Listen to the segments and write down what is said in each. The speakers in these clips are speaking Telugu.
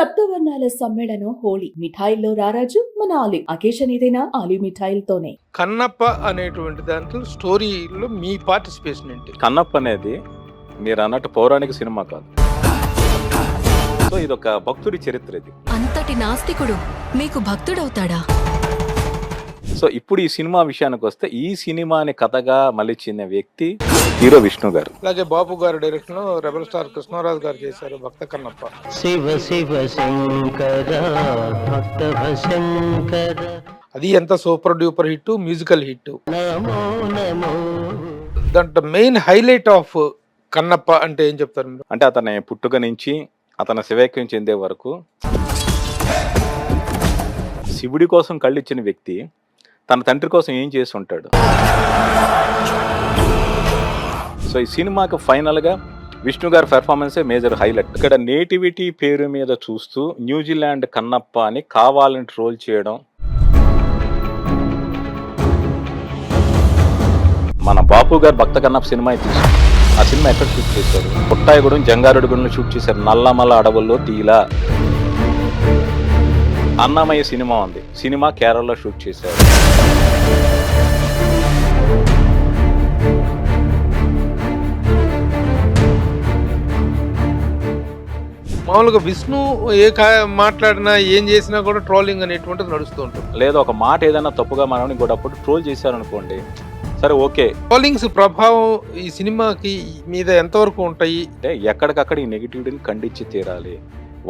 సప్తవర్ణాల సమ్మేళనం హోళీ. మిఠాయిల్లో రారాజు మన ఆలి. అకేషన్ ఏదైనా ఆలి మిఠాయిలతోనే. కన్నప్ప అనేటువంటి దాంట్లో స్టోరీలో మీ పార్టిసిపేషన్ ఏంటి? కన్నప్ప అనేది మీరు అన్నట్టు పౌరాణిక సినిమా కాదు. సో ఇదొక భక్తుడి చరిత్ర ఇది. అంతటి నాస్తికుడు మీకు భక్తుడవుతాడా? సో ఇప్పుడు ఈ సినిమా విషయానికి వస్తే ఈ సినిమాని కథగా మలిచిన వ్యక్తి హీరో విష్ణు గారు. అలాగే బాపు గారు డైరెక్షన్ లో రెబల్ స్టార్ కృష్ణరాజు గారు చేశారు భక్త కన్నప్ప. శివ శివ శంకర భక్త శంకర, అది ఎంత super duper hit, musical hit. నమో నమో. దాంట్లో మెయిన్ హైలైట్ ఆఫ్ కన్నప్ప అంటే ఏం చెప్తారు మీరు? అంటే అతని పుట్టుక నుంచి అతను శివైక్యం చెందే వరకు శివుడి కోసం కళ్ళిచ్చిన వ్యక్తి తన తండ్రి కోసం ఏం చేసి ఉంటాడు. సో ఈ సినిమాకి ఫైనల్గా విష్ణు గారి పెర్ఫార్మెన్సే మేజర్ హైలైట్. ఇక్కడ నేటివిటీ పేరు మీద చూస్తూ న్యూజిలాండ్ కన్నప్ప అని కావాలని ట్రోల్ చేయడం. మన బాపు గారు భక్త కన్నప్ప సినిమా తీసు ఆ సినిమా ఎక్కడ షూట్ చేశారు? పుట్టాయిగూడెం జంగారెడ్డిగూడెంలో షూట్ చేశారు. నల్లమల అడవుల్లో తీలా. అన్నమయ్య సినిమా ఉంది, సినిమా కేరళలో షూట్ చేశారు. మామూలుగా విష్ణు మాట్లాడినా ఏం చేసినా కూడా ట్రోలింగ్ అనేటువంటిది నడుస్తూ ఉంటుంది. లేదా ఒక మాట ఏదైనా తప్పుగా మనం ఇంకోటి అప్పుడు ట్రోల్ చేశారనుకోండి, సరే ఓకే. ట్రోలింగ్స్ ప్రభావం ఈ సినిమాకి మీద ఎంతవరకు ఉంటాయి? అంటే ఎక్కడికక్కడ ఈ నెగిటివిటీని ఖండించి తీరాలి,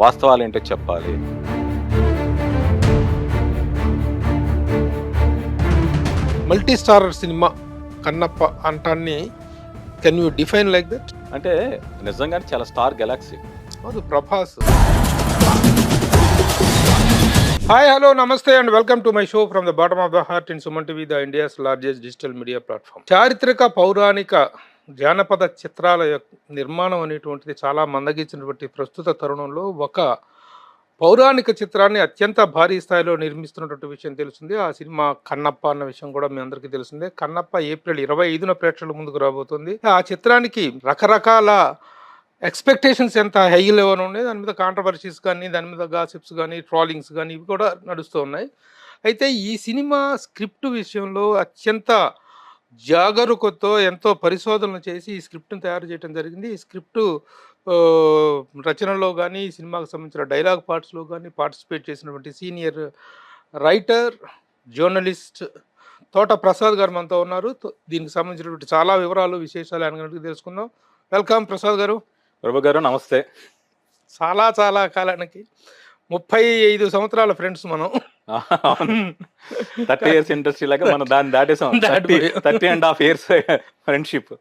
వాస్తవాలు ఏంటో చెప్పాలి. మల్టీ స్టారర్ సినిమా కన్నప్ప అంటాన్ని can you define like that? అంటే నిజంగానే చాలా స్టార్ గెలాక్సీ. అది ప్రభాస్. హాయ్, హలో, నమస్తే and welcome to my show from the bottom of the heart in Suman TV, the India's largest digital media platform. చారిత్రక పౌరాణిక జానపద చిత్రాల యొక్క నిర్మాణం అనేటువంటిది చాలా మందగించినటువంటి ప్రస్తుత తరుణంలో ఒక పౌరాణిక చిత్రాన్ని అత్యంత భారీ స్థాయిలో నిర్మిస్తున్నటువంటి విషయం తెలిసింది. ఆ సినిమా కన్నప్ప అన్న విషయం కూడా మీ అందరికీ తెలిసిందే. కన్నప్ప ఏప్రిల్ 25న ప్రేక్షకుల ముందుకు రాబోతుంది. ఆ చిత్రానికి రకరకాల ఎక్స్పెక్టేషన్స్ ఎంత హై లెవెల్ ఉన్నాయి, దాని మీద కాంట్రవర్సీస్ కానీ, దాని మీద గాసిప్స్ కానీ, ట్రాలింగ్స్ కానీ ఇవి కూడా నడుస్తూ ఉన్నాయి. అయితే ఈ సినిమా స్క్రిప్ట్ విషయంలో అత్యంత జాగరూకతతో ఎంతో పరిశోధనలు చేసి ఈ స్క్రిప్ట్ని తయారు చేయడం జరిగింది. ఈ స్క్రిప్టు రచనలో కానీ, ఈ సినిమాకు సంబంధించిన డైలాగ్ పార్ట్స్లో కానీ పార్టిసిపేట్ చేసినటువంటి సీనియర్ రైటర్, జర్నలిస్ట్ తోట ప్రసాద్ గారు మనతో ఉన్నారు. దీనికి సంబంధించినటువంటి చాలా వివరాలు, విశేషాలు ఆయన గంటకు తెలుసుకుందాం. వెల్కమ్ ప్రసాద్ గారు. ప్రభు గారు నమస్తే. చాలా చాలా కాలానికి 35 సంవత్సరాల ఫ్రెండ్స్ మనం. 30 years ఇండస్ట్రీ లాగా మనం దాన్ని దాటేసాం. 30.5 years ఫ్రెండ్షిప్.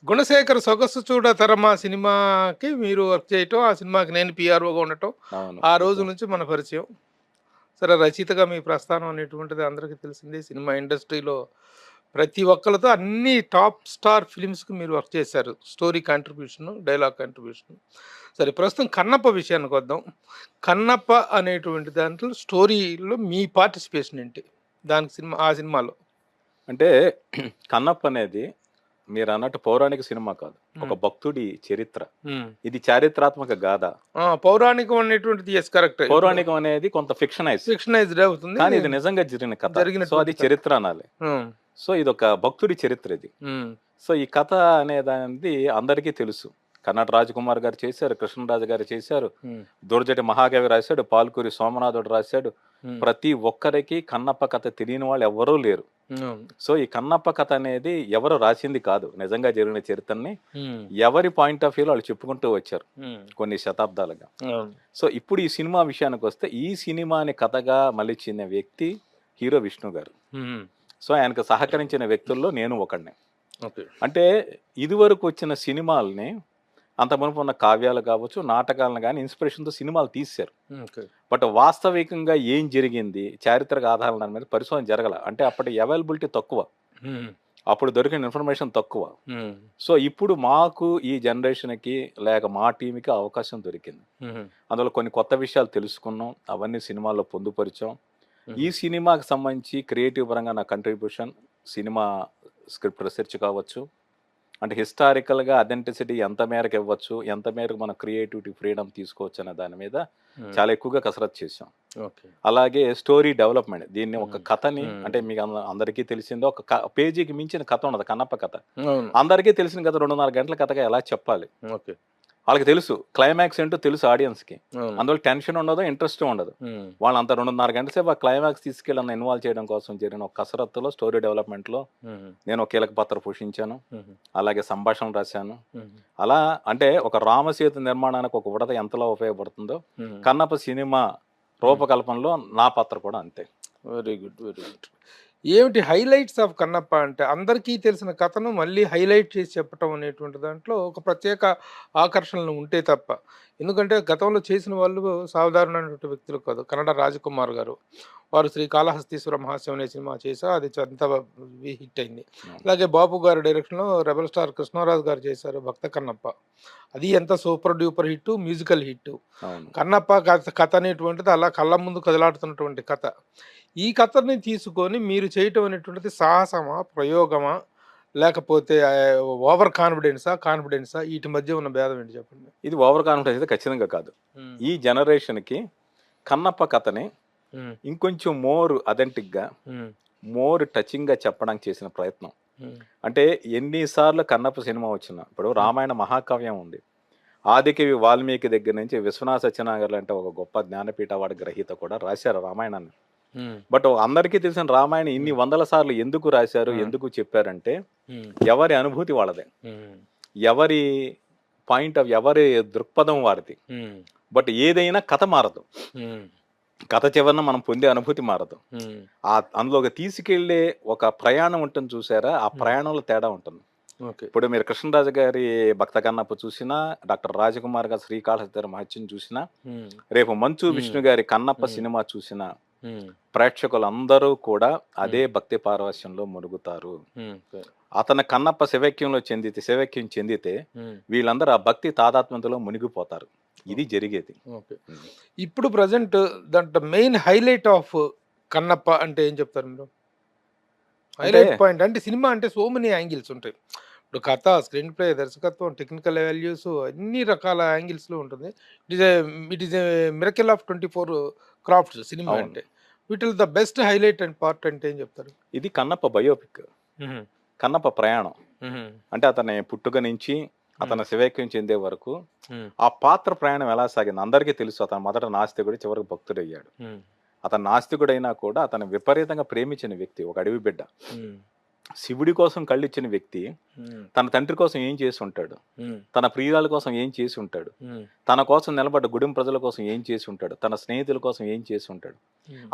గుణశేఖర్ సొగసు చూడ తరమా సినిమాకి మీరు వర్క్ చేయటం, ఆ సినిమాకి నేను పిఆర్ఓగా ఉండటం, ఆ రోజు నుంచి మన పరిచయం. సరే, రచయితగా మీ ప్రస్థానం అనేటువంటిది అందరికీ తెలిసింది. సినిమా ఇండస్ట్రీలో ప్రతి ఒక్కరితో అన్ని టాప్ స్టార్ ఫిలిమ్స్కి మీరు వర్క్ చేశారు. Story contribution, dialogue contribution. సరే, ప్రస్తుతం కన్నప్ప విషయానికి వద్దాం. కన్నప్ప అనేటువంటి దాంట్లో స్టోరీలో మీ పార్టిసిపేషన్ ఏంటి దానికి ఆ సినిమాలో? అంటే కన్నప్ప అనేది మీరు అన్నట్టు పౌరాణిక సినిమా కాదు, ఒక భక్తుడి చరిత్ర. ఇది చారిత్రాత్మక గాథ. పౌరాణికం అనేటువంటిది ఎస్ కరెక్ట్. పౌరాణికం అనేది కొంత ఫిక్షనైజ్డ్ అవుతుంది, కానీ ఇది నిజంగా జరిగిన కథ. సో అది చరిత్ర అనాలి. సో ఇది ఒక భక్తుడి చరిత్ర ఇది. సో ఈ కథ అనేది అందరికీ తెలుసు. కన్నడ రాజకుమార్ గారు చేశారు, కృష్ణరాజు గారు చేశారు, దుర్జటి మహాకవి రాశాడు, పాల్కూరి సోమనాథుడు రాశాడు. ప్రతి ఒక్కరికి కన్నప్ప కథ తెలియని వాళ్ళు ఎవరూ లేరు. సో ఈ కన్నప్ప కథ అనేది ఎవరు రాసింది కాదు, నిజంగా జరిగిన చరిత్రని ఎవరి పాయింట్ ఆఫ్ వ్యూలో వాళ్ళు చెప్పుకుంటూ వచ్చారు కొన్ని శతాబ్దాలుగా. సో ఇప్పుడు ఈ సినిమా విషయానికి వస్తే ఈ సినిమాని కథగా మలిచిన వ్యక్తి హీరో విష్ణు గారు. సో ఆయనకు సహకరించిన వ్యక్తుల్లో నేను ఒకడిని. అంటే ఇదివరకు వచ్చిన సినిమాలని, అంత మునుపు ఉన్న కావ్యాలు కావచ్చు, నాటకాలను కానీ ఇన్స్పిరేషన్తో సినిమాలు తీశారు. బట్ వాస్తవికంగా ఏం జరిగింది, చారిత్రక ఆధారాల దాని మీద పరిశోధన జరగల. అంటే అప్పటి అవైలబిలిటీ తక్కువ, అప్పుడు దొరికిన ఇన్ఫర్మేషన్ తక్కువ. సో ఇప్పుడు మాకు ఈ జనరేషన్కి లేక మా టీంకి అవకాశం దొరికింది. అందులో కొన్ని కొత్త విషయాలు తెలుసుకున్నాం, అవన్నీ సినిమాల్లో పొందుపరిచాం. ఈ సినిమాకి సంబంధించి క్రియేటివ్ పరంగా నా కంట్రిబ్యూషన్ సినిమా స్క్రిప్ట్ రీసెర్చ్ కావచ్చు, అంటే హిస్టారికల్గా అథెంటిసిటీ ఎంత మేరకు ఇవ్వచ్చు, ఎంత మేరకు మనం క్రియేటివిటీ ఫ్రీడమ్ తీసుకోవచ్చు అనే దాని మీద చాలా ఎక్కువగా కసరత్తు చేసాం. అలాగే స్టోరీ డెవలప్మెంట్, దీన్ని ఒక కథని అంటే మీకు అందరికీ తెలిసిందో ఒక పేజీకి మించిన కథ ఉండదు. కన్నప్ప కథ అందరికీ తెలిసిన కథ 2.5 గంటల కథగా ఎలా చెప్పాలి, వాళ్ళకి తెలుసు. క్లైమాక్స్ ఏంటో తెలుసు ఆడియన్స్కి, అందువల్ల టెన్షన్ ఉండదు, ఇంట్రెస్ట్ ఉండదు. వాళ్ళు అంత 2.5 గంటల సేపు ఆ క్లైమాక్స్ తీసుకెళ్ళి ఇన్వాల్వ్ చేయడం కోసం జరిగిన ఒక కసరత్తులో స్టోరీ డెవలప్మెంట్లో నేను ఒక కీలక పాత్ర పోషించాను. అలాగే సంభాషణ రాశాను. అలా అంటే ఒక రామసేతు నిర్మాణానికి ఒక ఉడత ఎంతలా ఉపయోగపడుతుందో కన్నప్ప సినిమా రూపకల్పనలో నా పాత్ర కూడా అంతే. Very good, very good. ఏమిటి హైలైట్స్ ఆఫ్ కన్నప్ప అంటే? అందరికీ తెలిసిన కథను మళ్ళీ హైలైట్ చేసి చెప్పటం అనేటువంటి దాంట్లో ఒక ప్రత్యేక ఆకర్షణలు ఉంటే తప్ప, ఎందుకంటే గతంలో చేసిన వాళ్ళు సాధారణమైనటువంటి వ్యక్తులు కాదు. కన్నడ రాజకుమార్ గారు వారు శ్రీకాళహస్తీశ్వర మహాశివ అనే సినిమా చేశారు, అది అంత హిట్ అయింది. అలాగే బాబు గారి డైరెక్షన్లో రెబల్ స్టార్ కృష్ణరాజు గారు చేశారు భక్త కన్నప్ప, అది ఎంత super duper hit, musical hit. Kannappa కథ అనేటువంటిది అలా కళ్ళ ముందు కదలాడుతున్నటువంటి కథ. ఈ కథని తీసుకొని మీరు చేయటం అనేటువంటిది సాహసమా, ప్రయోగమా, లేకపోతే ఓవర్ కాన్ఫిడెన్సా వీటి మధ్య ఉన్న భేదం ఏంటి చెప్పండి? ఇది ఓవర్ కాన్ఫిడెన్స్ అయితే ఖచ్చితంగా కాదు. ఈ జనరేషన్కి కన్నప్ప కథని ఇంకొంచెం మోర్ అథెంటిక్గా, మోర్ టచింగ్గా చెప్పడానికి చేసిన ప్రయత్నం. అంటే ఎన్నిసార్లు కన్నప్ప సినిమా వచ్చినా, ఇప్పుడు రామాయణ మహాకావ్యం ఉంది, ఆదికవి వాల్మీకి దగ్గర నుంచి విశ్వనాథ సత్యనారాయణ అంటే ఒక గొప్ప జ్ఞానపీఠ అవార్డు గ్రహీత కూడా రాశారు రామాయణాన్ని. బట్ అందరికీ తెలిసిన రామాయణం ఇన్ని 100 సార్లు ఎందుకు రాశారు, ఎందుకు చెప్పారంటే ఎవరి అనుభూతి వాళ్ళదే, ఎవరి పాయింట్ ఆఫ్ ఎవరి దృక్పథం వారిది. బట్ ఏదైనా కథ మారదు, కథ చివరన మనం పొందే అనుభూతి మారదు. అందులో తీసుకెళ్లే ఒక ప్రయాణం ఉంటుంది చూసారా, ఆ ప్రయాణంలో తేడా ఉంటుంది. ఇప్పుడు మీరు కృష్ణరాజు గారి భక్త కన్నప్ప చూసినా, డాక్టర్ రాజకుమార్ గారి శ్రీకాళహస్తి మహత్యం చూసినా, రేపు మంచు విష్ణు గారి కన్నప్ప సినిమా చూసినా ప్రేక్షకులందరూ కూడా అదే భక్తి పారవశ్యంలో మునుగుతారు. అతని కన్నప్ప శివైక్యం చెందితే వీళ్ళందరూ ఆ భక్తి తాదాత్మ్యంలో మునిగిపోతారు. ఇది జరిగేది. ఇప్పుడు ప్రజెంట్ దాంట్లో మెయిన్ హైలైట్ ఆఫ్ కన్నప్ప అంటే ఏం చెప్తారు మీరు? హైలైట్ పాయింట్ అంటే సినిమా అంటే సో మెనీ యాంగిల్స్ ఉంటాయి. ఇప్పుడు కథ, స్క్రీన్ ప్లే, దర్శకత్వం, టెక్నికల్ వాల్యూస్, అన్ని రకాల యాంగిల్స్లో ఉంటుంది. It is a miracle of 24 crafts cinema అంటే. వీటిలో the best highlight and part అంటే ఏం చెప్తారు? ఇది కన్నప్ప బయోపిక్, కన్నప్ప ప్రయాణం. అంటే అతని పుట్టుక నుంచి అతను శివైక్యం చెందే వరకు ఆ పాత్ర ప్రయాణం ఎలా సాగింది అందరికీ తెలుసు. అతను మొదట నాస్తికుడు, చివరికి భక్తుడయ్యాడు. అతను నాస్తికుడైనా కూడా అతను విపరీతంగా ప్రేమించిన వ్యక్తి, ఒక అడవి బిడ్డ. శివుడి కోసం కళ్ళిచ్చిన వ్యక్తి తన తండ్రి కోసం ఏం చేసి ఉంటాడు, తన ప్రియురాల కోసం ఏం చేసి ఉంటాడు, తన కోసం నిలబడ్డ గుడిం ప్రజల కోసం ఏం చేసి ఉంటాడు, తన స్నేహితుల కోసం ఏం చేసి ఉంటాడు.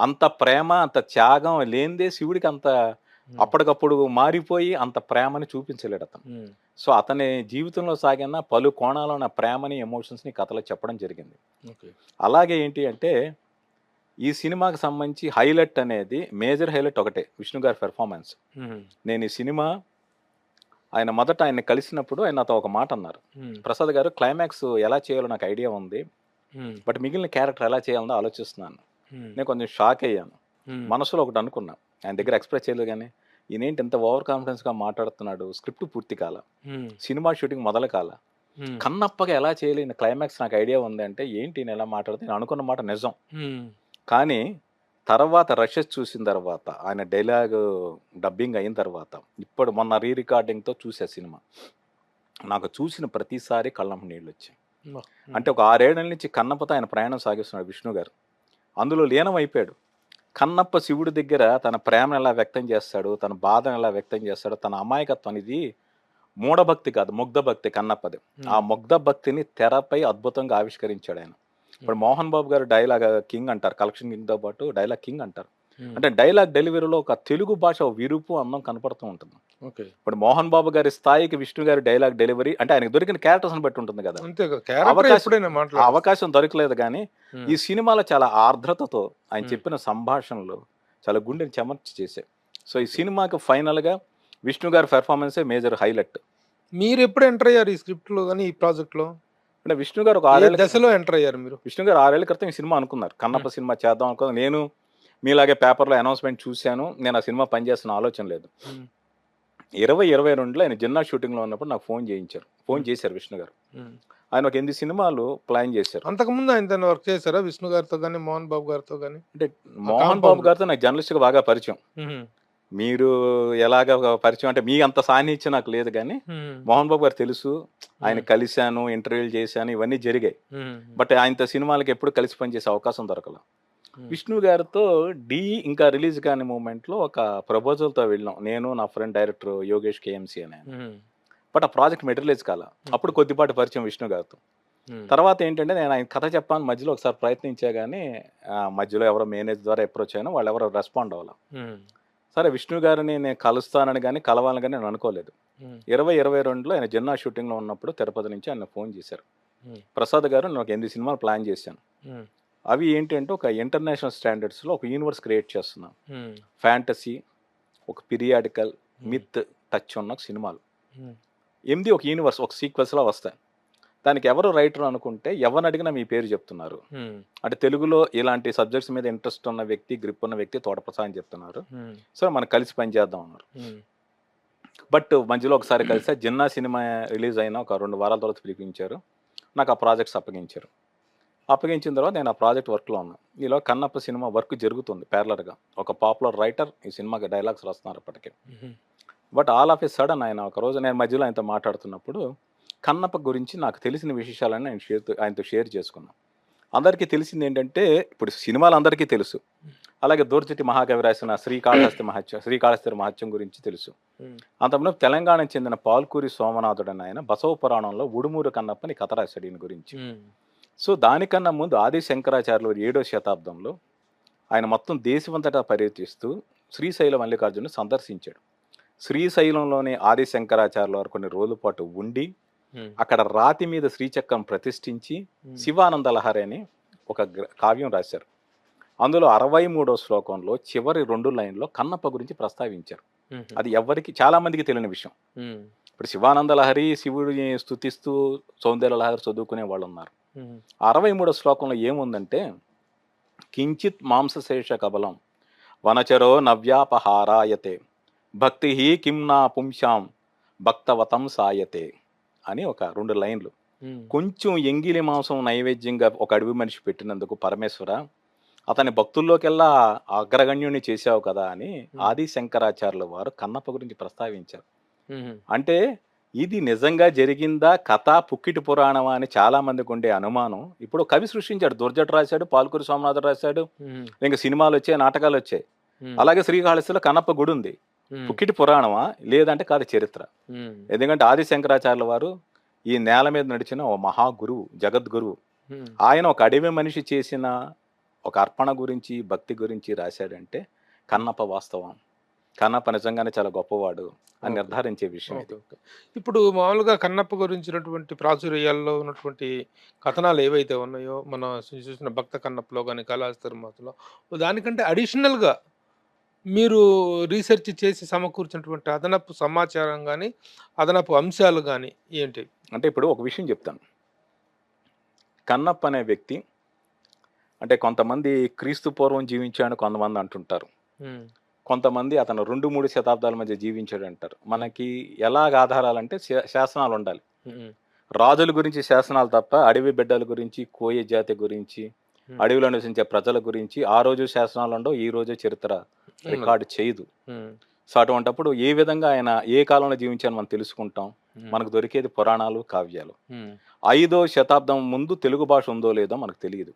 అంత ప్రేమ, అంత త్యాగం లేనిదే శివుడికి అంత అప్పటికప్పుడు మారిపోయి అంత ప్రేమని చూపించలేడు అతను. సో అతని జీవితంలో సాగిన పలు కోణాలు ఉన్న ప్రేమని, ఎమోషన్స్ని కథలో చెప్పడం జరిగింది. అలాగే ఏంటి అంటే ఈ సినిమాకి సంబంధించి హైలైట్ అనేది, మేజర్ హైలైట్ ఒకటే, విష్ణు గారి పెర్ఫార్మెన్స్. నేను ఈ సినిమా ఆయన కలిసినప్పుడు ఆయన నాతో ఒక మాట అన్నారు, ప్రసాద్ గారు క్లైమాక్స్ ఎలా చేయాలో నాకు ఐడియా ఉంది, బట్ మిగిలిన క్యారెక్టర్ ఎలా చేయాలో ఆలోచిస్తున్నాను. నేను కొంచెం షాక్ అయ్యాను. మనసులో ఒకటి అనుకున్నా, ఆయన దగ్గర ఎక్స్ప్రెస్ చేయలేదు, కానీ ఈయనేంటి ఇంత ఓవర్ కాన్ఫిడెన్స్గా మాట్లాడుతున్నాడు, స్క్రిప్ట్ పూర్తి కాల, సినిమా షూటింగ్ మొదలు కాల, కన్నప్పగా ఎలా చేయలేని క్లైమాక్స్ నాకు ఐడియా ఉంది అంటే ఏంటి నేను ఎలా మాట్లాడితే నేను అనుకున్న మాట నిజం. కానీ తర్వాత రషెస్ చూసిన తర్వాత, ఆయన డైలాగ్ డబ్బింగ్ అయిన తర్వాత, ఇప్పుడు మొన్న రికార్డింగ్తో చూసే సినిమా, నాకు చూసిన ప్రతిసారి కళ్ళం నీళ్ళు వచ్చాయి. అంటే ఒక 6 ఏళ్ల నుంచి కన్నప్పతో ఆయన ప్రయాణం సాగిస్తున్నాడు విష్ణు గారు. అందులో లీనమైపోయాడు. కన్నప్ప శివుడి దగ్గర తన ప్రేమను ఎలా వ్యక్తం చేస్తాడు, తన బాధను ఎలా వ్యక్తం చేస్తాడు, తన అమాయకత్వం అనేది మూఢభక్తి కాదు, ముగ్ధ భక్తి కన్నప్పది. ఆ ముగ్ధ భక్తిని తెరపై అద్భుతంగా ఆవిష్కరించాడు ఆయన. ఇప్పుడు మోహన్ బాబు గారు డైలాగ్ కింగ్ అంటారు, కలెక్షన్ కింగ్తో పాటు డైలాగ్ కింగ్ అంటారు. అంటే డైలాగ్ డెలివరీలో ఒక తెలుగు భాష విరుపు అందం కనపడుతూ ఉంటుంది. ఇప్పుడు మోహన్ బాబు గారి స్థాయికి విష్ణు గారి డైలాగ్ డెలివరీ అంటే ఆయనకు దొరికిన క్యారెక్టర్స్ బట్టి ఉంటుంది కదా, అవకాశం దొరకలేదు. కానీ ఈ సినిమాలో చాలా ఆర్ద్రతతో ఆయన చెప్పిన సంభాషణలు చాలా గుండెని చెమర్చి చేశాయి. సో ఈ సినిమాకి ఫైనల్గా విష్ణు గారి పెర్ఫార్మెన్సే మేజర్ హైలైట్. మీరు ఎప్పుడు ఎంటర్ అయ్యారు ఈ స్క్రిప్ట్లో కానీ ఈ ప్రాజెక్ట్లో? అంటే విష్ణు గారు ఒక 6 ఏళ్ళ దశలో ఎంటర్ అయ్యారు మీరు? విష్ణు గారు 6 ఏళ్ల క్రితం ఈ సినిమా అనుకున్నారు, కన్నప్ప సినిమా చేద్దాం అనుకున్నా. నేను మీలాగే పేపర్లో అనౌన్స్మెంట్ చూశాను, నేను ఆ సినిమా పనిచేస్తున్న ఆలోచన లేదు. 2022లో ఆయన జిన్నా షూటింగ్లో ఉన్నప్పుడు నాకు ఫోన్ చేశారు విష్ణు గారు. ఆయన ఒక 8 సినిమాలు ప్లాన్ చేశారు. అంతకుముందు ఆయన వర్క్ చేశారా విష్ణు గారితో కానీ, మోహన్ బాబు గారితో కానీ? అంటే మోహన్ బాబు గారితో నాకు జర్నలిస్ట్గా బాగా పరిచయం. మీరు ఎలాగ పరిచయం అంటే మీ అంత సాన్నిధ్యం నాకు లేదు, కానీ మోహన్ బాబు గారు తెలుసు, ఆయన కలిశాను, ఇంటర్వ్యూలు చేశాను, ఇవన్నీ జరిగాయి. బట్ ఆయనతో సినిమాలకి ఎప్పుడు కలిసి పనిచేసే అవకాశం దొరకల. విష్ణు గారితో ఇంకా రిలీజ్ కాని మూమెంట్లో ఒక ప్రపోజల్తో వెళ్ళాం, నేను నా ఫ్రెండ్ డైరెక్టర్ యోగేష్ కేఎంసీ అని. బట్ ఆ ప్రాజెక్ట్ మెటీరియలైజ్ కాల. అప్పుడు కొద్దిపాటి పరిచయం విష్ణు గారితో. తర్వాత ఏంటంటే నేను ఆయన కథ చెప్పాను మధ్యలో ఒకసారి ప్రయత్నించా, కానీ మధ్యలో ఎవరో మేనేజ్ ద్వారా అప్రోచ్ అయినా వాళ్ళు ఎవరో రెస్పాండ్ అవ్వాలి. సరే విష్ణు గారిని నేను కలుస్తానని కానీ కలవాలని కానీ నేను అనుకోలేదు. 2022లో ఆయన జిన్నా షూటింగ్లో ఉన్నప్పుడు తిరుపతి నుంచి ఆయన ఫోన్ చేశారు, ప్రసాద్ గారు నేను ఒక 8 సినిమాలు ప్లాన్ చేశాను, అవి ఏంటంటే ఒక ఇంటర్నేషనల్ స్టాండర్డ్స్లో ఒక యూనివర్స్ క్రియేట్ చేస్తున్నాను, ఫ్యాంటసీ, ఒక పీరియాడికల్, మిత్ టచ్ ఉన్న సినిమాలు 8 ఒక యూనివర్స్, ఒక సీక్వెన్స్లో వస్తాయి. దానికి ఎవరు రైటర్ అనుకుంటే ఎవరిని అడిగినా మీ పేరు చెప్తున్నారు. అంటే తెలుగులో ఇలాంటి సబ్జెక్ట్స్ మీద ఇంట్రెస్ట్ ఉన్న వ్యక్తి, గ్రిప్ ఉన్న వ్యక్తి తోటప్రసాద్ అని చెప్తున్నారు. సో మనం కలిసి పనిచేద్దాం అన్నారు. బట్ మధ్యలో ఒకసారి కలిసి జిన్నా సినిమా రిలీజ్ అయినా ఒక 2 వారాల తర్వాత పిలిపించారు, నాకు ఆ ప్రాజెక్ట్స్ అప్పగించారు. అప్పగించిన తర్వాత నేను ఆ ప్రాజెక్ట్ వర్క్లో ఉన్నాను. ఈలో కన్నప్ప సినిమా వర్క్ జరుగుతుంది ప్యారలర్గా. ఒక పాపులర్ రైటర్ ఈ సినిమాకి డైలాగ్స్ రాస్తున్నారు అప్పటికే. But all of a sudden ఆయన ఒక రోజు నేను మధ్యలో ఆయనతో మాట్లాడుతున్నప్పుడు కన్నప్ప గురించి నాకు తెలిసిన విశేషాలని ఆయనతో షేర్ చేసుకున్నాను. అందరికీ తెలిసింది ఏంటంటే, ఇప్పుడు సినిమాలు అందరికీ తెలుసు, అలాగే దూర్జటి మహాకవి రాసిన శ్రీకాళహస్తి మహత్యం గురించి తెలుసు. అంతకుముందు తెలంగాణకు చెందిన పాల్కూరి సోమనాథుడు అని ఆయన బసవ పురాణంలో ఉడుమూరు కన్నప్పని కథ రాశాడు ఈయన గురించి. సో దానికన్నా ముందు ఆది శంకరాచార్యులు 7వ శతాబ్దంలో ఆయన మొత్తం దేశమంతటా పర్యటిస్తూ శ్రీశైలం మల్లికార్జును సందర్శించాడు. శ్రీశైలంలోని ఆది శంకరాచార్యుల వారు కొన్ని రోజుల పాటు ఉండి అక్కడ రాతి మీద శ్రీచక్రం ప్రతిష్ఠించి శివానంద లహరి అని ఒక కావ్యం రాశారు. అందులో 63వ శ్లోకంలో చివరి 2 లైన్లో కన్నప్ప గురించి ప్రస్తావించారు. అది ఎవరికి చాలా మందికి తెలియని విషయం. ఇప్పుడు శివానంద లహరి శివుడిని స్తుతిస్తూ సౌందర్య లహరి చదువుకునే వాళ్ళు ఉన్నారు. 63వ శ్లోకంలో ఏముందంటే, కించిత్ మాంసశేష కబలం వనచరో నవ్యాపహారాయతే భక్తి కిం నా పుంశాం భక్తవతం సాయతే అని ఒక 2 లైన్లు. కొంచెం ఎంగిలి మాంసం నైవేద్యంగా ఒక అడవి మనిషి పెట్టినందుకు పరమేశ్వర అతని భక్తుల్లోకెల్లా అగ్రగణ్యుని చేశావు కదా అని ఆది శంకరాచార్యుల వారు కన్నప్ప గురించి ప్రస్తావించారు. అంటే ఇది నిజంగా జరిగిందా, కథ పుక్కిటి పురాణమా అని చాలా మందికి ఉండే అనుమానం ఇప్పుడు కవి సృష్టించాడు. దుర్జట రాశాడు, పాల్కూరి సోమనాథుడు రాశాడు, ఇంకా సినిమాలు వచ్చాయి, నాటకాలు వచ్చాయి. అలాగే శ్రీకాళహస్తిలో కన్నప్ప గుడి ఉంది. పుక్కిటి పురాణమా లేదంటే కాదు చరిత్ర. ఎందుకంటే ఆది శంకరాచార్యుల వారు ఈ నేల మీద నడిచిన ఓ మహాగురువు, జగద్గురువు. ఆయన ఒక అడవి మనిషి చేసిన ఒక అర్పణ గురించి, భక్తి గురించి రాశాడంటే కన్నప్ప వాస్తవం, కన్నప్ప నిజంగానే చాలా గొప్పవాడు అని నిర్ధారించే విషయం ఇది. ఇప్పుడు మామూలుగా కన్నప్ప గురించినటువంటి ప్రాచుర్యాల్లో ఉన్నటువంటి కథనాలు ఏవైతే ఉన్నాయో, మన చూసిన భక్త కన్నప్పలో కానీ కాళహస్తిలో, దానికంటే అడిషనల్గా మీరు రీసెర్చ్ చేసి సమకూర్చినటువంటి అదనపు సమాచారం కానీ, అదనపు అంశాలు కానీ ఏంటి? అంటే ఇప్పుడు ఒక విషయం చెప్తాను. కన్నప్ప అనే వ్యక్తి అంటే కొంతమంది క్రీస్తు పూర్వం జీవించాడు కొంతమంది అంటుంటారు, కొంతమంది అతను 2-3 శతాబ్దాల మధ్య జీవించాడు అంటారు. మనకి ఎలాగ ఆధారాలంటే శాసనాలు ఉండాలి. రాజుల గురించి శాసనాలు తప్ప అడవి బిడ్డల గురించి, కోయ జాతి గురించి, అడవిలో నివసించే ప్రజల గురించి ఆ రోజు శాసనాలు ఉండవు, ఈ రోజు చరిత్ర రికార్డు చేయదు. సో అటువంటిప్పుడు ఏ విధంగా ఆయన ఏ కాలంలో జీవించాలని మనం తెలుసుకుంటాం. మనకు దొరికేది పురాణాలు, కావ్యాలు. 5వ శతాబ్దం ముందు తెలుగు భాష ఉందో లేదో మనకు తెలియదు.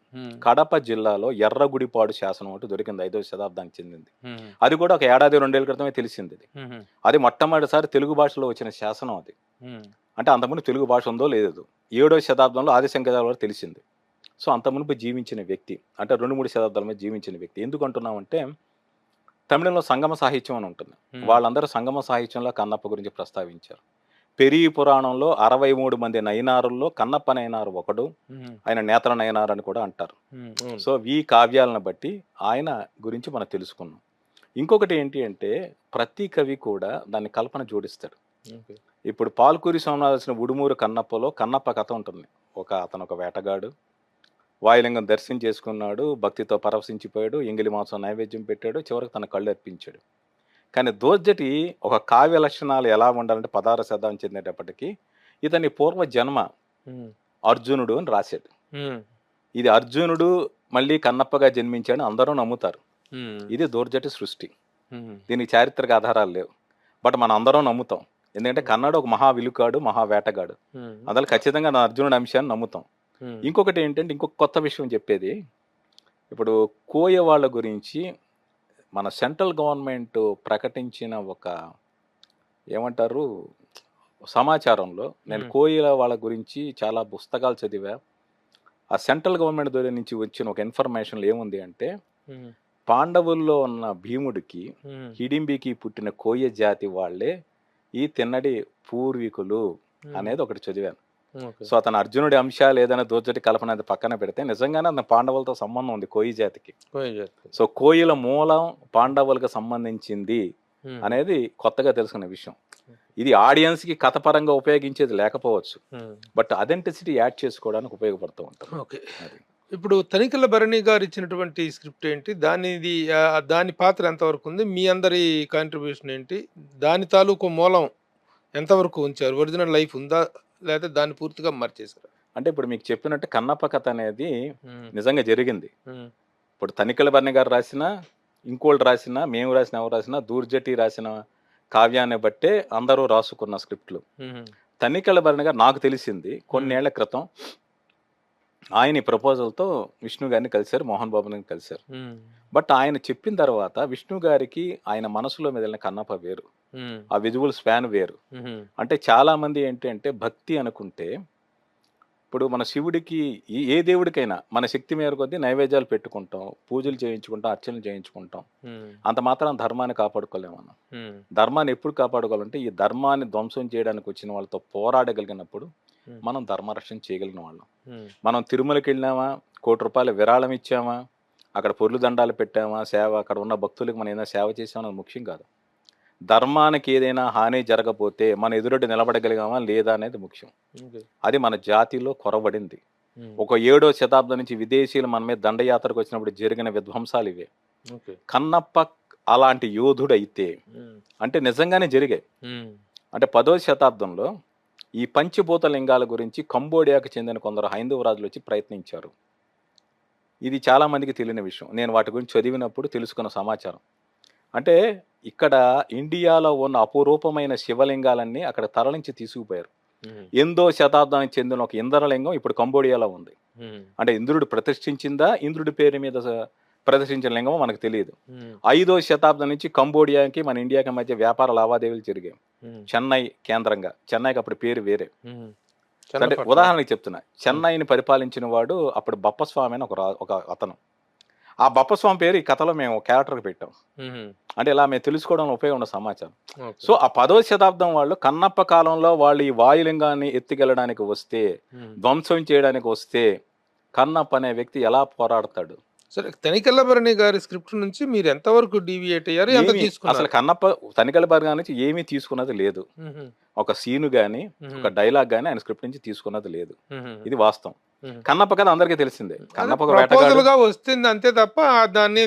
కడప జిల్లాలో ఎర్రగుడిపాడు శాసనం అంటూ దొరికింది, 5వ శతాబ్దానికి చెందింది. అది కూడా ఒక 1-2 ఏళ్ల క్రితమే తెలిసింది. అది మొట్టమొదటిసారి తెలుగు భాషలో వచ్చిన శాసనం అది. అంటే అంతకుముందు తెలుగు భాష ఉందో లేదో 7వ శతాబ్దంలో ఆదిశంకరాచార్యుల వారు తెలిసింది. సో అంత మునుపు జీవించిన వ్యక్తి, అంటే 2-3 శతాబ్దాల మీద జీవించిన వ్యక్తి. ఎందుకు అంటున్నామంటే, తమిళంలో సంగమ సాహిత్యం అని ఉంటుంది. వాళ్ళందరూ సంగమ సాహిత్యంలో కన్నప్ప గురించి ప్రస్తావించారు. పెరిగి పురాణంలో 63 మంది నయనారుల్లో కన్నప్ప నయనారు ఒకడు, ఆయన నేత్ర నయనారు అని కూడా అంటారు. సో ఈ కావ్యాలను బట్టి ఆయన గురించి మనం తెలుసుకున్నాం. ఇంకొకటి ఏంటి అంటే, ప్రతి కవి కూడా దాన్ని కల్పన జోడిస్తాడు. ఇప్పుడు పాల్కూరి సోమనాథ ఉడుమూరు కన్నప్పలో కన్నప్ప కథ ఉంటుంది. అతను ఒక వేటగాడు, వాయులింగం దర్శనం చేసుకున్నాడు, భక్తితో పరవశించిపోయాడు, ఎంగిలి మాంసం నైవేద్యం పెట్టాడు, చివరికి తన కళ్ళు అర్పించాడు. కానీ దోర్జటి ఒక కావ్య లక్షణాలు ఎలా ఉండాలంటే 16వ శతాబ్దం చెందేటప్పటికి ఇతని పూర్వ జన్మ అర్జునుడు అని రాశాడు. ఇది అర్జునుడు మళ్ళీ కన్నప్పగా జన్మించాడని అందరూ నమ్ముతారు. ఇది దోర్జటి సృష్టి. దీనికి చారిత్రక ఆధారాలు లేవు, బట్ మనం అందరం నమ్ముతాం. ఎందుకంటే కన్నడ ఒక మహా విలుకాడు, మహా వేటగాడు. అందులో ఖచ్చితంగా నా అర్జునుడి అంశాన్ని నమ్ముతాం. ఇంకొకటి ఏంటంటే, ఇంకొక కొత్త విషయం చెప్పేది, ఇప్పుడు కోయ వాళ్ళ గురించి మన సెంట్రల్ గవర్నమెంట్ ప్రకటించిన ఒక ఏమంటారు సమాచారంలో, నేను కోయల వాళ్ళ గురించి చాలా పుస్తకాలు చదివా. ఆ సెంట్రల్ గవర్నమెంట్ ద్వారా నుంచి వచ్చిన ఒక ఇన్ఫర్మేషన్ ఏముంది అంటే, పాండవుల్లో ఉన్న భీముడికి హిడింబికి పుట్టిన కోయ జాతి వాళ్ళే ఈ తిన్నడి పూర్వీకులు అనేది ఒకటి చదివాను. సో అతను అర్జునుడి అంశాలు ఏదైనా దోర్జటి కల్పన అది పక్కన పెడితే నిజంగానే అతను పాండవులతో సంబంధం ఉంది కోయి జాతికి. సో కోయిల మూలం పాండవులకు సంబంధించింది అనేది కొత్తగా తెలుసుకున్న విషయం. ఇది ఆడియన్స్ కి కథపరంగా ఉపయోగించేది లేకపోవచ్చు, బట్ అథెంటిసిటీ యాడ్ చేసుకోవడానికి ఉపయోగపడుతూ ఉంటుంది. ఓకే, ఇప్పుడు తనికెళ్ళ భరణి గారు ఇచ్చినటువంటి స్క్రిప్ట్ ఏంటి, దాని పాత్ర ఎంతవరకు ఉంది, మీ అందరి కాంట్రిబ్యూషన్ ఏంటి, దాని తాలూకు మూలం ఎంతవరకు ఉంచారు, ఒరిజినల్ లైఫ్ ఉందా లేదా దాన్ని పూర్తిగా మార్చేశారు? అంటే ఇప్పుడు మీకు చెప్పినట్టు కన్నప్ప కథ అనేది నిజంగా జరిగింది. ఇప్పుడు తనికెళ్ళ భరణి గారు రాసిన, ఇంకోళ్ళు రాసిన, మేము రాసిన, ఎవరు రాసిన, దూర్జటి రాసిన కావ్యాన్ని బట్టే అందరూ రాసుకున్న స్క్రిప్ట్లు. తనికెళ్ళ భరణి గారు నాకు తెలిసింది కొన్నేళ్ల క్రితం ఆయన ఈ ప్రపోజల్తో విష్ణు గారిని కలిశారు, మోహన్ బాబుని కలిశారు. బట్ ఆయన చెప్పిన తర్వాత విష్ణు గారికి ఆయన మనసులో మెదిలిన కన్నప్ప వేరు, ఆ విజువల్ స్పాన్ వేరు. అంటే చాలా మంది ఏంటంటే భక్తి అనుకుంటే, ఇప్పుడు మన శివుడికి ఏ దేవుడికైనా మన శక్తి మేర కొద్దీ నైవేద్యాలు పెట్టుకుంటాం, పూజలు చేయించుకుంటాం, అర్చనలు చేయించుకుంటాం. అంత మాత్రం ధర్మాన్ని కాపాడుకోలేము మనం. ధర్మాన్ని ఎప్పుడు కాపాడుకోవాలంటే ఈ ధర్మాన్ని ధ్వంసం చేయడానికి వచ్చిన వాళ్ళతో పోరాడగలిగినప్పుడు మనం ధర్మరక్షణ చేయగలిగిన వాళ్ళం. మనం తిరుమలకి వెళ్ళినామా, ₹1 విరాళం ఇచ్చామా, అక్కడ పొర్లు దండాలు పెట్టామా, సేవ అక్కడ ఉన్న భక్తులకు మనం ఏదైనా సేవ చేసామా అది ముఖ్యం కాదు. ధర్మానికి ఏదైనా హాని జరగకపోతే మన ఎదురొడ్డి నిలబడగలిగామా లేదా అనేది ముఖ్యం. అది మన జాతిలో కొరబడింది. ఒక 7వ శతాబ్దం నుంచి విదేశీయులు మన మీద దండయాత్రకు వచ్చినప్పుడు జరిగిన విధ్వంసాలు ఇవే. కన్నప్ప అలాంటి యోధుడు అయితే, అంటే నిజంగానే జరిగాయి. అంటే 10వ శతాబ్దంలో ఈ పంచభూత లింగాల గురించి కంబోడియాకు చెందిన కొందరు హైందవ రాజులు వచ్చి ప్రయత్నించారు. ఇది చాలా మందికి తెలియని విషయం. నేను వాటి గురించి చదివినప్పుడు తెలుసుకున్న సమాచారం. అంటే ఇక్కడ ఇండియాలో ఉన్న అపురూపమైన శివలింగాలన్నీ అక్కడ తరలించి తీసుకుపోయారు. 8వ శతాబ్దానికి చెందిన ఒక ఇంద్రలింగం ఇప్పుడు కంబోడియాలో ఉంది. అంటే ఇంద్రుడు ప్రతిష్ఠించిందా, ఇంద్రుడి పేరు మీద ప్రదర్శించిన లింగమో మనకు తెలియదు. 5వ శతాబ్దం నుంచి కంబోడియాకి మన ఇండియాకి మధ్య వ్యాపార లావాదేవీలు జరిగాయి. చెన్నై కేంద్రంగా. చెన్నైకి అప్పుడు పేరు వేరే. అంటే ఉదాహరణకి చెప్తున్నా, చెన్నైని పరిపాలించిన వాడు అప్పుడు బప్పస్వామి అని ఒక అతను. ఆ బప్పస్వామి పేరు ఈ కథలో మేము క్యారెక్టర్కి పెట్టాం. అంటే ఇలా మేము తెలుసుకోవడంలో ఉపయోగం ఉన్న సమాచారం. సో ఆ 10వ శతాబ్దం వాళ్ళు కన్నప్ప కాలంలో వాళ్ళు ఈ వాయులింగాన్ని ఎత్తుకెళ్ళడానికి వస్తే, ధ్వంసం చేయడానికి వస్తే కన్నప్ప అనే వ్యక్తి ఎలా పోరాడతాడు? సరే, తనికెళ్ళ భరణి గారి స్క్రిప్ట్ నుంచి మీరు ఎంతవరకు డీవియేట్ అయ్యారు, ఎంత తీసుకున్నారు? అసలు కన్నప్ప తనికెళ్ళ భరణి నుంచి ఏమీ తీసుకున్నది లేదు. ఒక సీను గానీ ఒక డైలాగ్ గానీ ఆయన స్క్రిప్ట్ నుంచి తీసుకున్నది లేదు. ఇది వాస్తవం. కన్నప్ప కథ అందరికీ తెలిసిందే. కన్నప్ప వేటగాడుగా వస్తుంది అంతే తప్ప దాన్ని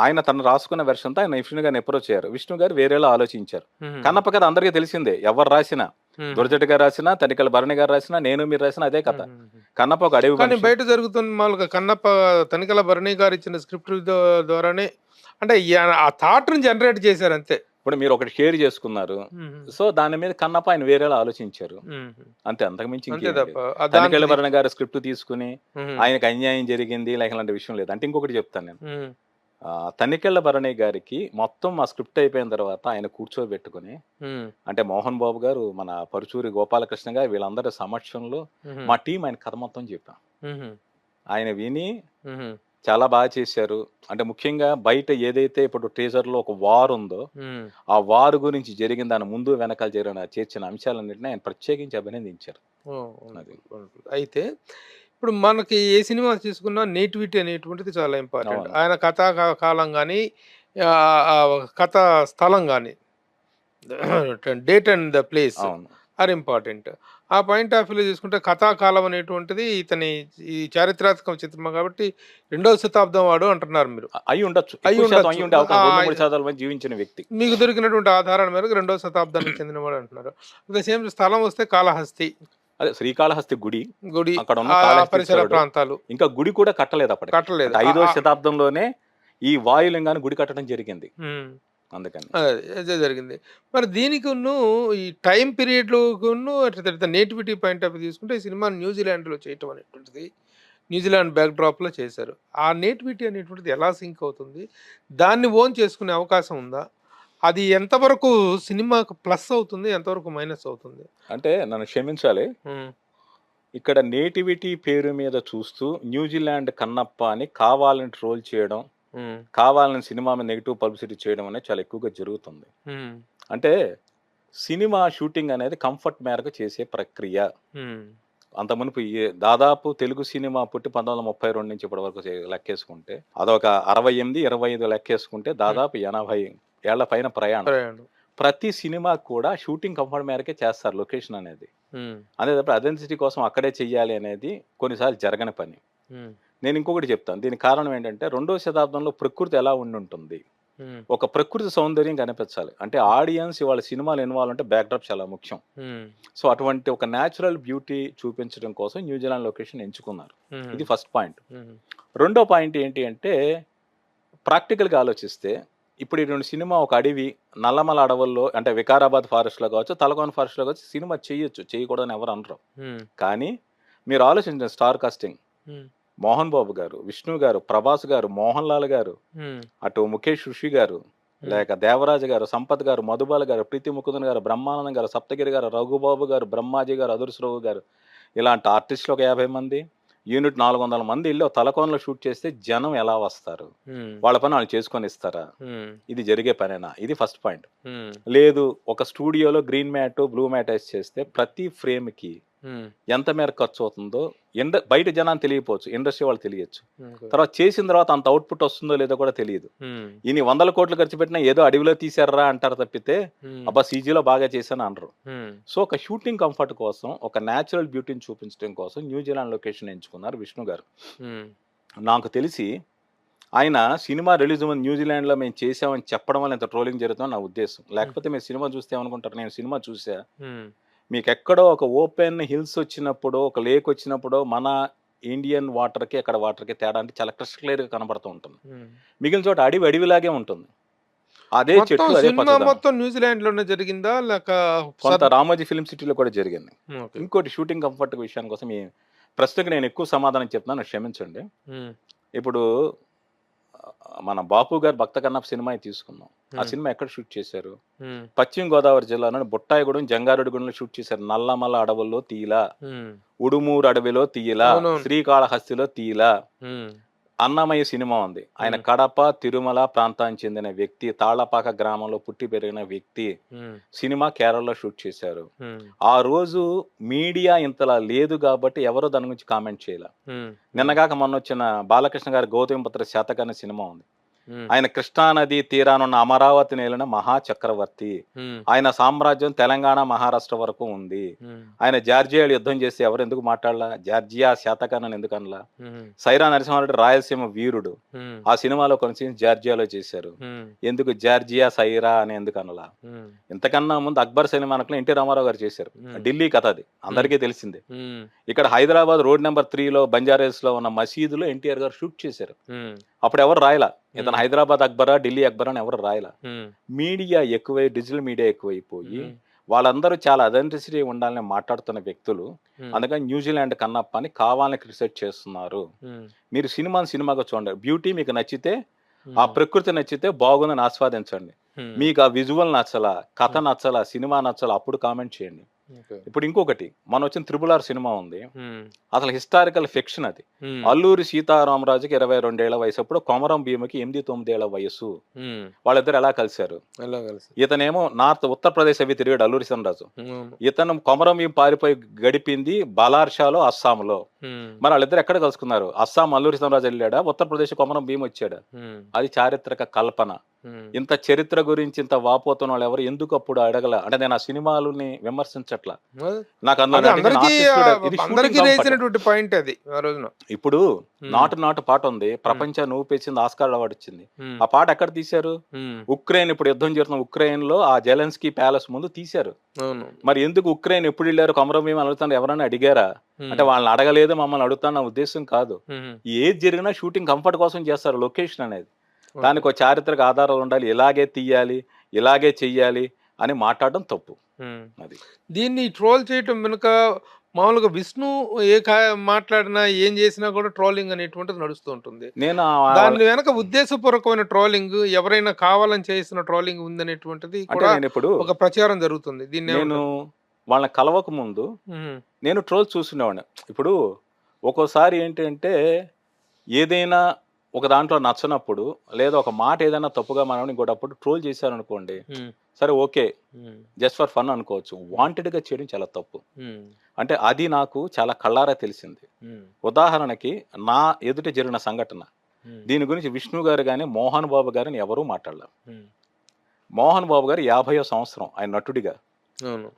ఆయన తను రాసుకున్న వెర్షన్ తో ఆయన విష్ణు గారిని అప్రోచ్ చేశారు. విష్ణు గారు వేరేలా ఆలోచించారు. కన్నప్ప కథ అందరికీ తెలిసిందే. ఎవరు రాసినా, దొరజటి గారు రాసినా, తనికెళ్ళ భరణి గారు రాసినా, నేను మీరు రాసినా అదే కథ. కన్నప్ప ఒక అడవి. కానీ బయట జరుగుతున్న మామూలుగా కన్నప్ప తనికెళ్ళ భరణి గారు ఇచ్చిన స్క్రిప్ట్ ద్వారానే అంటే ఆ థాట్ ని జనరేట్ చేశారు అంతే. ఇప్పుడు మీరు ఒకటి షేర్ చేసుకున్నారు, సో దాని మీద కన్నప్ప ఆయన వేరేలా ఆలోచించారు అంతే, అంతకుమించి. తనికెళ్ళ భరణి గారు స్క్రిప్ట్ తీసుకుని ఆయనకు అన్యాయం జరిగింది లేక ఇలాంటి విషయం లేదు. అంటే ఇంకొకటి చెప్తాను నేను, తనికెళ్ళ భరణి గారికి మొత్తం ఆ స్క్రిప్ట్ అయిపోయిన తర్వాత ఆయన కూర్చోబెట్టుకుని, అంటే మోహన్ బాబు గారు, మన పరుచూరి గోపాలకృష్ణ గారు, వీళ్ళందరి సమక్షంలో మా టీం ఆయన కథ మొత్తం చెప్పాం. ఆయన విని చాలా బాగా చేశారు. అంటే ముఖ్యంగా బయట ఏదైతే ఇప్పుడు టీజర్ లో ఒక వార్ ఉందో, ఆ వార్ గురించి జరిగిన దాని ముందు వెనకాల చేర్చిన అంశాలన్నింటినీ ఆయన ప్రత్యేకించి అభినందించారు. అయితే ఇప్పుడు మనకి ఏ సినిమా తీసుకున్నా నేటివిటీ అనేటువంటిది చాలా ఇంపార్టెంట్. ఆయన కథా కాలం కానీ, కథా స్థలం కానీ, date and the place are important. ఆ పాయింట్ ఆఫ్ వ్యూలో చూసుకుంటే కథాకాలం అనేటువంటిది ఇతని ఈ చారిత్రాత్మక చిత్రం కాబట్టి 2వ శతాబ్దం వాడు అంటున్నారు మీరు. అయి ఉండొచ్చు, అయి ఎక్కువ శాతం ఉండొచ్చు. అయి ఉండే అవకాశం, ఆ, 2-3 శాతాల మంది జీవించిన వ్యక్తి. మీకు దొరికినటువంటి ఆధారాల మేరకు 2వ శతాబ్దానికి చెందినవాడు అంటున్నారు. అదే సేమ్ స్థలం వస్తే కాళహస్తి అదే శ్రీకాళహస్తి గుడి, గుడి, అక్కడ ఉన్న ఆ కాళహస్తి పరిసర ప్రాంతాలు ఇంకా గుడి కూడా కట్టలేదు అప్పటికి. కట్టలేదు. 5వ శతాబ్దంలోనే ఈ వాయులింగాన్ని గుడి కట్టడం జరిగింది. అందుకని అదే జరిగింది. మరి దీనికును ఈ టైం పీరియడ్‌లోకును అట్లా నేటివిటీ పాయింట్ ఆఫ్ వ్యూ తీసుకుంటే ఈ సినిమా న్యూజిలాండ్‌లో చేయటం అనేటువంటిది న్యూజిలాండ్ బ్యాక్‌డ్రాప్‌లో చేశారు. ఆ నేటివిటీ అనేటువంటిది ఎలా సింక్ అవుతుంది? దాన్ని ఓన్ చేసుకునే అవకాశం ఉందా? అది ఎంతవరకు సినిమాకు ప్లస్ అవుతుంది? ఎంతవరకు మైనస్ అవుతుంది? అంటే నన్ను క్షమించాలి, ఇక్కడ నేటివిటీ పేరు మీద చూస్తూ న్యూజిలాండ్ కన్నప్ప అని కావాలని ట్రోల్ చేయడం, కావాలని సినిమా మీద నెగిటివ్ పబ్లిసిటీ చేయడం అనేది చాలా ఎక్కువగా జరుగుతుంది. అంటే సినిమా షూటింగ్ అనేది కంఫర్ట్ మేరకు చేసే ప్రక్రియ. అంత మునుపు దాదాపు తెలుగు సినిమా పుట్టి 1932 నుంచి ఇప్పటి వరకు లెక్కేసుకుంటే అదొక 68-25 లెక్కేసుకుంటే దాదాపు 80 ఏళ్ల పైన ప్రయాణం. ప్రతి సినిమా కూడా షూటింగ్ కంఫర్ట్ మేరకే చేస్తారు లొకేషన్ అనేది. అదే తప్ప అథెంటిసిటీ కోసం అక్కడే చెయ్యాలి అనేది కొన్నిసార్లు జరగని పని. నేను ఇంకొకటి చెప్తాను, దీనికి కారణం ఏంటంటే 2వ శతాబ్దంలో ప్రకృతి ఎలా ఉంటుంది, ఒక ప్రకృతి సౌందర్యం కనిపించాలి అంటే ఆడియన్స్ ఇవాళ సినిమాలు ఇన్వాల్వ్ అంటే బ్యాక్డ్రాప్ చాలా ముఖ్యం. సో అటువంటి ఒక న్యాచురల్ బ్యూటీ చూపించడం కోసం న్యూజిలాండ్ లొకేషన్ ఎంచుకున్నారు. ఇది ఫస్ట్ పాయింట్. రెండో పాయింట్ ఏంటి అంటే ప్రాక్టికల్గా ఆలోచిస్తే ఇప్పుడు ఈ 2 సినిమా ఒక అడవి, నల్లమల అడవుల్లో అంటే వికారాబాద్ ఫారెస్ట్లో కావచ్చు, తలకోన ఫారెస్ట్లో కావచ్చు సినిమా చేయొచ్చు, చేయకూడదని ఎవరు అనరు. కానీ మీరు ఆలోచించండి, స్టార్ కాస్టింగ్ మోహన్ బాబు గారు, విష్ణు గారు, ప్రభాస్ గారు, మోహన్ లాల్ గారు, అటు ముఖేష్ ఋషి గారు, లేక దేవరాజు గారు, సంపత్ గారు, మధుబాల గారు, ప్రీతి ముకుందన్ గారు, బ్రహ్మానందం గారు, సప్తగిరి గారు, రఘుబాబు గారు, బ్రహ్మాజీ గారు, అదుర్శ్రావు గారు, ఇలాంటి ఆర్టిస్టులు ఒక 50 మంది, యూనిట్ 400 మంది ఇల్లు తలకోనలో షూట్ చేస్తే జనం ఎలా వస్తారు? వాళ్ళ పని వాళ్ళు చేసుకొని ఇస్తారా? ఇది జరిగే పనేనా? ఇది ఫస్ట్ పాయింట్. లేదు, ఒక స్టూడియోలో గ్రీన్ మ్యాట్, బ్లూ మ్యాట్ వేసి చేస్తే ప్రతి ఫ్రేమ్ కి ఎంత మేర ఖర్చు అవుతుందో బయట జనాన్ని తెలియపోవచ్చు, ఇండస్ట్రీ వాళ్ళు తెలియచ్చు. తర్వాత చేసిన తర్వాత అంత అవుట్పుట్ వస్తుందో లేదో కూడా తెలియదు. ఇన్ని 100 కోట్లు ఖర్చు పెట్టినా ఏదో అడవిలో తీసారా అంటారు తప్పితే అబ్బా సీజీలో బాగా చేశాను అనరు. సో ఒక షూటింగ్ కంఫర్ట్ కోసం, ఒక న్యాచురల్ బ్యూటీని చూపించడం కోసం న్యూజిలాండ్ లొకేషన్ ఎంచుకున్నారు విష్ణు గారు. నాకు తెలిసి ఆయన సినిమా రిలీజ్ ముందు న్యూజిలాండ్లో మేము చేసామని చెప్పడం వల్ల ఇంత ట్రోలింగ్ జరుగుతుందని నా ఉద్దేశం. లేకపోతే మీరు సినిమా చూస్తే ఏమనుకుంటారు, నేను సినిమా చూసా, మీకు ఎక్కడో ఒక ఓపెన్ హిల్స్ వచ్చినప్పుడు, ఒక లేక్ వచ్చినప్పుడు మన ఇండియన్ వాటర్కి అక్కడ వాటర్కి తేడా అంటే చాలా క్లియర్గా కనబడుతూ ఉంటుంది. మిగిలిన చోట అడవిలాగే ఉంటుంది. అదే చెట్టు, అదే మొత్తం న్యూజిలాండ్ లోనే జరిగిందా లేక కొంత రామోజీ ఫిల్మ్ సిటీలో కూడా జరిగింది. ఇంకోటి షూటింగ్ కంఫర్ట్ విషయానికి కోసం ఈ ప్రశ్నకు నేను ఎక్కువ సమాధానం చెప్తున్నాను, క్షమించండి. ఇప్పుడు మన బాపు గారు భక్త కన్నప్ప సినిమా తీసుకుందాం. ఆ సినిమా ఎక్కడ షూట్ చేశారు? పశ్చిమ గోదావరి జిల్లాలోని బుట్టాయిగూడెం, జంగారెడ్డిగూడెంలో షూట్ చేశారు. నల్లమల అడవుల్లో తీయలా, ఉడుమూరు అడవిలో తీయలా, శ్రీకాళహస్తిలో తీయలా. అన్నమయ్య సినిమా ఉంది, ఆయన కడప, తిరుమల ప్రాంతానికి చెందిన వ్యక్తి, తాళ్లపాక గ్రామంలో పుట్టి పెరిగిన వ్యక్తి. సినిమా కేరళలో షూట్ చేశారు. ఆ రోజు మీడియా ఇంతలా లేదు కాబట్టి ఎవరో దాని గురించి కామెంట్ చేయలే. నిన్నగాక మొన్న వచ్చిన బాలకృష్ణ గారి గౌతమిపుత్ర శాతకర్ణి సినిమా ఉంది. ఆయన కృష్ణానది తీరానున్న అమరావతి నేలిన మహా చక్రవర్తి. ఆయన సామ్రాజ్యం తెలంగాణ, మహారాష్ట్ర వరకు ఉంది. ఆయన జార్జియాలో యుద్ధం చేసి ఎవరు ఎందుకు మాట్లాడలా? జార్జియా శాతకర్ణి ఎందుకు అనలా? సైరా నరసింహారెడ్డి రాయలసీమ వీరుడు, ఆ సినిమాలో కొన్ని సీన్స్ జార్జియాలో చేశారు. ఎందుకు జార్జియా సైరా అని ఎందుకు అనలా? ఇంతకన్నా ముందు అక్బర్ సినిమాలో ఎన్టీ రామారావు గారు చేశారు. ఢిల్లీ కథ అది అందరికీ తెలిసిందే. ఇక్కడ హైదరాబాద్ రోడ్ నెంబర్ 3లో బంజారాస్ లో ఉన్న మసీదులో ఎన్టీఆర్ గారు షూట్ చేశారు. అప్పుడు ఎవరు రాయలా ఇతను హైదరాబాద్ అక్బరా, ఢిల్లీ అక్బరా అని ఎవరు రాయలా. మీడియా ఎక్కువై, డిజిటల్ మీడియా ఎక్కువైపోయి వాళ్ళందరూ చాలా అథెంటిసిటీ ఉండాలని మాట్లాడుతున్న వ్యక్తులు. అందుకని న్యూజిలాండ్ కన్నప్ప అని కావాలని క్రిటిసైజ్ చేస్తున్నారు. మీరు సినిమాగా చూడండి, బ్యూటీ మీకు నచ్చితే, ఆ ప్రకృతి నచ్చితే బాగుందని ఆస్వాదించండి. మీకు ఆ విజువల్ నచ్చలా, కథ నచ్చలా, సినిమా నచ్చలా, అప్పుడు కామెంట్ చేయండి. ఇప్పుడు ఇంకొకటి, మన వచ్చిన RRR సినిమా ఉంది, అసలు హిస్టారికల్ ఫిక్షన్ అది. అల్లూరి సీతారామరాజుకి 22 ఏళ్ల వయసు, అప్పుడు కొమరం భీముకి 8-9 ఏళ్ల వయసు. వాళ్ళిద్దరు ఎలా కలిశారు? ఇతనేమో ఉత్తరప్రదేశ్ అవి తిరిగాడు అల్లూరి సీతారామరాజు. ఇతను కొమరం భీము పారిపోయి గడిపింది బలార్షాలో, అస్సాంలో. మరి వాళ్ళిద్దరు ఎక్కడ కలుసుకున్నారు? అస్సాం అల్లూరి సీతారామరాజు వెళ్ళాడా, ఉత్తరప్రదేశ్ కొమరం భీము వచ్చాడా? అది చారిత్రక కల్పన. ఇంత చరిత్ర గురించి ఇంత వాపోతున్న వాళ్ళు ఎవరు ఎందుకు అప్పుడు అడగల? అంటే నేను ఆ సినిమాలని విమర్శించట్లా. నాకు అందులో అది నటించిన అందరికీ artist ఇది అందరికీ shooting comfort. రేసినటువంటి పాయింట్ అది ఆ రోజున. ఇప్పుడు నాటు పాట ఉంది, ప్రపంచాన్ని ఊపేసింది, ఆస్కార్ అవార్డు వచ్చింది. ఆ పాట ఎక్కడ తీశారు? ఉక్రెయిన్, ఇప్పుడు యుద్ధం జరుగుతున్న ఉక్రెయిన్ లో ఆ జెలెన్స్కీ ప్యాలెస్ ముందు తీశారు. అవును. మరి ఎందుకు ఉక్రెయిన్ ఎప్పుడు వెళ్ళారు కొమరం భీం అడుగుతాను ఎవరైనా అడిగారా? అంటే వాళ్ళని అడగలేదు, మమ్మల్ని అడుగుతాన్న ఉద్దేశం కాదు. ఏది జరిగినా షూటింగ్ కంఫర్ట్ కోసం చేస్తారు. లొకేషన్ అనేది దానికి ఒక చారిత్రక ఆధారాలు ఉండాలి, ఇలాగే తీయాలి, ఇలాగే చెయ్యాలి అని మాట్లాడడం తప్పు. అది దీన్ని ట్రోల్ చేయటం వెనుక మామూలుగా విష్ణు మాట్లాడినా ఏం చేసినా కూడా ట్రోలింగ్ అనేటువంటిది నడుస్తూ ఉంటుంది. నేను దాని వెనక ఉద్దేశపూర్వకమైన ట్రోలింగ్, ఎవరైనా కావాలని చేసిన ట్రోలింగ్ ఉందనేటువంటిది అంటే కూడా నేను ఇప్పుడు ఒక ప్రచారం జరుగుతుంది. దీన్ని నేను వాళ్ళని కలవక ముందు నేను ట్రోల్ చూసుకునేవాడిని. ఇప్పుడు ఒక్కోసారి ఏంటంటే ఏదైనా ఒక దాంట్లో నచ్చనప్పుడు లేదా ఒక మాట ఏదైనా తప్పుగా మనం ఇంకోటప్పుడు ట్రోల్ చేశారనుకోండి, సరే ఓకే, జస్ట్ ఫర్ ఫన్ అనుకోవచ్చు. వాంటెడ్గా చేయడం చాలా తప్పు. అంటే అది నాకు చాలా కళ్ళారా తెలిసింది. ఉదాహరణకి నా ఎదుట జరిగిన సంఘటన, దీని గురించి విష్ణు గారు కానీ మోహన్ బాబు గారిని ఎవరూ మాట్లాడలేరు. మోహన్ బాబు గారు 50వ సంవత్సరం ఆయన నటుడిగా.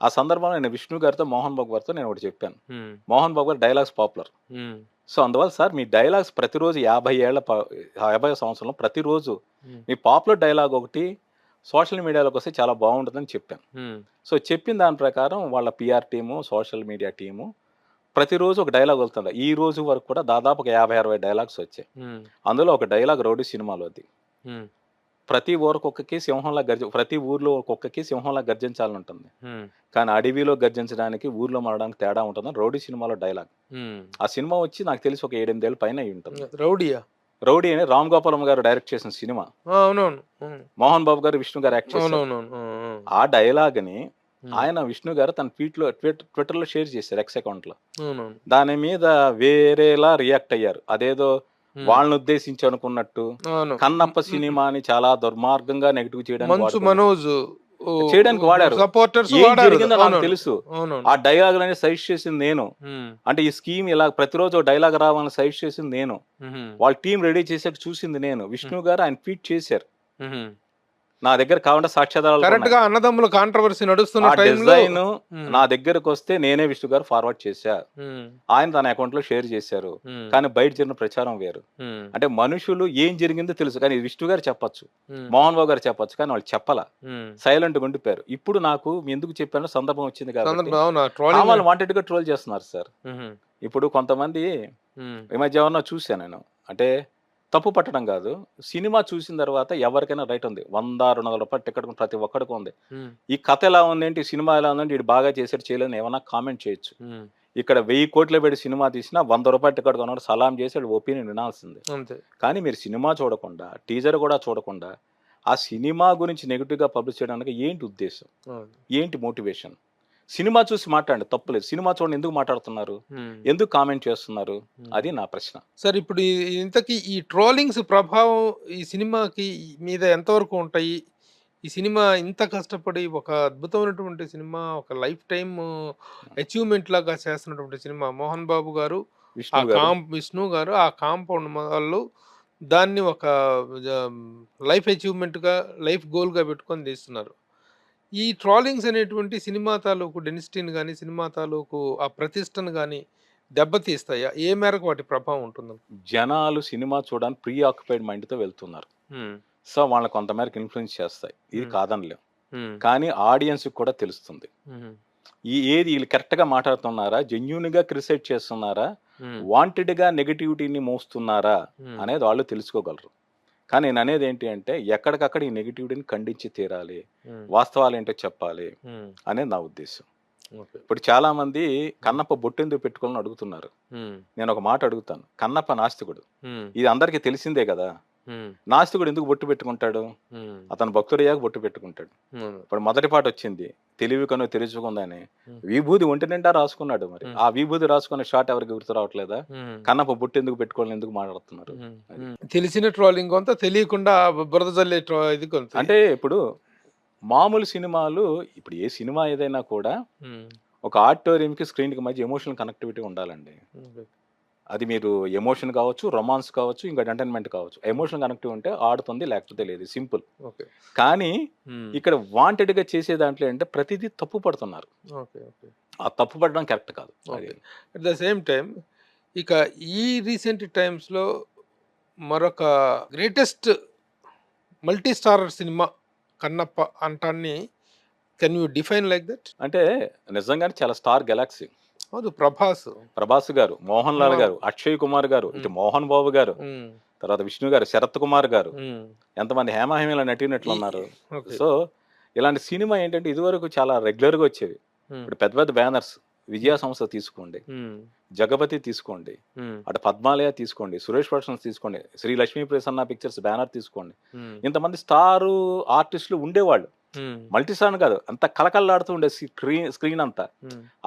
ఆ సందర్భంలో నేను విష్ణు గారితో మోహన్ బాబు గారితో నేను ఒకటి చెప్పాను. మోహన్ బాబు గారు డైలాగ్స్ పాపులర్. సో అందువల్ల సార్ మీ డైలాగ్స్ ప్రతిరోజు 50వ సంవత్సరంలో ప్రతిరోజు మీ పాపులర్ డైలాగ్ ఒకటి సోషల్ మీడియాలోకి వస్తే చాలా బాగుంటుందని చెప్పాను. సో చెప్పిన దాని ప్రకారం వాళ్ళ PR team, social media team ప్రతిరోజు ఒక డైలాగ్ వెళ్తుంది. ఈ రోజు వరకు కూడా దాదాపు ఒక 50-60 డైలాగ్స్ వచ్చాయి. అందులో ఒక డైలాగ్ రౌడీ సినిమాలోది. ప్రతి ఊరకొక్కకి సింహంలా ప్రతి ఊర్లో ఒక్కొక్కకి సింహంలా గర్జించాలని ఉంటుంది, కానీ అడవిలో గర్జించడానికి ఊర్లో మారడానికి తేడా ఉంటుందని రౌడీ సినిమాలో డైలాగ్. ఆ సినిమా వచ్చి నాకు తెలిసి ఒక 7-8 ఏళ్ళ పైన అయి ఉంటుంది. రౌడీ అని రామ్ గోపాలం గారు డైరెక్ట్ చేసిన సినిమా. మోహన్ బాబు గారు, విష్ణు గారు యాక్ట్ చేశారు. ఆ డైలాగ్ ని ఆయన విష్ణు గారు తన ట్విట్టర్ లో షేర్ చేశారు, ఎక్స్ అకౌంట్ లో. దాని మీద వేరేలా రియాక్ట్ అయ్యారు. అదేదో వాళ్ళని ఉద్దేశించి అనుకున్నట్టు కన్నప్ప సినిమాని చాలా దుర్మార్గంగా నెగిటివ్ చేయడానికి వాడారు. నాకు తెలుసు ఆ డైలాగ్ అనేది సజెస్ట్ చేసింది నేను. అంటే ఈ స్కీమ్ ఇలా ప్రతిరోజు డైలాగ్ రావాలని సజెస్ట్ చేసింది నేను. వాళ్ళ టీం రెడీ చేసాక చూసింది నేను. విష్ణు గారు ఆయన ట్వీట్ చేశారు. నా దగ్గర కావాలంటే సాక్ష్యాధారాలు కరెక్ట్ గా అన్నదమ్ముల కాంట్రవర్సీ నడుస్తున్న డిజైన్ నా దగ్గరకు వస్తే నేనే విష్ణు గారు ఫార్వర్డ్ చేశా. ఆయన తన అకౌంట్ లో షేర్ చేశారు. కానీ బయట జరిగిన ప్రచారం వేరు. అంటే మనుషులు ఏం జరిగిందో తెలుసు, కానీ విష్ణు గారు చెప్పొచ్చు, మోహన్ బాబు గారు చెప్పొచ్చు, కానీ వాళ్ళు చెప్పాల, సైలెంట్ గా ఉండిపోయారు. ఇప్పుడు నాకు ఎందుకు చెప్పాను, సందర్భం వచ్చింది కాబట్టి వాళ్ళు వాంటెడ్ గా ట్రోల్ చేస్తున్నారు సార్. ఇప్పుడు కొంతమంది ఈ మధ్య ఏమన్నా చూశాను నేను, అంటే తప్పు పట్టడం కాదు, సినిమా చూసిన తర్వాత ఎవరికైనా రైట్ ఉంది. 100-200 రూపాయలు టికెట్ ప్రతి ఒక్కడికి ఉంది. ఈ కథ ఎలా ఉందేంటి, సినిమా ఎలా ఉందంటే వీడు బాగా చేశాడు చేయలేదని ఏమన్నా కామెంట్ చేయొచ్చు. ఇక్కడ 1000 కోట్లు పెట్టి సినిమా తీసినా 100 రూపాయలు టికెట్ కొన్నాడు సలాం చేసి వాడు ఒపీనియన్ వినాల్సిందే. కానీ మీరు సినిమా చూడకుండా, టీజర్ కూడా చూడకుండా ఆ సినిమా గురించి నెగిటివ్ గా పబ్లిష్ చేయడానికి ఏంటి ఉద్దేశం, ఏంటి మోటివేషన్? సినిమా చూసి మాట్లాడండి, తప్పులేదు. సినిమా చూడండి, ఎందుకు మాట్లాడుతున్నారు, ఎందుకు కామెంట్ చేస్తున్నారు, అది నా ప్రశ్న. సార్ ఇప్పుడు ఇంతకీ ఈ ట్రోలింగ్స్ ప్రభావం ఈ సినిమాకి మీద ఎంతవరకు ఉంటాయి? ఈ సినిమా ఇంత కష్టపడి ఒక అద్భుతమైనటువంటి సినిమా, ఒక లైఫ్ టైమ్ అచీవ్మెంట్ లాగా చేస్తున్నటువంటి సినిమా, మోహన్ బాబు గారు, విష్ణు గారు ఆ కాంపౌండ్ వాళ్ళు దాన్ని ఒక లైఫ్ అచీవ్మెంట్ గా, లైఫ్ గోల్ గా పెట్టుకొని తీస్తున్నారు. ఈ ట్రోలింగ్స్ అనేటువంటి సినిమా తాలూకు డెన్సిటీని కానీ, సినిమా తాలూకు ఆ ప్రతిష్టను కానీ దెబ్బతీస్తాయా? ఏ మేరకు వాటి ప్రభావం ఉంటుంది? జనాలు సినిమా చూడడానికి ప్రీ ఆక్యుపైడ్ మైండ్ తో వెళ్తున్నారు. సో వాళ్ళని కొంతమేరకు ఇన్ఫ్లుయెన్స్ చేస్తాయి, ఇది కాదనలేం. కానీ ఆడియన్స్ కూడా తెలుస్తుంది ఏది వీళ్ళు కరెక్ట్ గా మాట్లాడుతున్నారా, జెన్యూన్ గా క్రిటిసైజ్ చేస్తున్నారా, వాంటెడ్ గా నెగటివిటీని మోస్తున్నారా అనేది వాళ్ళు తెలుసుకోగలరు. కానీ నేను అనేది ఏంటి అంటే ఎక్కడికక్కడ ఈ నెగిటివిటీని ఖండించి తీరాలి, వాస్తవాలు ఏంటో చెప్పాలి అనేది నా ఉద్దేశం. ఇప్పుడు చాలా మంది కన్నప్ప బొట్టెందుకు పెట్టుకోవాలని అడుగుతున్నారు. నేను ఒక మాట అడుగుతాను, కన్నప్ప నాస్తికుడు, ఇది అందరికీ తెలిసిందే కదా. నాస్తికుడు ఎందుకు బొట్టు పెట్టుకుంటాడు? అతను భక్తుడయ్యాక బొట్టు పెట్టుకుంటాడు. ఇప్పుడు మొదటి పాట వచ్చింది, తెలివి కను తెరుచుకుందని, విభూది ఒంటి నిండా రాసుకున్నాడు. మరి ఆ విభూది రాసుకునే షాట్ ఎవరికి గుర్తు రావట్లేదా? కన్నప్ప బొట్టు ఎందుకు పెట్టుకోవాలని ఎందుకు మాట్లాడుతున్నారు? తెలిసిన ట్రోలింగ్ కొంత, తెలియకుండా బురద జల్లే ఇది కొంత. అంటే ఇప్పుడు మామూలు సినిమాలు, ఇప్పుడు ఏ సినిమా ఏదైనా కూడా ఒక ఆడిటోరియం కి స్క్రీన్ కి మధ్య ఎమోషనల్ కనెక్టివిటీ ఉండాలండి. అది మీరు ఎమోషన్ కావచ్చు, రొమాన్స్ కావచ్చు, ఇంకా ఎంటర్టైన్మెంట్ కావచ్చు. ఎమోషన్ కనెక్టివ్ ఉంటే ఆడుతుంది, లేకపోతే లేదు, సింపుల్. ఓకే. కానీ ఇక్కడ వాంటెడ్గా చేసే దాంట్లో ఏంటంటే ప్రతిదీ తప్పు పడుతున్నారు. ఓకే. ఓకే. ఆ తప్పు పడడం కరెక్ట్ కాదు. Okay. At the same time ఇక ఈ రీసెంట్ టైమ్స్లో మరొక greatest multi starrer cinema Kannappa అంటాన్ని can you define like that? అంటే నిజంగానే చాలా స్టార్ గెలాక్సీ. అవును, ప్రభాస్ గారు, మోహన్ లాల్ గారు, అక్షయ్ కుమార్ గారు, ఇటు మోహన్ బాబు గారు, తర్వాత విష్ణు గారు, శరత్ కుమార్ గారు, ఎంతమంది హేమాహేమల నటినట్లు ఉన్నారు. సో ఇలాంటి సినిమా ఏంటంటే ఇదివరకు చాలా రెగ్యులర్గా వచ్చేవి. ఇప్పుడు పెద్ద పెద్ద బ్యానర్స్, విజయ సంస్థ తీసుకోండి, జగపతి తీసుకోండి, అటు పద్మాలయ తీసుకోండి, సురేష్ ప్రొడక్షన్స్ తీసుకోండి, శ్రీ లక్ష్మీ ప్రసన్న పిక్చర్స్ బ్యానర్ తీసుకోండి. ఇంతమంది స్టార్ ఆర్టిస్టులు ఉండేవాళ్ళు. మల్టీ స్టార్ కాదు, అంత కళకళలాడుతూ ఉండే స్క్రీన్ అంతా,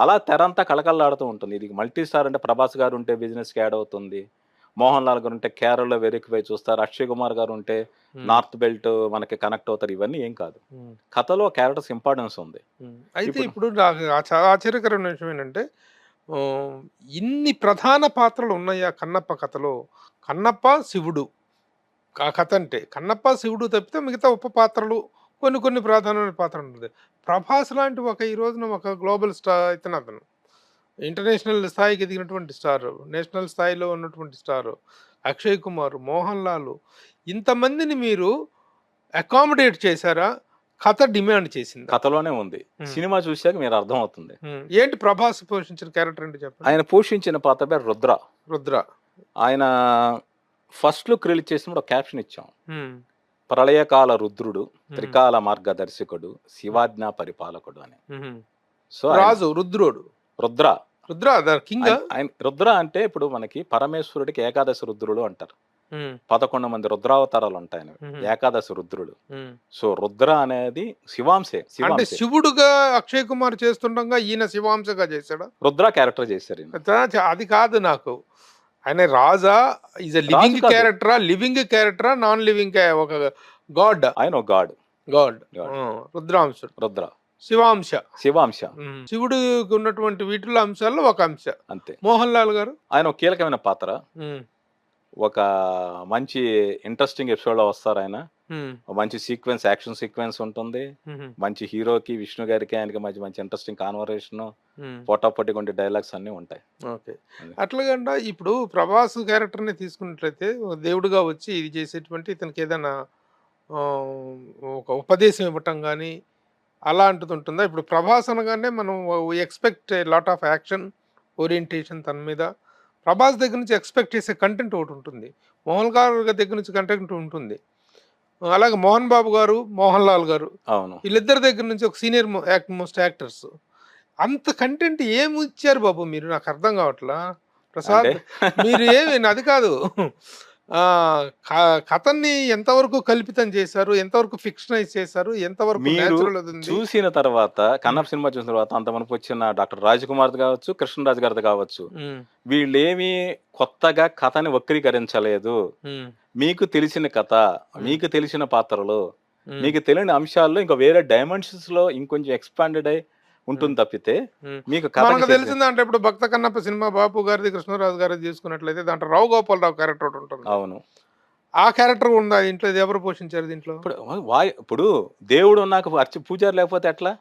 అలా తెర అంతా కళకళలాడుతూ ఉంటుంది. ఇది మల్టీ స్టార్ అంటే ప్రభాస్ గారు ఉంటే బిజినెస్ కి యాడ్ అవుతుంది, మోహన్ లాల్ గారు ఉంటే కేరళలో వెరికిపై చూస్తారు, అక్షయ్ కుమార్ గారు ఉంటే నార్త్ బెల్ట్ మనకి కనెక్ట్ అవుతారు. ఇవన్నీ ఏం కాదు, కథలో క్యారెక్టర్స్ ఇంపార్టెన్స్ ఉంది. అయితే ఇప్పుడు నాకు చాలా ఆశ్చర్యకరమైన విషయం ఏంటంటే ఇన్ని ప్రధాన పాత్రలు ఉన్నాయి ఆ కన్నప్ప కథలో. కన్నప్ప శివుడు ఆ కథ అంటే, కన్నప్ప శివుడు తప్పితే మిగతా ఉప పాత్రలు కొన్ని ప్రధానమైన పాత్ర ఉంటుంది. ప్రభాస్ లాంటి ఈ రోజున ఒక గ్లోబల్ స్టార్ అయితే అతను ఇంటర్నేషనల్ స్థాయికి ఎదిగినటువంటి స్టార్, నేషనల్ స్థాయిలో ఉన్నటువంటి స్టార్ అక్షయ్ కుమార్, మోహన్ లాల్, ఇంతమందిని మీరు అకామిడేట్ చేశారా? కథ డిమాండ్ చేసింది, కథలోనే ఉంది. సినిమా చూశాక మీరు అర్థం అవుతుంది. ఏంటి ప్రభాస్ పోషించిన క్యారెక్టర్ అంటే చెప్పండి. ఆయన పోషించిన పాత్ర పేరు రుద్ర. ఆయన ఫస్ట్ లుక్ రిలీజ్ చేసినప్పుడు ఒక క్యాప్షన్ ఇచ్చాం, ప్రళయకాల రుద్రుడు, త్రికాల మార్గదర్శకుడు, శివాజ్ఞా పరిపాలకుడు అని. సో రాజు రుద్ర కింగ్. రుద్ర అంటే ఇప్పుడు మనకి పరమేశ్వరుడికి ఏకాదశి రుద్రుడు అంటారు. 11 మంది రుద్రావతారాలు ఉంటాయి, ఏకాదశి రుద్రుడు. సో రుద్ర అనేది శివాంశే. అంటే శివుడుగా అక్షయ్ కుమార్ చేస్తుండగా ఈయన శివాంశగా చేశాడు, రుద్ర క్యారెక్టర్ చేశారు. అది కాదు నాకు, ఆయన రాజా ఈజ్ లివింగ్ క్యారెక్టరా నాన్ లివింగ్ ఒక గాడ్? ఆయన గాడ్. రుద్రాంశుడు, రుద్ర శివాంశ. శివుడికి ఉన్నటువంటి వీటిలో అంశాల్లో ఒక అంశ అంతే. మోహన్ లాల్ గారు ఆయన ఒక కీలకమైన పాత్ర. ఒక మంచి ఇంట్రెస్టింగ్ ఎపిసోడ్ లో వస్తారు ఆయన. మంచి సీక్వెన్స్, యాక్షన్ సీక్వెన్స్ ఉంటుంది. మంచి హీరోకి విష్ణు గారికి ఆయనకి మంచి మంచి ఇంట్రెస్టింగ్ కాన్వర్సేషన్, పోటాపోటీ కొంటే డైలాగ్స్ అన్ని ఉంటాయి. ఓకే. అట్లాగండా ఇప్పుడు ప్రభాస్ క్యారెక్టర్ ని తీసుకున్నట్లయితే దేవుడుగా వచ్చి ఇది చేసేటువంటి ఇతనికి ఏదైనా ఒక ఉపదేశం ఇవ్వటం కానీ అలాంటిది ఉంటుందా? ఇప్పుడు ప్రభాస్ అనగానే మనం expect lot of action orientation తన మీద. ప్రభాస్ దగ్గర నుంచి ఎక్స్పెక్ట్ చేసే కంటెంట్ ఒకటి ఉంటుంది, మోహన్ గారు దగ్గర నుంచి కంటెంట్ ఉంటుంది, అలాగే మోహన్ బాబు గారు, మోహన్ లాల్ గారు, అవును, వీళ్ళిద్దరి దగ్గర నుంచి ఒక సీనియర్ మోస్ట్ యాక్టర్స్. అంత కంటెంట్ ఏమి ఇచ్చారు బాబు మీరు? నాకు అర్థం కావట్లా ప్రసాద్. మీరు ఏమి అది కాదు, కథని ఎంతవరకు కల్పితం చేశారు, ఎంతవరకు ఫిక్షనైజ్ చేశారు, ఎంతవరకు చూసిన తర్వాత, కన్నప్ప సినిమా చూసిన తర్వాత అంతమంది వచ్చిన డాక్టర్ రాజ్ కుమార్ కావచ్చు, కృష్ణరాజు గారిది కావచ్చు, వీళ్ళేమి కొత్తగా కథని వక్రీకరించలేదు. మీకు తెలిసిన కథ, మీకు తెలిసిన పాత్రలు, మీకు తెలియని అంశాల్లో ఇంకా వేరే డైమెన్షన్స్ లో ఇంకొంచెం ఎక్స్పాండెడ్ అయి ఉంటుంది తప్పితే మీకు తెలిసిందంటే ఇప్పుడు భక్త కన్నప్ప సినిమా బాపు గారిది, కృష్ణరాజు గారిది తీసుకున్నట్లయితే దాంట్లో రావు గోపాలరావు క్యారెక్టర్ ఒకటి ఉంటుంది. అవును, ఆ క్యారెక్టర్ ఉందా దీంట్లో? ఇది ఎవరు పోషించారు దీంట్లో? ఇప్పుడు దేవుడు నాకు పూజారి లేకపోతే ఎట్లా?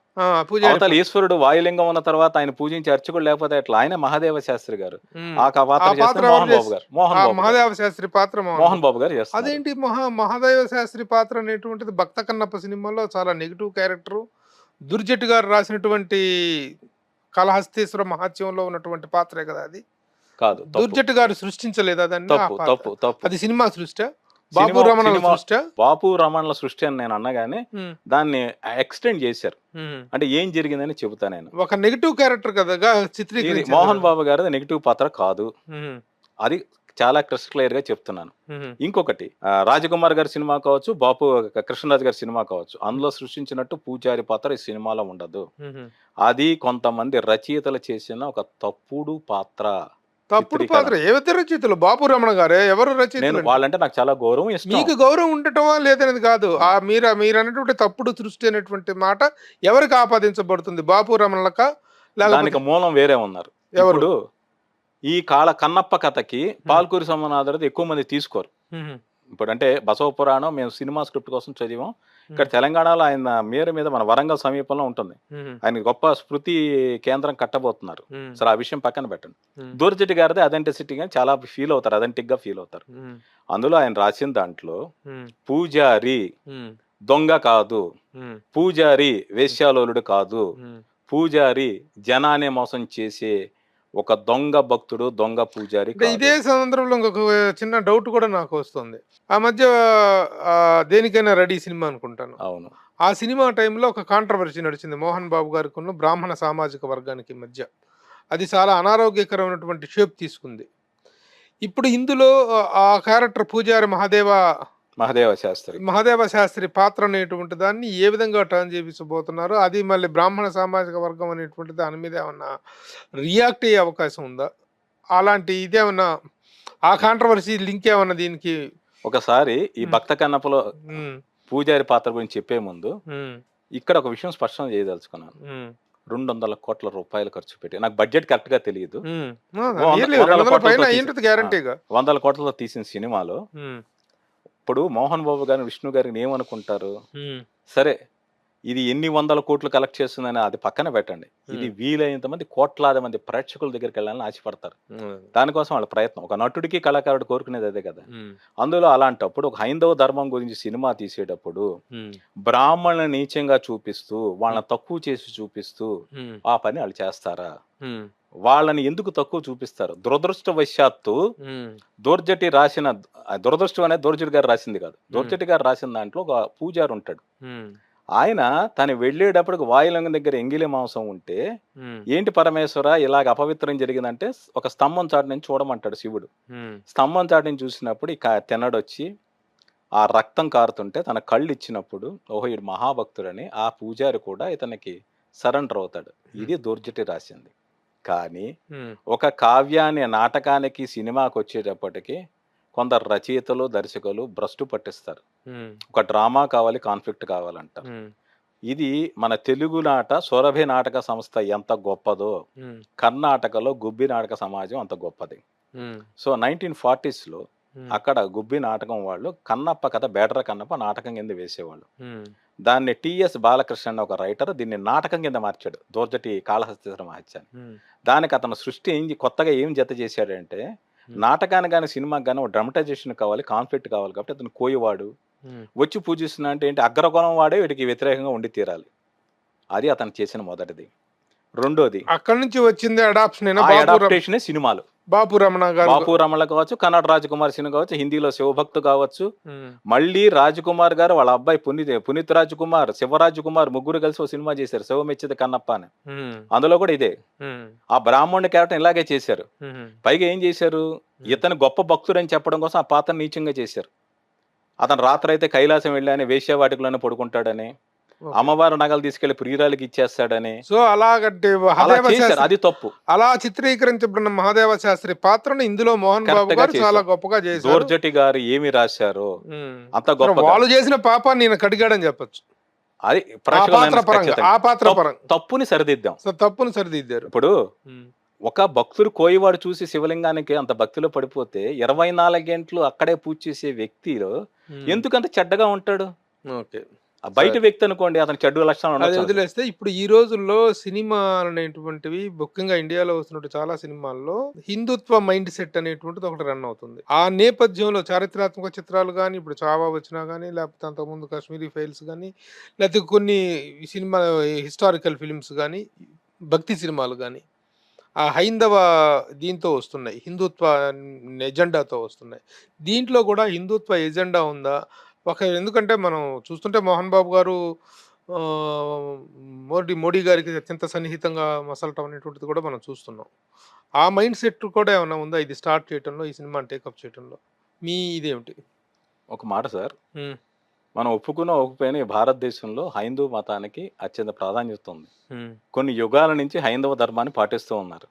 పూజారి ఈశ్వరుడు వాయులింగం ఉన్న తర్వాత ఆయన పూజించి అర్చకుడు లేకపోతే ఎట్లా? ఆయన మహాదేవ శాస్త్రి గారు ఆ పాత్ర మహాదేవ శాస్త్రి పాత్ర మోహన్ బాబు గారు చేస్తారు. అదేంటి మహాదేవ శాస్త్రి పాత్ర అనేటువంటిది భక్త కన్నప్ప సినిమాలో చాలా నెగిటివ్ క్యారెక్టర్. దుర్జట్ గారు రాసినటువంటి కాళహస్తీశ్వర మహాత్యంలో ఉన్నటువంటి పాత్రే కదా అది? కాదు, దుర్జట్ గారు సృష్టించలేదా దాన్ని? అది సినిమా సృష్టి, బాపు రమణల సృష్టి అని నేను అన్నగానే దాన్ని ఎక్స్టెండ్ చేశారు. అంటే ఏం జరిగిందని చెబుతా నేను. ఒక నెగిటివ్ క్యారెక్టర్ కదా చిత్రీకరించారు. మోహన్ బాబు గారు నెగిటివ్ పాత్ర కాదు, అది చాలా క్లియర్ గా చెప్తున్నాను. ఇంకొకటి, రాజకుమార్ గారి సినిమా కావచ్చు, బాపు కృష్ణరాజు గారి సినిమా కావచ్చు, అందులో సృష్టించినట్టు పూజారి పాత్ర ఈ సినిమాలో ఉండదు. అది కొంతమంది రచయితలు చేసిన ఒక తప్పుడు పాత్ర. ఏవైతే రచయితలు? బాపు రమణ గారే. ఎవరు రచయితలు? వాళ్ళంటే నాకు చాలా గౌరవం, ఇష్టం. మీకు గౌరవం ఉండటమా లేదనేది కాదు, మీరు అన్నటువంటి తప్పుడు సృష్టి అనేటువంటి మాట ఎవరికి ఆపాదించబడుతుంది? బాపు రమణలక? దానికి మూలం వేరే ఉన్నారు. ఎవరు? ఈ కన్నప్ప కథకి పాల్కూరి సోమనాథుడు ఎక్కువ మంది తీసుకోరు. ఇప్పుడు అంటే బసవ పురాణం మేము సినిమా స్క్రిప్ట్ కోసం చదివాం. ఇక్కడ తెలంగాణలో ఆయన మీద మన వరంగల్ సమీపంలో ఉంటుంది. ఆయన గొప్ప స్మృతి కేంద్రం కట్టబోతున్నారు. సరే ఆ విషయం పక్కన పెట్టండి. దూర్జటి గారిది అథెంటిసిటీ గా చాలా ఫీల్ అవుతారు, అథెంటిక్ గా ఫీల్ అవుతారు. అందులో ఆయన రాసిన దాంట్లో పూజారి దొంగ కాదు, పూజారి వేశ్యాలోలుడు కాదు, పూజారి జనాన్ని మోసం చేసే ఒక దొంగ భక్తుడు, దొంగ పూజారి. ఇదే సందర్భంలో ఇంకొక చిన్న డౌట్ కూడా నాకు వస్తుంది. ఆ మధ్య దేనికైనా రెడీ సినిమా అనుకుంటాను. అవును, ఆ సినిమా టైంలో ఒక కాంట్రవర్సీ నడిచింది మోహన్ బాబు గారికి బ్రాహ్మణ సామాజిక వర్గానికి మధ్య. అది చాలా అనారోగ్యకరమైనటువంటి షేప్ తీసుకుంది. ఇప్పుడు ఇందులో ఆ క్యారెక్టర్ పూజారి మహాదేవ శాస్త్రి పాత్ర అనేటువంటి దాన్ని ఏ విధంగా టర్న్ చేపించబోతున్నారు? అది మళ్ళీ బ్రాహ్మణ సామాజిక వర్గం అనేటువంటి దాని మీద ఏమన్నా రియాక్ట్ అయ్యే అవకాశం ఉందా? అలాంటి ఇదేమన్నా ఆ కాంట్రవర్సీ లింక్ ఏమన్నా దీనికి? ఒకసారి ఈ భక్త కన్నప్పలో పూజారి పాత్ర గురించి చెప్పే ముందు ఇక్కడ ఒక విషయం స్పష్టం చేయదలుచుకున్నాను. 200 కోట్ల రూపాయలు ఖర్చు పెట్టి, నాకు బడ్జెట్ కరెక్ట్ గా తెలియదు, 100 కోట్లతో తీసిన సినిమాలో ఇప్పుడు మోహన్ బాబు గారిని విష్ణు గారిని ఏమనుకుంటారు? సరే ఇది ఎన్ని 100 కోట్లు కలెక్ట్ చేస్తుందని అది పక్కన పెట్టండి, ఇది వీలైనంత మంది కోట్లాది మంది ప్రేక్షకుల దగ్గరికి వెళ్ళాలని ఆశపడతారు. దానికోసం వాళ్ళ ప్రయత్నం. ఒక నటుడికి కళాకారుడు కోరుకునేది అదే కదా. అందులో అలాంటప్పుడు ఒక హైందవ ధర్మం గురించి సినిమా తీసేటప్పుడు బ్రాహ్మణులను నీచంగా చూపిస్తూ, వాళ్ళని తక్కువ చేసి చూపిస్తూ ఆ పని వాళ్ళు చేస్తారా? వాళ్ళని ఎందుకు తక్కువ చూపిస్తారు? దురదృష్టవశాత్తు దూర్జటి రాసిన, దురదృష్టం అనేది దూర్జటి గారు రాసింది కాదు, దూర్జటి గారు రాసిన దాంట్లో ఒక పూజారి ఉంటాడు. ఆయన తను వెళ్ళేటప్పుడు వాయులింగం దగ్గర ఎంగిలి మాంసం ఉంటే, ఏంటి పరమేశ్వర ఇలాగ అపవిత్రం జరిగిందంటే ఒక స్తంభం చాటు నుంచి చూడమంటాడు శివుడు. స్తంభం చాటు నుంచి చూసినప్పుడు ఇక తినడొచ్చి ఆ రక్తం కారుతుంటే తన కళ్ళు ఇచ్చినప్పుడు ఓహో ఇడు మహాభక్తుడని ఆ పూజారి కూడా ఇతనికి సరెండర్ అవుతాడు. ఇది దూర్జటి రాసింది. కానీ ఒక కావ్యాన్ని, నాటకానికి, సినిమాకి వచ్చేటప్పటికి కొందరు రచయితలు, దర్శకులు భ్రష్టు పట్టిస్తారు. ఒక డ్రామా కావాలి, కాన్ఫ్లిక్ట్ కావాలంటారు. ఇది మన తెలుగు నాట సౌరభి నాటక సంస్థ ఎంత గొప్పదో కర్ణాటకలో గుబ్బి నాటక సమాజం అంత గొప్పది. సో 1940s లో అక్కడ గుబ్బి నాటకం వాళ్ళు కన్నప్ప కథ, బేటర కన్నప్ప నాటకం కింద వేసేవాళ్ళు. దాన్ని టిఎస్ బాలకృష్ణ ఒక రైటర్ దీన్ని నాటకం కింద మార్చాడు, దూర్జటి కాళహస్తీశ్వర మహత్యాన్ని. దానికి అతను సృష్టి కొత్తగా ఏం జత చేశాడంటే, నాటకానికి కానీ సినిమాకి కానీ ఒక డ్రమటైజేషన్ కావాలి, కాన్ఫ్లిక్ట్ కావాలి. కాబట్టి అతను కోయవాడు వచ్చి పూజిస్తున్నా అంటే ఏంటి, అగ్రకోణం వాడే వీటికి వ్యతిరేకంగా ఉండి తీరాలి. అది అతను చేసిన మొదటిది. రెండోది అక్కడి నుంచి వచ్చింది అడాప్టేషన్ సినిమాలు. బాపు రమణ కావచ్చు, కన్నడ రాజకుమార్ సినిమా కావచ్చు, హిందీలో శివభక్తు కావచ్చు. మళ్ళీ రాజకుమార్ గారు వాళ్ళ అబ్బాయి పునీత్ రాజకుమార్, శివరాజకుమార్ ముగ్గురు కలిసి ఒక సినిమా చేశారు, శివమెచ్చిది కన్నప్ప అని. అందులో కూడా ఇదే ఆ బ్రాహ్మణుడి క్యారెక్టర్ ఇలాగే చేశారు. పైగా ఏం చేశారు, ఇతను గొప్ప భక్తుడు అని చెప్పడం కోసం ఆ పాత్ర నీచంగా చేశారు. అతను రాత్రి అయితే కైలాసం వెళ్ళని వేశ్యావాటికలోనే పడుకుంటాడని, అమ్మవారు నగలు తీసుకెళ్లి ప్రియురాలకి ఇచ్చేస్తాడని. సో అలాగంటే అది తప్పు. అలా చిత్రీకరించబడిన మహాదేవ శాస్త్రి పాత్రను ఇందులో మోహన్ బాబు గారు చాలా గొప్పగా చేశారు. దూర్జటి గారు ఏమి రాశారో అంత గొప్ప. వాళ్ళు చేసిన పాపాన్ని నేను కడిగాడని చెప్పొచ్చు. అది తప్పుని సరిదిద్దాం, తప్పుని సరిదిద్దారు. ఇప్పుడు ఒక భక్తుడు కోయివాడు చూసి శివలింగానికి అంత భక్తిలో పడిపోతే 24 గంటలు అక్కడే పూజ చేసే వ్యక్తిలో ఎందుకంత చెడ్డగా ఉంటాడు? బయట వ్యక్తి అనుకోండి, అతను చెడ్డు లక్షణాలు వదిలేస్తే. ఇప్పుడు ఈ రోజుల్లో సినిమాలు అనేటువంటివి, ముఖ్యంగా ఇండియాలో వస్తున్న చాలా సినిమాల్లో హిందుత్వ మైండ్ సెట్ అనేటువంటిది ఒకటి రన్ అవుతుంది. ఆ నేపథ్యంలో చారిత్రాత్మక చిత్రాలు కానీ, ఇప్పుడు చావా వచ్చినా కానీ, లేకపోతే అంతకుముందు కాశ్మీరీ ఫైల్స్ కానీ, లేకపోతే కొన్ని సినిమా హిస్టారికల్ ఫిలిమ్స్ కానీ, భక్తి సినిమాలు కానీ ఆ హైందవ దీంతో వస్తున్నాయి, హిందుత్వ ఎజెండాతో వస్తున్నాయి. దీంట్లో కూడా హిందుత్వ ఎజెండా ఉందా? ఎందుకంటే మనం చూస్తుంటే మోహన్ బాబు గారు మోడీ గారికి అత్యంత సన్నిహితంగా మసలటం అనేటువంటిది కూడా మనం చూస్తున్నాం. ఆ మైండ్ సెట్ కూడా ఏమైనా ఉందా ఇది స్టార్ట్ చేయడంలో, ఈ సినిమా టేకప్ చేయడంలో? మీ ఇదేమిటి? ఒక మాట సార్, మనం ఒప్పుకుపోయిన భారతదేశంలో హైందవ మతానికి అత్యంత ప్రాధాన్యత ఉంది. కొన్ని యుగాల నుంచి హైందవ ధర్మాన్ని పాటిస్తూ ఉన్నారు.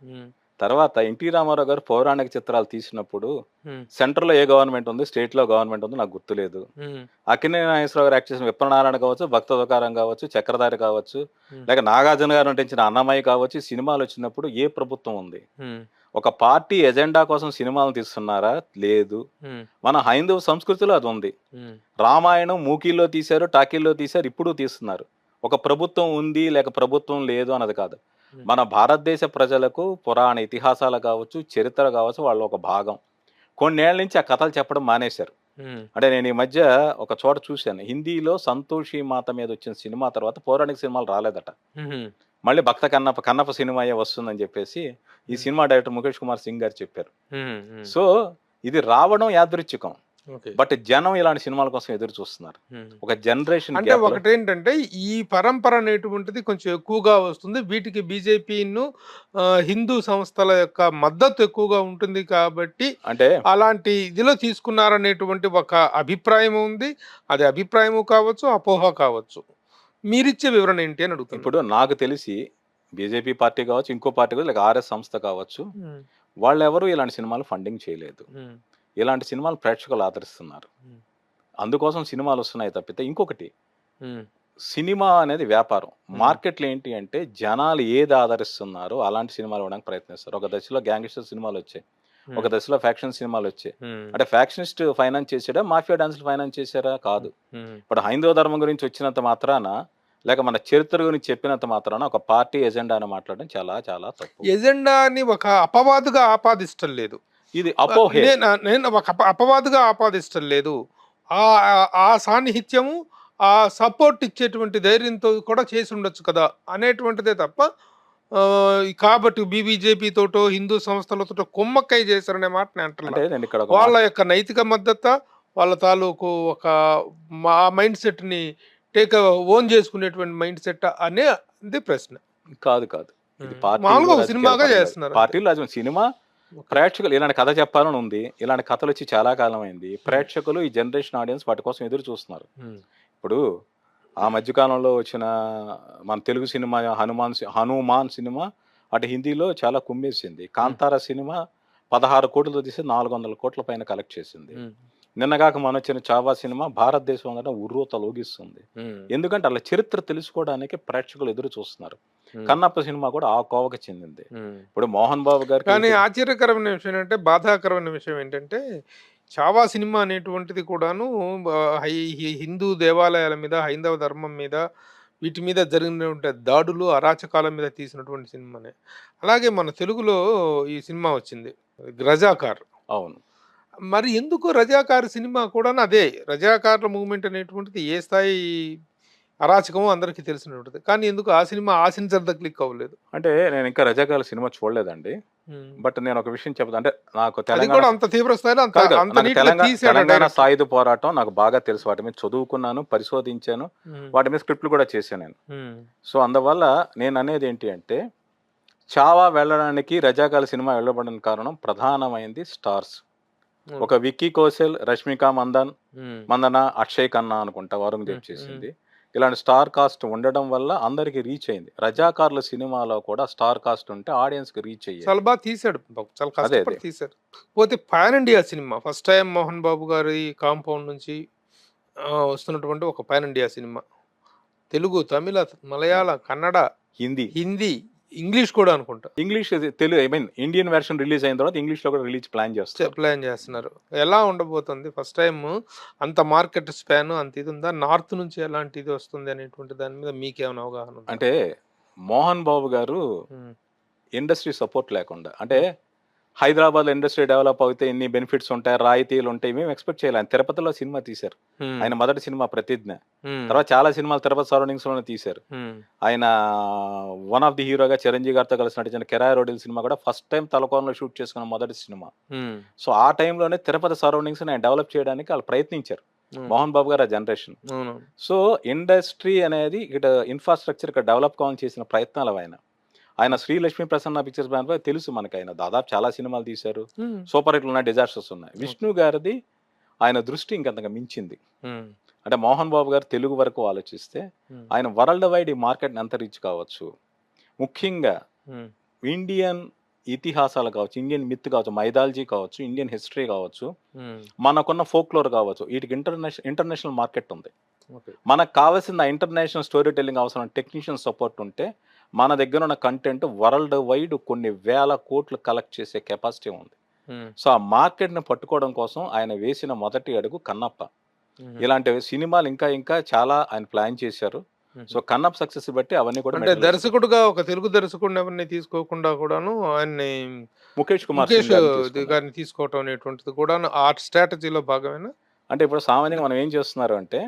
తర్వాత ఎన్టీ రామారావు గారు పౌరాణిక చిత్రాలు తీసినప్పుడు సెంటర్ లో ఏ గవర్నమెంట్ ఉంది, స్టేట్ లో గవర్నమెంట్ ఉంది నాకు గుర్తులేదు. అక్కినేని నాగేశ్వరరావు గారు యాక్ట్ చేసిన విప్రనారాయణ కావచ్చు, భక్త దుకారం కావచ్చు, చక్రధారి కావచ్చు, లేక నాగార్జున గారు నటించిన అన్నమయ్య కావచ్చు, సినిమాలు వచ్చినప్పుడు ఏ ప్రభుత్వం ఉంది? ఒక పార్టీ ఎజెండా కోసం సినిమాలు తీస్తున్నారా? లేదు. మన హైందవ సంస్కృతిలో అది ఉంది. రామాయణం మూకీల్లో తీశారు, టాకీల్లో తీశారు, ఇప్పుడు తీస్తున్నారు. ఒక ప్రభుత్వం ఉంది లేక ప్రభుత్వం లేదు అన్నది కాదు. మన భారతదేశ ప్రజలకు పురాణ ఇతిహాసాలు కావచ్చు, చరిత్ర కావచ్చు, వాళ్ళ ఒక భాగం. కొన్నేళ్ల నుంచి ఆ కథలు చెప్పడం మానేశారు. అంటే నేను ఈ మధ్య ఒక చోట చూశాను, హిందీలో సంతోషి మాత మీద వచ్చిన సినిమా తర్వాత పౌరాణిక సినిమాలు రాలేదట. మళ్ళీ భక్త కన్నప్ప సినిమాయే వస్తుందని చెప్పేసి ఈ సినిమా డైరెక్టర్ ముఖేష్ కుమార్ సింగ్ గారు చెప్పారు. సో ఇది రావడం యాదృచ్ఛికం, బట్ జనం ఇలాంటి సినిమాల కోసం ఎదురు చూస్తున్నారు. ఒక జనరేషన్ అంటే ఒకటి ఏంటంటే ఈ పరంపర అనేటువంటిది కొంచెం ఎక్కువగా వస్తుంది. వీటికి బీజేపీను హిందూ సంస్థల యొక్క మద్దతు ఎక్కువగా ఉంటుంది కాబట్టి అంటే అలాంటి ఇదిలో తీసుకున్నారనేటువంటి ఒక అభిప్రాయం ఉంది. అది అభిప్రాయం కావచ్చు, అపోహ కావచ్చు. మీరిచ్చే వివరణ ఏంటి అని అడుగుతాను. ఇప్పుడు నాకు తెలిసి బీజేపీ పార్టీ కావచ్చు, ఇంకో పార్టీ కావచ్చు, లేక ఆర్ఎస్ సంస్థ కావచ్చు, వాళ్ళు ఎవరు ఇలాంటి సినిమాలు ఫండింగ్ చేయలేదు. ఇలాంటి సినిమాలు ప్రేక్షకులు ఆదరిస్తున్నారు, అందుకోసం సినిమాలు వస్తున్నాయి తప్పితే. ఇంకొకటి, సినిమా అనేది వ్యాపారం. మార్కెట్లో ఏంటి అంటే జనాలు ఏది ఆదరిస్తున్నారో అలాంటి సినిమాలు ఇవ్వడానికి ప్రయత్నిస్తారు. ఒక దశలో గ్యాంగ్స్టర్ సినిమాలు వచ్చాయి, ఒక దశలో ఫ్యాక్షన్ సినిమాలు వచ్చాయి. అంటే ఫ్యాక్షనిస్ట్ ఫైనాన్స్ చేసాడా, మాఫియా డాన్సులు ఫైనాన్స్ చేశారా? కాదు. ఇప్పుడు హైందవ ధర్మం గురించి వచ్చినంత మాత్రాన, లేక మన చరిత్ర గురించి చెప్పినంత మాత్రాన ఒక పార్టీ ఎజెండా అని మాట్లాడడం చాలా చాలా తప్పు. ఎజెండాని ఒక అపవాదుగా ఆపాదిష్టం లేదు, ఇది అపోహే. నేను ఒక అపవాదుగా ఆపాదిష్టం లేదు. ఆ సాన్నిహిత్యము, ఆ సపోర్ట్ ఇచ్చేటువంటి ధైర్యంతో కూడా చేసి ఉండొచ్చు కదా అనేటువంటిదే తప్ప కాబట్టి బీజేపీ తోటో హిందూ సంస్థలతో కుమ్మక్కై చేశారనే మాట నేను అంటున్నాను. వాళ్ళ యొక్క నైతిక మద్దతు, వాళ్ళ తాలూకు ఒక మైండ్ సెట్ ని టేక్ ఓన్ చేసుకునేటువంటి మైండ్ సెట్ అనేది ప్రశ్న కాదు. ఇది మామూలుగా సినిమాగా చేస్తున్నారు. పార్టీలు సినిమా ప్రేక్షకులు ఇలాంటి కథ చెప్పాలని ఉంది. ఇలాంటి కథలు వచ్చి చాలా కాలం అయింది. ప్రేక్షకులు, ఈ జనరేషన్ ఆడియన్స్ వాటి కోసం ఎదురు చూస్తున్నారు. ఇప్పుడు ఆ మధ్యకాలంలో వచ్చిన మన తెలుగు సినిమా హనుమాన్ సినిమా అటు హిందీలో చాలా కుమ్మేసింది. కాంతారా సినిమా 16 కోట్లతో తీసి 400 కోట్ల పైన కలెక్ట్ చేసింది. నిన్నగాక మన వచ్చిన చావా సినిమా భారతదేశం అంతా ఉర్రూతలోగిస్తుంది. ఎందుకంటే అలా చరిత్ర తెలుసుకోవడానికి ప్రేక్షకులు ఎదురు చూస్తున్నారు. కన్నప్ప సినిమా కూడా ఆ కోవకి చెందింది. ఇప్పుడు మోహన్ బాబు గారు. కానీ ఆశ్చర్యకరమైన విషయం ఏంటంటే, బాధాకరమైన విషయం ఏంటంటే, చావా సినిమా అనేటువంటిది కూడాను హిందూ దేవాలయాల మీద, హైందవ ధర్మం మీద, వీటి మీద జరిగినటువంటి దాడులు, అరాచకాల మీద తీసినటువంటి సినిమానే. అలాగే మన తెలుగులో ఈ సినిమా వచ్చింది రజాకార్. అవును. మరి ఎందుకు రజాకార్ సినిమా కూడా అదే, రజాకార్ల మూవ్మెంట్ అనేటువంటిది ఏ స్థాయి అరాచకమో అందరికీ తెలిసినటువంటిది. కానీ ఎందుకు ఆ సినిమా ఆశించంత క్లిక్ అవ్వలేదు? అంటే నేను ఇంకా రజాకార్ల సినిమా చూడలేదండి. బట్ నేను ఒక విషయం చెప్తాను. అంటే నాకు అంత తీవ్ర స్థాయిలో తెలంగాణ సాయుధ పోరాటం నాకు బాగా తెలుసు. వాటి మీద చదువుకున్నాను, పరిశోధించాను, వాటి మీద స్క్రిప్ట్లు కూడా చేశాను నేను. సో అందువల్ల నేను అనేది ఏంటి అంటే, చావా వెళ్ళడానికి, రజాకార్ల సినిమా వెళ్ళబడడానికి కారణం ప్రధానమైంది స్టార్స్. ఒక విక్కీ కౌశల్, రష్మిక మందన, అక్షయ్ ఖన్నా అనుకుంటా వరుణ్ దేవ్ చేసింది. ఇలాంటి స్టార్ కాస్ట్ ఉండడం వల్ల అందరికి రీచ్ అయింది. రజాకార్ల సినిమాలో కూడా స్టార్ కాస్ట్ ఉంటే ఆడియన్స్ కి రీచ్ అయ్యాయి. చాలా బాగా తీసాడు, చాలా కష్టపడి తీసాడు. పోతే pan India cinema first time Mohan Babu గారి కాంపౌండ్ నుంచి వస్తున్నటువంటి ఒక pan India cinema. Telugu, Tamil, Malayalam, Kannada, Hindi, English కూడా అనుకుంటా. English, Telugu, I mean Indian version release అయిన తర్వాత ఇంగ్లీష్ లో కూడా రిలీజ్ ప్లాన్ చేస్తున్నారు. ఎలా ఉండబోతుంది? ఫస్ట్ టైం అంత మార్కెట్ స్పాన్ అంత ఇది ఉందా? నార్త్ నుంచి ఎలాంటి ఇది వస్తుంది అనేటువంటి దాని మీద మీకేమైనా అవగాహన ఉందా? అంటే మోహన్ బాబు గారు ఇండస్ట్రీ సపోర్ట్ లేకుండా, అంటే హైదరాబాద్ లో ఇండస్ట్రీ డెవలప్ అయితే ఎన్ని బెనిఫిట్స్ ఉంటాయి, రాయితీలు ఉంటాయి, మేము ఎక్స్పెక్ట్ చేయాలి. ఆయన తిరుపతిలో సినిమా తీశారు. ఆయన మొదటి సినిమా ప్రతిజ్ఞ. తర్వాత చాలా సినిమాలు తిరుపతి సరౌండింగ్స్ లోనే తీశారు. ఆయన వన్ ఆఫ్ ది హీరోగా చిరంజీవి గారితో కలిసి నటించిన కెరాయ్ రోడిల్ సినిమా కూడా ఫస్ట్ టైం తలకోనలో షూట్ చేసుకున్న మొదటి సినిమా. సో ఆ టైంలోనే తిరుపతి సరౌండింగ్స్ ఆయన డెవలప్ చేయడానికి వాళ్ళు ప్రయత్నించారు, మోహన్ బాబు గారు ఆ జనరేషన్. సో ఇండస్ట్రీ అనేది ఇక్కడ ఇన్ఫ్రాస్ట్రక్చర్ ఇక్కడ డెవలప్ కావాలని చేసిన ప్రయత్నాలు ఆయన శ్రీ లక్ష్మీ ప్రసన్న పిక్చర్స్ బ్యానర్ తెలుసు మనకి. ఆయన దాదాపు చాలా సినిమాలు తీశారు, సూపర్ హిట్లు ఉన్నాయి, డిజాస్టర్స్ ఉన్నాయి. విష్ణు గారిది ఆయన దృష్టి ఇంకంతగా మించింది. అంటే మోహన్ బాబు గారు తెలుగు వరకు ఆలోచిస్తే ఆయన వరల్డ్ వైడ్ ఈ మార్కెట్ని ఎంత రీచ్ కావచ్చు. ముఖ్యంగా ఇండియన్ ఇతిహాసాలు కావచ్చు, ఇండియన్ మిత్ కావచ్చు, మైథాలజీ కావచ్చు, ఇండియన్ హిస్టరీ కావచ్చు, మనకున్న ఫోక్లోర్ కావచ్చు, వీటికి ఇంటర్నేషనల్ మార్కెట్ ఉంది. మనకు కావాల్సిన ఇంటర్నేషనల్ స్టోరీ టెల్లింగ్ అవసరం టెక్నీషియన్ సపోర్ట్ ఉంటే మన దగ్గర ఉన్న కంటెంట్ వరల్డ్ వైడ్ కొన్ని వేల కోట్లు కలెక్ట్ చేసే కెపాసిటీ ఉంది. సో ఆ మార్కెట్ని పట్టుకోవడం కోసం ఆయన వేసిన మొదటి అడుగు కన్నప్ప. ఇలాంటి సినిమాలు ఇంకా ఇంకా చాలా ఆయన ప్లాన్ చేశారు. సో కన్నప్ప సక్సెస్ బట్టి అవన్నీ కూడా అంటే దర్శకుడుగా ఒక తెలుగు దర్శకుడిని ఎవరిని తీసుకోకుండా కూడాను ఆయన్ని ముఖేష్ కుమార్ గారిని తీసుకోవటం అనేటువంటిది కూడా ఆర్ట్ స్ట్రాటజీలో భాగమేనా? అంటే ఇప్పుడు సామాన్యంగా మనం ఏం చేస్తున్నారు అంటే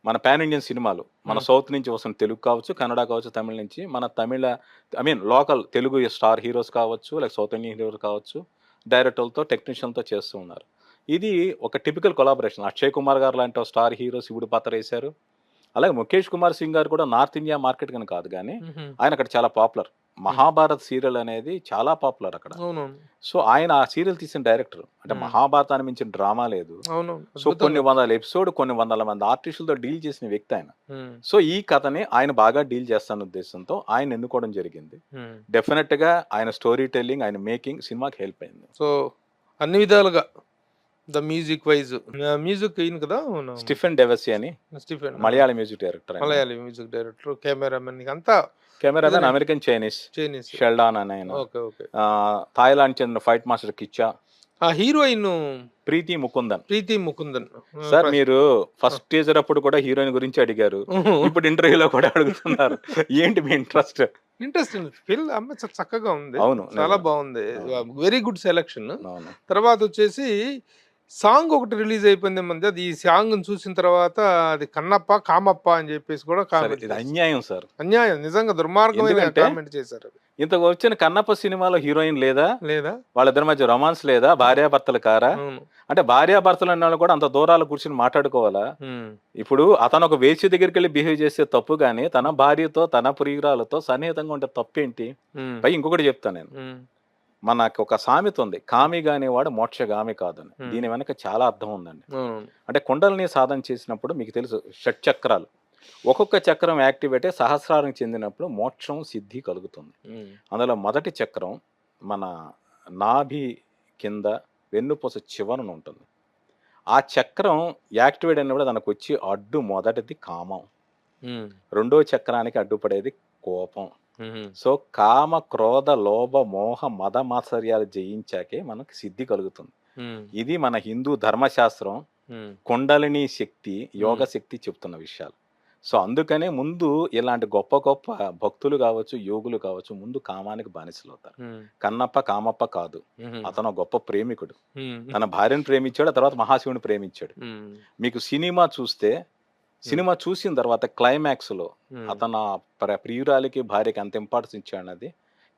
మన పాన్ ఇండియన్ సినిమాలు మన సౌత్ నుంచి వస్తున్న తెలుగు కావచ్చు, కన్నడ కావచ్చు, తమిళ నుంచి మన లోకల్ తెలుగు స్టార్ హీరోస్ కావచ్చు, లేక సౌత్ ఇండియన్ హీరోస్ కావచ్చు, డైరెక్టర్లతో టెక్నీషియన్తో చేస్తూ ఉన్నారు. ఇది ఒక టిపికల్ కొలాబరేషన్. అక్షయ్ కుమార్ గారు లాంటి స్టార్ హీరో శివుడు పాత్ర వేశారు. అలాగే ముఖేష్ కుమార్ సింగ్ గారు కూడా నార్త్ ఇండియా మార్కెట్ కనుక కాదు కానీ ఆయన అక్కడ చాలా పాపులర్. మహాభారత్ సీరియల్ అనేది చాలా పాపులర్ అక్కడ. సో ఆయన ఆ సీరియల్ తీసిన డైరెక్టర్. అంటే మహాభారతాన్ని మించిన డ్రామా లేదు. సో కొన్ని వందల ఎపిసోడ్, కొన్ని వందల మంది ఆర్టిస్టులతో డీల్ చేసిన వ్యక్తి ఆయన. సో ఈ కథని ఆయన బాగా డీల్ చేస్తాన ఉద్దేశంతో ఆయన ఎన్నుకోవడం జరిగింది. డెఫినెట్ గా ఆయన స్టోరీ టెల్లింగ్, ఆయన మేకింగ్ సినిమాకి హెల్ప్ అయింది. సో అన్ని విధాలుగా ద మ్యూజిక్ వైజ్ మ్యూజిక్ ఈయన కదా స్టీఫెన్ డెవెసీ అని, Malayali music director. Malayali music director, cameraman అంతా కెమెరామెన్ అమెరికన్ చైనీస్ షెల్డాన్ అని ఆయన. థాయిలాండ్ చెందిన ఫైట్ మాస్టర్ కిచ్చా. ఆ హీరోయిన్ ప్రీతి ముకుందన్. సార్ మీరు ఫస్ట్ టీజర్ అప్పుడు కూడా హీరోయిన్ గురించి అడిగారు, ఇప్పుడు ఇంటర్వ్యూలో కూడా అడుగుతున్నారు. ఏంటి మీ ఇంట్రెస్ట్ ఫిల్ అమ్మ చక్కగా ఉంది. అవును, చాలా బాగుంది. Very good selection. తర్వాత వచ్చేసి సాంగ్ ఒకటి రిలీజ్ అయిపోయింది మంది. అది ఈ సాంగ్ చూసిన తర్వాత అది కన్నప్ప కామప్ప అని చెప్పేసి కూడా కామెంట్. అన్యాయం సార్, అన్యాయం, నిజంగా దుర్మార్గమైన కామెంట్ చేశారు. ఇంత వచ్చిన కన్నప్ప సినిమాలో హీరోయిన్ లేదా, వాళ్ళిద్దరి మధ్య రొమాన్స్ లేదా, భార్యాభర్తలు కారా? అంటే భార్యాభర్తలు అన్న వాళ్ళు కూడా అంత దూరాలు కూర్చొని మాట్లాడుకోవాలా? ఇప్పుడు అతను ఒక వేసి దగ్గరికి వెళ్ళి బిహేవ్ చేసే తప్పు గానీ తన భార్యతో తన ప్రియురాలతో సన్నిహితంగా ఉంటే తప్పేంటి? పై ఇంకొకటి చెప్తాను నేను, మనకు ఒక సామెత ఉంది, కామి గానేవాడు మోక్షగామి కాదని. దీని వెనక చాలా అర్థం ఉందండి. అంటే కుండలిని సాధన చేసినప్పుడు మీకు తెలుసు షట్ చక్రాలు, ఒక్కొక్క చక్రం యాక్టివేట్ అయ్యి సహస్రారం చెందినప్పుడు మోక్షం సిద్ధి కలుగుతుంది. అందులో మొదటి చక్రం మన నాభి కింద వెన్నుపూస చివరన ఉంటుంది. ఆ చక్రం యాక్టివేట్ అయినప్పుడు దానికి వచ్చి అడ్డు మొదటిది కామం, రెండో చక్రానికి అడ్డుపడేది కోపం. సో కామ క్రోధ లోభ మోహ మద మాత్సర్యాలు జయించాకే మనకు సిద్ధి కలుగుతుంది. ఇది మన హిందూ ధర్మశాస్త్రం, కుండలిని శక్తి, యోగ శక్తి చెప్తున్న విషయాలు. సో అందుకనే ముందు ఇలాంటి గొప్ప గొప్ప భక్తులు కావచ్చు, యోగులు కావచ్చు, ముందు కామానికి బానిసలు అవుతారు. కన్నప్ప కామప్ప కాదు, అతను గొప్ప ప్రేమికుడు. తన భార్యను ప్రేమించాడు, ఆ తర్వాత మహాశివుని ప్రేమించాడు. మీకు సినిమా చూస్తే, సినిమా చూసిన తర్వాత క్లైమాక్స్ లో అతను ప్రియురాలికి భార్యకి ఎంత ఇంపార్టెన్స్ ఇచ్చాడన్నది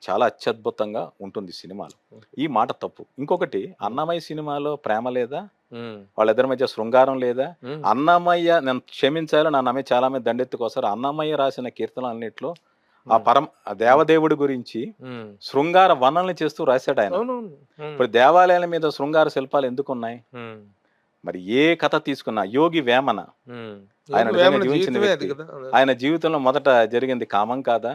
చాలా అత్యద్భుతంగా ఉంటుంది సినిమాలో. ఈ మాట తప్పు. ఇంకొకటి, అన్నమయ్య సినిమాలో ప్రేమ లేదా, వాళ్ళిద్దరి మధ్య శృంగారం లేదా? అన్నమయ్య, నేను క్షమించాలి నా నమ్మే చాలా మంది దండెత్తుకోసారు, అన్నమయ్య రాసిన కీర్తనలు అన్నిట్లో ఆ దేవదేవుడి గురించి శృంగార వర్ణనలు చేస్తూ రాశాడు ఆయన. ఇప్పుడు దేవాలయాల మీద శృంగార శిల్పాలు ఎందుకు ఉన్నాయి? మరి ఏ కథ తీసుకున్నా, యోగి వేమన ఆయన జీవించిన వ్యక్తి, ఆయన జీవితంలో మొదట జరిగింది కామం కాదా?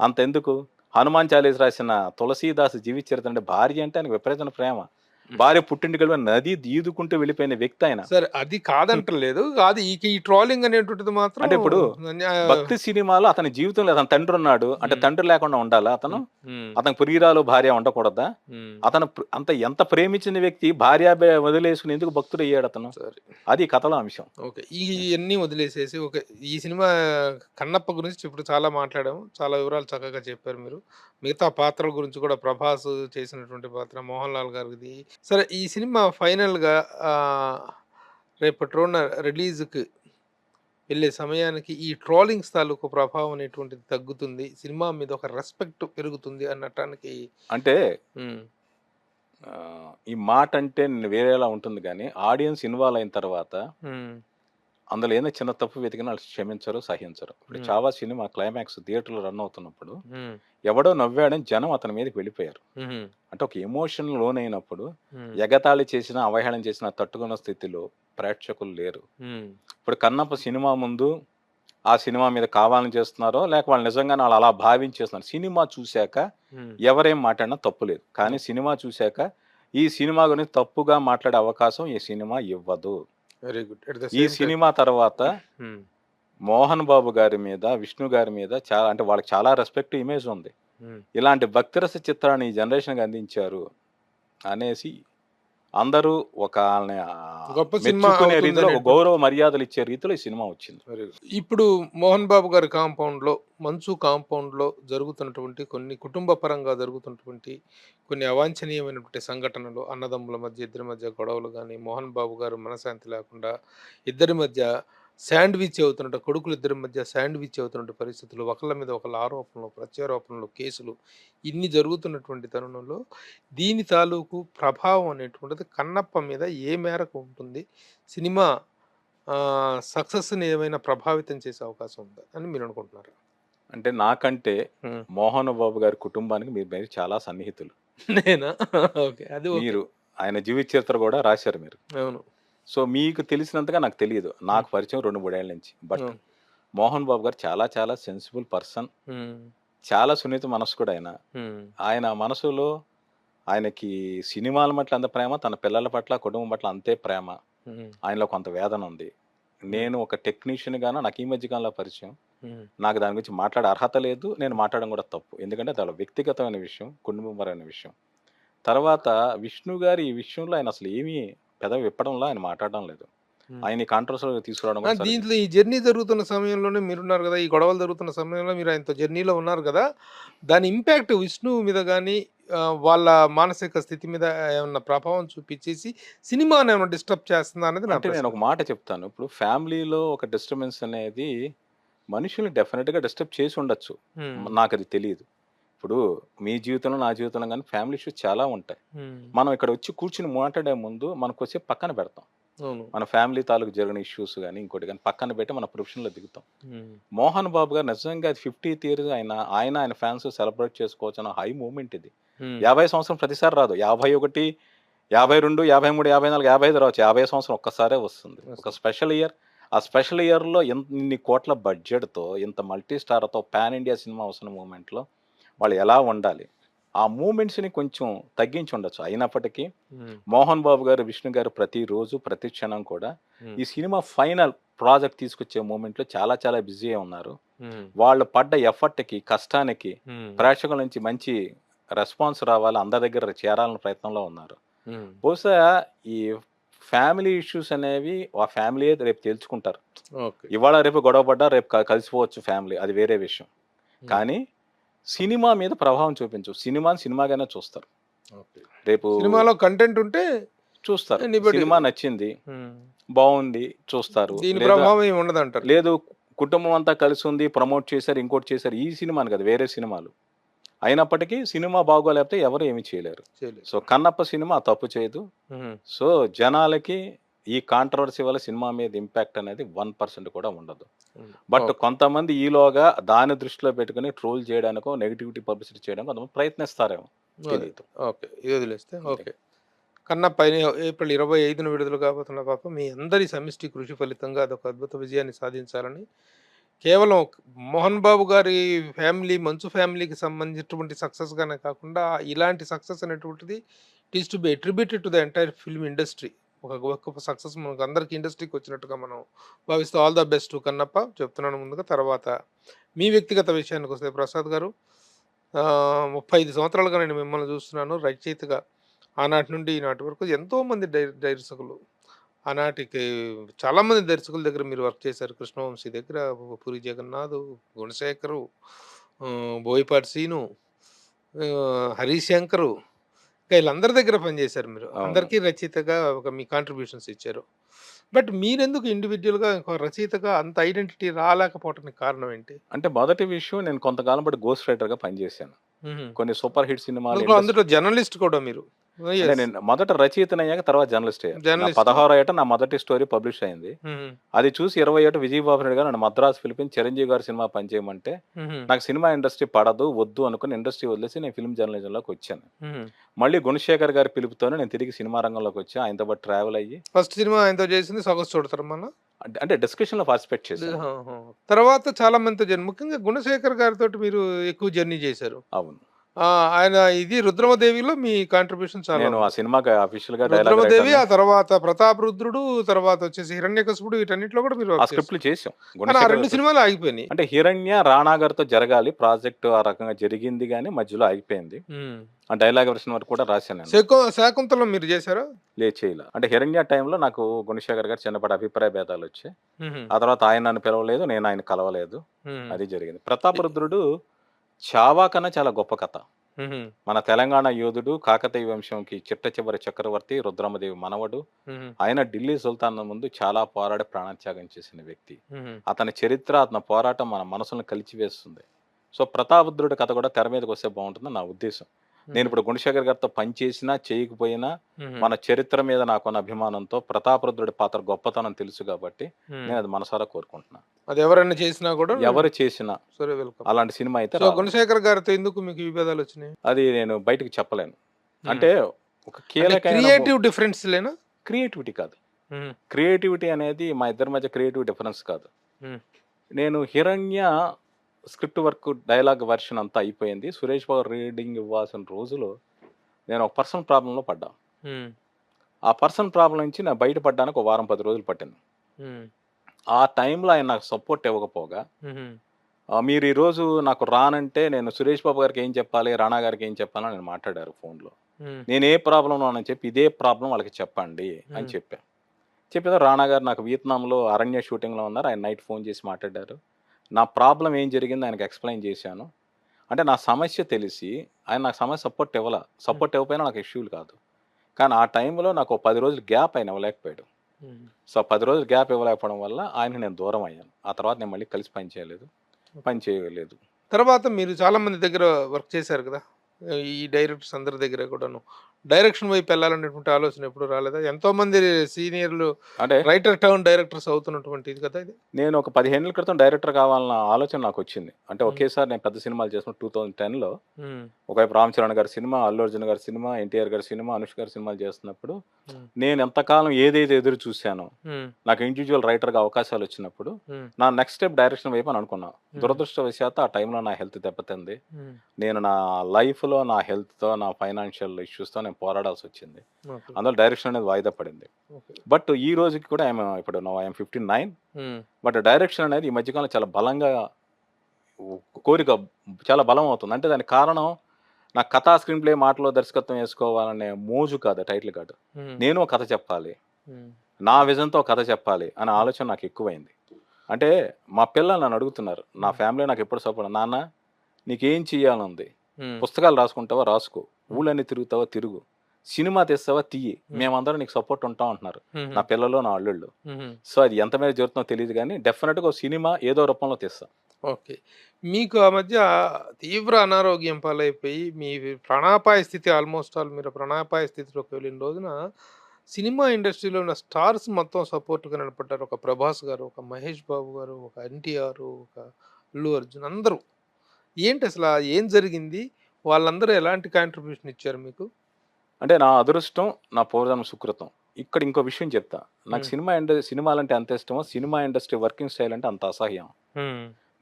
అంతెందుకు హనుమాన్ చాలీస్ రాసిన తులసీదాస్ జీవిత చరిత్ర అంటే భార్య అంటే ఆయనకు విపరీతమైన ప్రేమ. భార్య పుట్టింటికి నది ఈదుకుంటూ వెళ్ళిపోయిన వ్యక్తి ఆయన. సరే, అది కాదంటలేదు. కాదు, ఈ ట్రోలింగ్ అనేటువంటిది మాత్రం. అంటే ఇప్పుడు భక్తి సినిమాలో అతని జీవితంలో అతని తండ్రి ఉన్నాడు అంటే తండ్రి లేకుండా ఉండాలా? అతను ప్రియురాలు భార్య ఉండకూడదా? అతను అంత ఎంత ప్రేమించిన వ్యక్తి భార్య వదిలేసుకుని ఎందుకు భక్తుడు అయ్యాడు అతను? అది కథలో అంశం. ఓకే, ఇవన్నీ వదిలేసేసి ఈ సినిమా కన్నప్ప గురించి ఇప్పుడు చాలా మాట్లాడాము, చాలా వివరాలు చక్కగా చెప్పారు మీరు. మిగతా పాత్రల గురించి కూడా, ప్రభాస్ చేసినటువంటి పాత్ర, మోహన్ లాల్ గారిది. సరే, ఈ సినిమా ఫైనల్గా రేపటి రోజున రిలీజ్కి వెళ్ళే సమయానికి ఈ ట్రోలింగ్స్ తాలూకు ప్రభావం అనేటువంటిది తగ్గుతుంది, సినిమా మీద ఒక రెస్పెక్ట్ పెరుగుతుంది అన్నటానికి. అంటే ఈ మాట అంటే వేరేలా ఉంటుంది కానీ ఆడియన్స్ ఇన్వాల్వ్ అయిన తర్వాత అందులో ఏదైనా చిన్న తప్పు వెతికినా వాళ్ళు క్షమించరు, సహించరు. ఇప్పుడు చావా సినిమా క్లైమాక్స్ థియేటర్లో రన్ అవుతున్నప్పుడు ఎవడో నవ్వాడని జనం అతని మీదకి వెళ్ళిపోయారు. అంటే ఒక ఎమోషన్ లోన్ అయినప్పుడు ఎగతాళి చేసినా, అవహేళన చేసినా తట్టుకున్న స్థితిలో ప్రేక్షకులు లేరు. ఇప్పుడు కన్నప్ప సినిమా ముందు ఆ సినిమా మీద కావాలని చేస్తున్నారో లేక వాళ్ళు నిజంగానే వాళ్ళు అలా భావించేస్తున్నారు. సినిమా చూశాక ఎవరేం మాట్లాడినా తప్పు లేదు, కానీ సినిమా చూశాక ఈ సినిమా గురించి తప్పుగా మాట్లాడే అవకాశం ఈ సినిమా ఇవ్వదు. Very good. ఈ సినిమా తర్వాత మోహన్ బాబు గారి మీద, విష్ణు గారి మీద చాలా అంటే వాళ్ళకి చాలా రెస్పెక్ట్, ఇమేజ్ ఉంది. ఇలాంటి భక్తిరస చిత్రాన్ని ఈ జనరేషన్‌కి అందించారు అనేసి అందరూ ఒక ఆళ్ళని గొప్ప సినిమా మెచ్చుకునే రీతిలో, ఒక అవుతుందనేటువంటి గౌరవ మర్యాదలు ఇచ్చే రీతిలో ఈ సినిమా వచ్చింది. ఇప్పుడు మోహన్ బాబు గారి కాంపౌండ్‌లో, మంచు కాంపౌండ్‌లో జరుగుతున్నటువంటి కొన్ని కుటుంబ పరంగా జరుగుతున్నటువంటి కొన్ని అవాంఛనీయమైనటువంటి సంఘటనలు, అన్నదమ్ముల మధ్య, ఇద్దరి మధ్య గొడవలు గాని, మోహన్ బాబు గారు మనశ్శాంతి లేకుండా ఇద్దరి మధ్య శాండ్‌విచ్ అవుతున్నట్టు, కొడుకులు ఇద్దరి మధ్య శాండ్‌విచ్ అవుతున్నటువంటి పరిస్థితులు, ఒకళ్ళ మీద ఒకళ్ళ ఆరోపణలు, ప్రత్యారోపణలు, కేసులు ఇన్ని జరుగుతున్నటువంటి తరుణంలో దీని తాలూకు ప్రభావం అనేటువంటిది కన్నప్ప మీద ఏ మేరకు ఉంటుంది? సినిమా సక్సెస్‌ని ఏమైనా ప్రభావితం చేసే అవకాశం ఉందా అని మీరు అనుకుంటున్నారా? అంటే నాకంటే మోహన్ బాబు గారి కుటుంబానికి మీరు చాలా సన్నిహితులు. నేనా? ఓకే. అది ఓకే. మీరు ఆయన జీవిత చరిత్ర కూడా రాశారు మీరు. అవును. సో మీకు తెలిసినంతగా నాకు తెలియదు. నాకు పరిచయం 2, 3 ఏళ్ల నుంచి. బట్ అవును. మోహన్ బాబు గారు చాలా చాలా సెన్సిబుల్ పర్సన్. హ్మ్. చాలా సున్నిత మనస్కుడు ఆయన. హ్మ్. ఆయన మనసులో ఆయనకి సినిమాల పట్ల అంత ప్రేమ, తన పిల్లల పట్ల, కుటుంబం పట్ల అంతే ప్రేమ. హ్మ్. ఆయనలో కొంత వేదన ఉంది. నేను ఒక టెక్నీషియన్‌గాను నాకు ఈ మధ్య కాలంలో పరిచయం. హ్మ్. నాకు దాని గురించి మాట్లాడే అర్హత లేదు. నేను మాట్లాడడం కూడా తప్పు. ఎందుకంటే అది వాళ్ళ వ్యక్తిగతమైన విషయం, కుటుంబపరమైన విషయం. తర్వాత విష్ణు గారు ఈ విషయంలో ఆయన అసలు ఏమీ పెదవి విప్పడంలా, ఆయన మాట్లాడడం లేదు. హ్మ్. ఆయన ఈ కాంట్రవర్సీ‌లోకి తీసుకురావడం ఆ! కూడా సరిగ్గా దీంట్లో ఈ జర్నీ జరుగుతున్న సమయంలోనే మీరున్నారు గదా! ఈ గొడవలు జరుగుతున్న సమయంలో మీరు ఆయనతో జర్నీలో ఉన్నారు గదా! దాని ఇంపాక్ట్ విష్ణు మీద గాని, వాళ్ళ మానసిక స్థితి మీద ఏమన్నా ప్రభావం చూపించేసి సినిమాని ఏమన్నా డిస్టర్బ్ చేస్తుందా అనేది నా అంటే నేను ప్రశ్న. ఒక మాట చెప్తాను. ఇప్పుడు ఫ్యామిలీలో ఒక డిస్టర్బెన్స్ అనేది మనుషుల్ని డెఫినిట్‌గా డిస్టర్బ్ చేసి ఉండొచ్చు. హ్మ్. నాకది తెలీదు. ఇప్పుడు మీ జీవితంలో, నా జీవితంలో గాని ఫ్యామిలీ ఇష్యూస్ చాలా ఉంటాయి. హ్మ్. మనం ఇక్కడ వచ్చి కూర్చొని మాట్లాడే ముందు మనం కొద్దిసేపు పక్కన పెడతాం. అవును. మన ఫ్యామిలీ తాలూకు జరిగిన ఇష్యూస్ గాని, ఇంకోటి గాని పక్కన పెట్టి మన ప్రొఫెషన్‌లో దిగుతాం. హ్మ్. మోహన్ బాబు గారు నిజంగా అది 50th ఇయర్ ఆయన ఫ్యాన్స్ సెలబ్రేట్ చేసుకోవచ్చన్న హై మూవ్‌మెంట్ ఇది. హ్మ్. 50 సంవత్సరం ప్రతిసారి రాదు. 51, 52, 53, 54, 55 రావచ్చు. 50 సంవత్సరం ఒక్కసారే వస్తుంది. ఒక స్పెషల్ ఇయర్. ఆ స్పెషల్ ఇయర్‌లో ఇన్ని కోట్ల బడ్జెట్‌తో, ఇంత మల్టీ స్టార్‌తో పాన్ ఇండియా సినిమా వస్తున్న మూవ్‌మెంట్‌లో వాళ్ళు ఎలా ఉండాలి? ఆ మూవ్‌మెంట్స్‌ని కొంచెం తగ్గించి ఉండొచ్చు. అయినప్పటికీ హ్మ్. మోహన్ బాబు గారు, విష్ణు గారు ప్రతిరోజు, ప్రతి క్షణం కూడా హ్మ్. ఈ సినిమా ఫైనల్ ప్రాజెక్ట్ తీసుకొచ్చే మూవ్‌మెంట్‌లో చాలా చాలా బిజీగా ఉన్నారు. హ్మ్. వాళ్ళు పడ్డ ఎఫర్ట్‌కి, కష్టానికి హ్మ్. ప్రేక్షకుల నుంచి మంచి రెస్పాన్స్ రావాలి, అందరి దగ్గర చేరాలన్న ప్రయత్నంలో ఉన్నారు. హ్మ్. బహుశా ఈ ఫ్యామిలీ ఇష్యూస్ అనేవి ఆ ఫ్యామిలీయే రేపు తేల్చుకుంటారు. ఓకే. ఇవాళ రేపు గొడవ పడ్డా రేపు కలిసిపోవచ్చు ఫ్యామిలీ. అది వేరే విషయం. హ్మ్. కానీ సినిమా మీద ప్రభావం చూపించవు. సినిమాని సినిమాగానే చూస్తారు. ఓకే. రేపు సినిమాలో కంటెంట్ ఉంటే చూస్తారు. ఎనీబడీ. సినిమా నచ్చింది, హ్మ్. బావుంది చూస్తారు. దీని లేదా ప్రభావం ఏమి ఉండదంటారు. లేదు కుటుంబం అంతా కలిసుంది, ప్రమోట్ చేశారు, ఇంకోటి చేశారు. ఈ సినిమాని కాదు, వేరే సినిమాలు. అయినప్పటికీ సినిమా బాగోలేకపోతే ఎవరు ఏమి చేయలేరు. చేయలేదు. సో కన్నప్ప సినిమా తప్పు చేయదు. హ్మ్. సో జనాలకి ఈ కాంట్రవర్సీ వల్ల సినిమా మీద ఇంపాక్ట్ అనేది 1% కూడా ఉండదు. హ్మ్. But okay. కొంతమంది ఈలోగా దాన్ని దృష్టిలో పెట్టుకొని ట్రోల్ చేయడానికో, నెగటివిటీ పబ్లిసిటీ చేయడానికో కొంతమంది ప్రయత్నిస్తారేమో అదే. తెలీదు. ఓకే. ఇది వదిలేస్తే అంతే. ఓకే. కన్నప్ప ఏప్రిల్ 25న విడుదల కాబోతున్న పాపం మీ అందరి సమిష్టి కృషి ఫలితంగా అదొక అద్భుత విజయాన్ని సాధించాలని, కేవలం మోహన్ బాబు గారి ఫ్యామిలీ, మంచు ఫ్యామిలీకి సంబంధించినటువంటి సక్సెస్‌గానే కాకుండా ఇలాంటి సక్సెస్ అనేటువంటిది it is to be attributed to the entire film industry. ఒక గొప్ప సక్సెస్ మనకు అందరికి ఇండస్ట్రీకి వచ్చినట్టుగా మనం భావిస్తూ ఆల్ ద బెస్ట్ కన్నప్ప చెప్తున్నాను ముందుగా. తర్వాత మీ వ్యక్తిగత విషయానికి వస్తే ప్రసాద్ గారు, 35 సంవత్సరాలుగా నేను మిమ్మల్ని చూస్తున్నాను రచయితగా. ఆనాటి నుండి ఈనాటి వరకు ఎంతోమంది దర్శకులు, ఆనాటికి చాలామంది దర్శకుల దగ్గర మీరు వర్క్ చేశారు. కృష్ణవంశీ దగ్గర, పూరి జగన్నాథ్, గుణశేఖరు, బోయపాటి శ్రీను, హరీష్ శంకరు, ఇంకా వీళ్ళందరి దగ్గర పనిచేశారు మీరు. అవును. అందరికీ రచయితగా ఒక మీ కాంట్రిబ్యూషన్స్ ఇచ్చారు. బట్ మీరెందుకు ఇండివిడ్యువల్‌గా ఒక రచయితగా అంత ఐడెంటిటీ రాలేకపోవటానికి కారణం ఏంటి? అంటే మొదటి విషయం, నేను కొంతకాలం పాటు గోస్ట్ రైటర్‌గా పనిచేశాను. హుహు. కొన్ని సూపర్ హిట్ సినిమాలు అందులో జర్నలిస్ట్ కూడా మీరు. అంటే యెస్. నేను మొదట రచయితనయ్యాక తర్వాత జర్నలిస్ట్ అయ్యాను. నా జర్నలిస్ట్. 16వ ఏట నా మొదటి స్టోరీ పబ్లిష్ అయింది. హుహు. అది చూసి 20 ఏట విజయబాబు నాయుడు గారు నన్ను మద్రాసు పిలిపించి చిరంజీవి గారి సినిమా పనిచేయమంటే హుహు. నాకు సినిమా ఇండస్ట్రీ పడదు, వద్దు అనుకుని ఇండస్ట్రీ వదిలేసి నేను ఫిల్మ్ జర్నలిజంలోకి వచ్చాను. హుహు. మళ్ళీ గుణశేఖర్ గారి పిలుపుతోనే నేను తిరిగి సినిమా రంగంలోకి వచ్చి ఆయనతో పాటు ట్రావెల్ అయ్యి ఫస్ట్ సినిమా ఆయనతో చేసింది 'సొగసు చూడతరమ్మా'. అంటే డిస్కషన్‌లో పార్టిసిపేట్ చేశాను. ఆహా! తర్వాత చాలా మందితో ముఖ్యంగా గుణశేఖర్ గారితోటి మీరు ఎక్కువ జర్నీ చేశారు. అవును. ఆయన ఇది రుద్రమదేవిలో మీ కాంట్రిబ్యూషన్ చాలా నేను ఆ ఉంది. సినిమాకి అఫీషియల్ గా డైలాగ్ రుద్రమదేవి, ఆ రైటర్ తర్వాత ప్రతాప్ రుద్రుడు, తర్వాత వచ్చేసి హిరణ్యకశిపుడు, వీటన్నిటిలో కూడా మీరు ఆ వర్క్ స్క్రిప్ట్లు చేసాం. చేశారు. కానీ ఆ 2 గుణశేఖర్ సినిమాలు ఆగిపోయినాయి. అంటే హిరణ్య రాణా గారితో జరగాలి ప్రాజెక్ట్, ఆ రకంగా జరిగింది కానీ మధ్యలో ఆగిపోయింది. ఆ డైలాగ్ వర్షన్ వరకు కూడా రాశాను నేను. శాకుంతలం మీరు చేశారా? చేయలే. అంటే హిరణ్య టైంలో నాకు గుణశేఖర్ గారు చిన్నపాటి అభిప్రాయ భేదాలు వచ్చాయి. ఆ తర్వాత ఆయన నన్ను పిలవలేదు, నేను ఆయన కలవలేదు. అది జరిగింది. ప్రతాపరుద్రుడు చావా కన్నా చాలా గొప్ప కథ. మన తెలంగాణ యోధుడు, కాకతీయ వంశంకి చిట్ట చివరి చక్రవర్తి, రుద్రమదేవి మనవడు. ఆయన ఢిల్లీ సుల్తాన్ ముందు చాలా పోరాడి ప్రాణత్యాగం చేసిన వ్యక్తి. అతని చరిత్ర, అతని పోరాటం మన మనసులను కలిచివేస్తుంది. సో ప్రతాపరుద్రుడి కథ కూడా తెర మీదకి వస్తే బాగుంటుందని నా ఉద్దేశం. నేను ఇప్పుడు గుణశేఖర్ గారితో పనిచేసినా చేయకపోయినా మన చరిత్ర మీద నాకున్న అభిమానంతో ప్రతాపరుద్రుడి పాత్ర గొప్పతనం తెలుసు కాబట్టి నేను అది మనసారా కోరుకుంటున్నాను. అది ఎవరైనా చేసినా కూడా ఎవరు చేసినా సరే, వెల్కమ్. అలాంటి సినిమా అయితే గుణశేఖర్ గారితో ఎందుకు మీకు విభేదాలు వచ్చినాయి? అది నేను బయటకు చెప్పలేను. అంటే ఒక కీలకమైన క్రియేటివ్ డిఫరెన్స్ లేనా? క్రియేటివిటీ కాదు. క్రియేటివిటీ అనేది మా ఇద్దరి మధ్య క్రియేటివ్ డిఫరెన్స్ కాదు. నేను హిరణ్య స్క్రిప్ట్ వర్క్, డైలాగ్ వర్షన్ అంతా అయిపోయింది. సురేష్ బాబు రీడింగ్ ఇవ్వాల్సిన రోజులో నేను ఒక పర్సనల్ ప్రాబ్లంలో పడ్డా. ఆ పర్సనల్ ప్రాబ్లం నుంచి నేను బయటపడ్డానికి ఒక 10 రోజులు పట్టింది. ఆ టైంలో ఆయన నాకు సపోర్ట్ ఇవ్వకపోగా, మీరు ఈరోజు నాకు రానంటే నేను సురేష్ బాబు గారికి ఏం చెప్పాలి, రాణా గారికి ఏం చెప్పాలని నేను మాట్లాడారు ఫోన్లో. నేను ఏ ప్రాబ్లంలో అని చెప్పి ఇదే ప్రాబ్లం వాళ్ళకి చెప్పండి అని చెప్పేదా. రాణా గారు నాకు వియత్నాంలో అరణ్య షూటింగ్లో ఉన్నారు. ఆయన నైట్ ఫోన్ చేసి మాట్లాడారు. నా ప్రాబ్లం ఏం జరిగిందో ఆయనకు ఎక్స్ప్లెయిన్ చేశాను. అంటే నా సమస్య తెలిసి ఆయన నాకు సమస్య సపోర్ట్ ఇవ్వకపోయినా నాకు ఇష్యూలు కాదు. కానీ ఆ టైంలో నాకు 10 రోజులు గ్యాప్ ఆయన ఇవ్వలేకపోయాడు. సో 10 రోజులు గ్యాప్ ఇవ్వలేకపోవడం వల్ల ఆయనకి నేను దూరం అయ్యాను. ఆ తర్వాత నేను మళ్ళీ కలిసి పని చేయలేదు. తర్వాత మీరు చాలా మంది దగ్గర వర్క్ చేశారు కదా, ఈ డైరెక్టర్స్ అందరి దగ్గర కూడాను డైరెక్షన్ వైపు వెళ్ళాలనేటువంటి ఆలోచన ఎప్పుడు రాలేదా? ఎంతో మంది సీనియర్లు అంటే రైటర్ టర్న్ డైరెక్టర్స్ అవుతున్నటువంటి ఇది కదా ఇది. నేను ఒక 15 ఏళ్ల క్రితం డైరెక్టర్ కావాలన్న ఆలోచన నాకు వచ్చింది. అంటే ఒకేసారి నేను పెద్ద సినిమాలు చేసిన 2010లో ఒకవైపు రామ్ చరణ్ గారి సినిమా, అల్లు అర్జున్ గారి సినిమా, ఎన్టీఆర్ గారి సినిమా, అనుష్క గారి సినిమాలు చేస్తున్నప్పుడు నేను ఎంతకాలం ఏదైతే ఎదురు చూశానో, నాకు ఇండివిజువల్ రైటర్గా అవకాశాలు వచ్చినప్పుడు నా నెక్స్ట్ స్టెప్ డైరెక్షన్ వైపు అని అనుకున్నాను. దురదృష్టవశాత్తు ఆ టైంలో నా హెల్త్ దెబ్బతింది. నేను నా లైఫ్లో నా హెల్త్తో, నా ఫైనాన్షియల్ ఇష్యూస్తో నేను పోరాడాల్సి వచ్చింది. అందులో డైరెక్షన్ అనేది వాయిదా పడింది. బట్ ఈ రోజుకి కూడా ఇప్పుడు ఐఎమ్ 59. బట్ డైరెక్షన్ అనేది ఈ మధ్యకాలంలో చాలా బలంగా కోరిక చాలా బలం అవుతుంది. అంటే దానికి కారణం నా కథా స్క్రీన్ ప్లే, మాటలో దర్శకత్వం వేసుకోవాలనే మోజు కాదు, టైటిల్ కాదు. నేను ఒక కథ చెప్పాలి, నా విజన్తో కథ చెప్పాలి అనే ఆలోచన నాకు ఎక్కువైంది. అంటే మా పిల్లలు నన్ను అడుగుతున్నారు, నా ఫ్యామిలీ నాకు ఎప్పుడు సపోర్ట్, నాన్న నీకేం చెయ్యాలంది, పుస్తకాలు రాసుకుంటావా రాసుకో, ఊళ్ళన్నీ తిరుగుతావా తిరుగు, సినిమా తెస్తావా తీయి, మేమందరం నీకు సపోర్ట్ ఉంటాం అంటున్నారు నా పిల్లలు, నా అల్లుళ్ళు. సో అది ఎంత మేర జరుగుతుందో తెలియదు కానీ డెఫినెట్గా ఒక సినిమా ఏదో రూపంలో తెస్తా. ఓకే. మీకు ఆ మధ్య తీవ్ర అనారోగ్యం పాలైపోయి మీ ప్రాణాపాయ స్థితి, ఆల్మోస్ట్ ఆల్ మీరు ప్రాణాపాయ స్థితిలోకి వెళ్ళిన రోజున సినిమా ఇండస్ట్రీలో ఉన్న స్టార్స్ మొత్తం సపోర్ట్గా నిలబడ్డారు. ఒక ప్రభాస్ గారు, ఒక మహేష్ బాబు గారు, ఒక ఎన్టీఆర్, ఒక అల్లు అర్జున్, అందరూ. ఏంటి అసలు ఏం జరిగింది? వాళ్ళందరూ ఎలాంటి కాంట్రిబ్యూషన్ ఇచ్చారు మీకు? అంటే నా అదృష్టం, నా పూర్వజన్మ సుకృతం. ఇక్కడ ఇంకో విషయం చెప్తా. నాకు సినిమాలంటే అంత ఇష్టమో, సినిమా ఇండస్ట్రీ వర్కింగ్ స్టైల్ అంటే అంత అసహ్యం.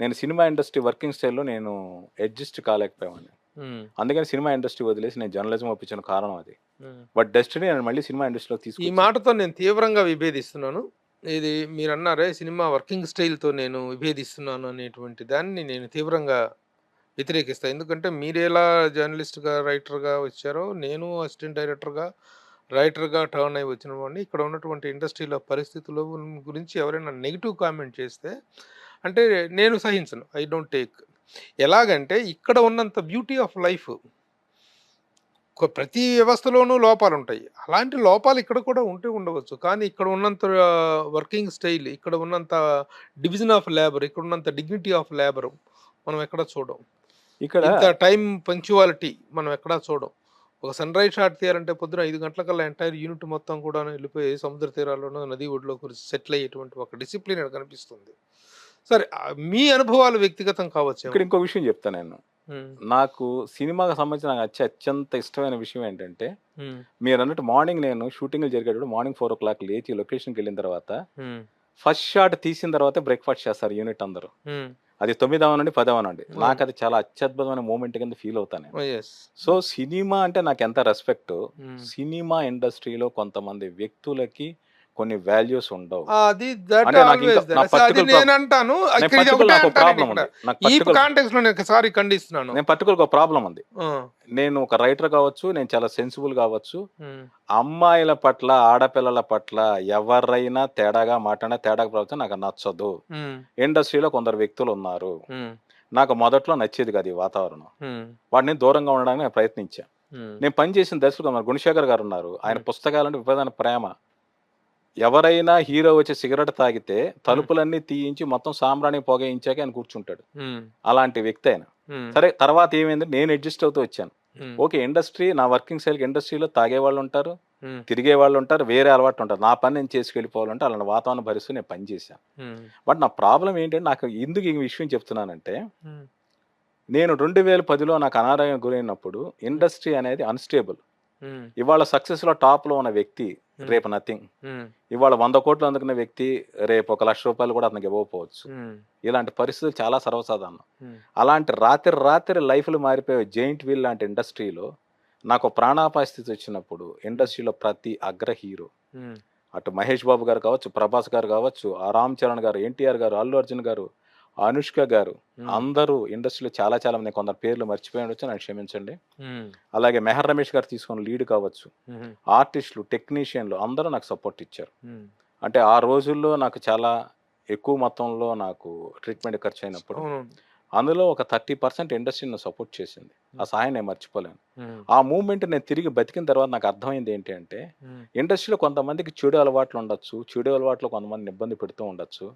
నేను సినిమా ఇండస్ట్రీ వర్కింగ్ స్టైల్లో నేను అడ్జస్ట్ కాలేకపోయాను. అందుకని సినిమా ఇండస్ట్రీ వదిలేసి నేను జర్నలిజం ఒప్పించిన కారణం అది. బట్ డెస్టినీ నేను మళ్ళీ సినిమా ఇండస్ట్రీలో ఈ మాటతో నేను తీవ్రంగా విభేదిస్తున్నాను. ఇది మీరు అన్నారే సినిమా వర్కింగ్ స్టైల్తో నేను విభేదిస్తున్నాను అనేటువంటి దాన్ని నేను తీవ్రంగా వ్యతిరేకిస్తాను. ఎందుకంటే మీరు ఎలా జర్నలిస్ట్గా, రైటర్గా వచ్చారో, నేను అసిస్టెంట్ డైరెక్టర్గా, రైటర్గా టర్న్ అయి వచ్చిన వాడిని. ఇక్కడ ఉన్నటువంటి ఇండస్ట్రీలో పరిస్థితుల గురించి ఎవరైనా నెగిటివ్ కామెంట్ చేస్తే అంటే నేను సహించను. I don't take. ఎలాగంటే ఇక్కడ ఉన్నంత బ్యూటీ ఆఫ్ లైఫ్ ప్రతి వ్యవస్థలోనూ లోపాలు ఉంటాయి. అలాంటి లోపాలు ఇక్కడ కూడా ఉండవచ్చు. కానీ ఇక్కడ ఉన్నంత వర్కింగ్ స్టైల్, ఇక్కడ ఉన్నంత డివిజన్ ఆఫ్ లేబర్, ఇక్కడ ఉన్నంత డిగ్నిటీ ఆఫ్ లేబర్ మనం ఎక్కడ చూడం. ఇక్కడ ఇంత టైం పంక్చువాలిటీ మనం ఎక్కడా చూడం. ఒక సన్ రైజ్ షాట్ తీయాలంటే పొద్దున 5 గంటలకల్లా ఎంటైర్ యూనిట్ మొత్తం కూడా వెళ్ళిపోయి సముద్ర తీరాల్లోనూ, నది ఒడ్లో సెటిల్ అయ్యేటువంటి ఒక డిసిప్లిన్ ఇక్కడ కనిపిస్తుంది. సరే, మీ అనుభవాలు వ్యక్తిగతం కావచ్చు. ఇక్కడ ఇంకో విషయం చెప్తాను నేను. నాకు సినిమాకి సంబంధించి నాకు అత్యంత ఇష్టమైన విషయం ఏంటంటే, మీరు అన్నట్టు మార్నింగ్ నేను షూటింగ్లు జరిగేటప్పుడు మార్నింగ్ 4 o'clock లేచి లొకేషన్కి వెళ్ళిన తర్వాత ఫస్ట్ షాట్ తీసిన తర్వాత బ్రేక్ఫాస్ట్ చేస్తారు యూనిట్ అందరూ. అది 9వ నుండి 10వ నుండి. నాకు అది చాలా అత్యద్భుతమైన మూమెంట్ కింద ఫీల్ అవుతాను నేను. సో సినిమా అంటే నాకు ఎంత రెస్పెక్ట్, సినిమా ఇండస్ట్రీలో కొంతమంది వ్యక్తులకి కొన్ని వాల్యూస్ ఉండవు. అది దట్ అంటే నాకు ఆల్వేస్ ఇంకా నా దట్. అది నేను అంటాను ఇక్కడ ఇది ఒకటే నాకు అంటాను ప్రాబ్లం ఇక్కడ. ఉంది. నాకు ఈ particular- కాంటెక్స్ట్ లో నేను సారీ ఖండిస్తున్నాను. నేను పర్టికులర్ ఒక ప్రాబ్లం ఉంది. ఆ, నేను ఒక రైటర్ కావచ్చు, నేను చాలా సెన్సిబుల్ కావచ్చు. ఉమ్, అమ్మాయిల పట్ల, ఆడపిల్లల పట్ల ఎవరైనా తేడాగా మాట్లాడినా, తేడాగా ప్రవర్తన నాకు నచ్చదు. ఉమ్, ఇండస్ట్రీలో కొందరు వ్యక్తులు ఉన్నారు, ఉమ్, నాకు మొదట్లో నచ్చేది కాదు ఈ వాతావరణం. ఉమ్, వాటిని దూరంగా ఉండడానికి నేను ప్రయత్నించాను. ఉమ్, నేను పనిచేసిన దర్శకుడు మన గుణశేఖర్ గారు ఉన్నారు. ఆయన పుస్తకాలంటే విపరీతమైన ప్రేమ. ఎవరైనా హీరో వచ్చి సిగరెట్ తాగితే తలుపులన్నీ తీయించి మొత్తం సాంబ్రాణి పొగయించాక ఆయన కూర్చుంటాడు. ఉమ్, అలాంటి వ్యక్తి ఆయన. ఉమ్, సరే, తర్వాత ఏమైంది, నేను అడ్జస్ట్ అవుతూ వచ్చాను. ఉమ్, ఓకే, ఇండస్ట్రీ, నా వర్కింగ్ స్టైల్ ఇండస్ట్రీలో తాగే వాళ్ళు ఉంటారు, ఉమ్, తిరిగే వాళ్ళు ఉంటారు, వేరే అలవాట్లు ఉంటారు. నా పని నేను చేసుకెళ్ళిపోవాలంటే అలాంటి వాతావరణం భరిస్తూ నేను పని చేశాను. ఉమ్, బట్ నా ప్రాబ్లం ఏంటంటే, నాకు ఎందుకు ఈ విషయం చెప్తున్నానంటే, ఉమ్, నేను 2010లో నాకు అనారోగ్యం గురైనప్పుడు ఇండస్ట్రీ అనేది అన్స్టేబుల్. ఉమ్, ఇవాళ సక్సెస్లో టాప్లో ఉన్న వ్యక్తి రేపు నథింగ్. ఉమ్, ఇవాళ 100 కోట్లు అందుకున్న వ్యక్తి రేపు 1 లక్ష రూపాయలు కూడా అతనికి ఇవ్వకపోవచ్చు. ఉమ్, ఇలాంటి పరిస్థితులు చాలా సర్వసాధారణం. ఉమ్, అలాంటి రాత్రి లైఫ్లు మారిపోయే జైంట్ వీల్ లాంటి ఇండస్ట్రీలో నాకు ప్రాణాపాయ స్థితి వచ్చినప్పుడు ఇండస్ట్రీలో ప్రతి అగ్ర హీరో, ఉమ్, అటు మహేష్ బాబు గారు కావచ్చు, ప్రభాస్ గారు కావచ్చు, ఆ రామ్ చరణ్ గారు, ఎన్టీఆర్ గారు, అల్లు అర్జున్ గారు, అనుష్క గారు, అందరూ ఇండస్ట్రీలో చాలా చాలా మంది, కొందరు పేర్లు మర్చిపోయి ఉండొచ్చు, నాకు క్షమించండి. ఉమ్, అలాగే మెహర్ రమేష్ గారు తీసుకున్న లీడ్ కావచ్చు, ఉమ్, ఆర్టిస్టులు, టెక్నీషియన్లు అందరూ నాకు సపోర్ట్ ఇచ్చారు. ఉమ్, అంటే ఆ రోజుల్లో నాకు చాలా ఎక్కువ మొత్తంలో నాకు ట్రీట్మెంట్ ఖర్చు అయినప్పుడు అవును, అందులో ఒక 30% ఇండస్ట్రీని సపోర్ట్ చేసింది. ఆ సహాయం నేను మర్చిపోలేను. ఉమ్, ఆ మూమెంట్ నేను తిరిగి బతికిన తర్వాత నాకు అర్థమైంది ఏంటి అంటే, ఉమ్, ఇండస్ట్రీలో కొంతమందికి చెడు అలవాట్లు ఉండొచ్చు, చెడు అలవాట్లు కొంతమందిని ఇబ్బంది పెడుతూ ఉండొచ్చు.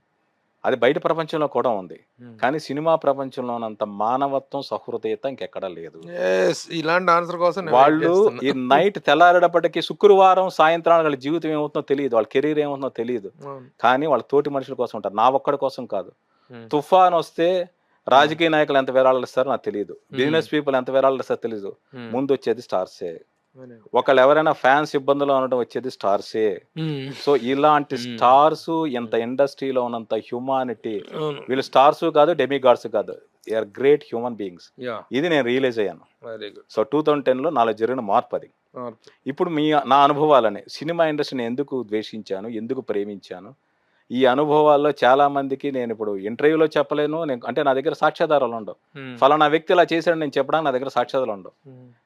అది బయట ప్రపంచంలో కూడా ఉంది. ఉమ్. కానీ సినిమా ప్రపంచంలోనంత మానవత్వం, సహృదయత ఇంకెక్కడా లేదు. Yes, ఇలాంటి ఆన్సర్ కోసం నేను వాళ్ళు wait చేస్తున్నా. ఈ నైట్ తెల్లారేటప్పటికి శుక్రవారం సాయంత్రం వాళ్ళ జీవితం ఏమవుతుందో తెలియదు, వాళ్ళ కెరీర్ ఏమవుతుందో తెలియదు. అవును. కానీ వాళ్ళ తోటి మనుషుల కోసం ఉంటారు, నా ఒక్కడి కోసం కాదు. ఉమ్, తుఫాన్ వస్తే రాజకీయ నాయకులు ఎంత విరాళాలు ఇస్తారో నాకు తెలియదు, బిజినెస్ పీపుల్ ఎంత విరాళాలు ఇస్తారో తెలియదు. ఉమ్, ముందు వచ్చేది స్టార్సే. అవును. ఒకళ్ళు ఎవరైనా ఫ్యాన్స్ ఇబ్బందులు అనడం వచ్చేది స్టార్సే. ఉమ్, సో ఇలాంటి స్టార్స్ ఇంత ఇండస్ట్రీలో ఉన్నంత హ్యూమానిటీ, అవును. వీళ్ళు స్టార్స్ కాదు, డెమిగాడ్స్ కాదు, are great human beings. Yeah, ఇది నేను రియలైజ్ అయ్యాను. Very good. సో 2010లో నాలో జరిగిన మార్పు అది. ఇప్పుడు నా అనుభవాలని, సినిమా ఇండస్ట్రీని ఎందుకు ద్వేషించాను, ఎందుకు ప్రేమించాను, ఈ అనుభవాల్లో చాలా మందికి నేను ఇప్పుడు ఇంటర్వ్యూలో చెప్పలేను. అంటే నా దగ్గర సాక్ష్యాధారాలు ఉండవు. ఫలానా వ్యక్తి ఇలా చేశాడు నేను చెప్పడానికి నా దగ్గర సాక్ష్యాధారాలు ఉండవు.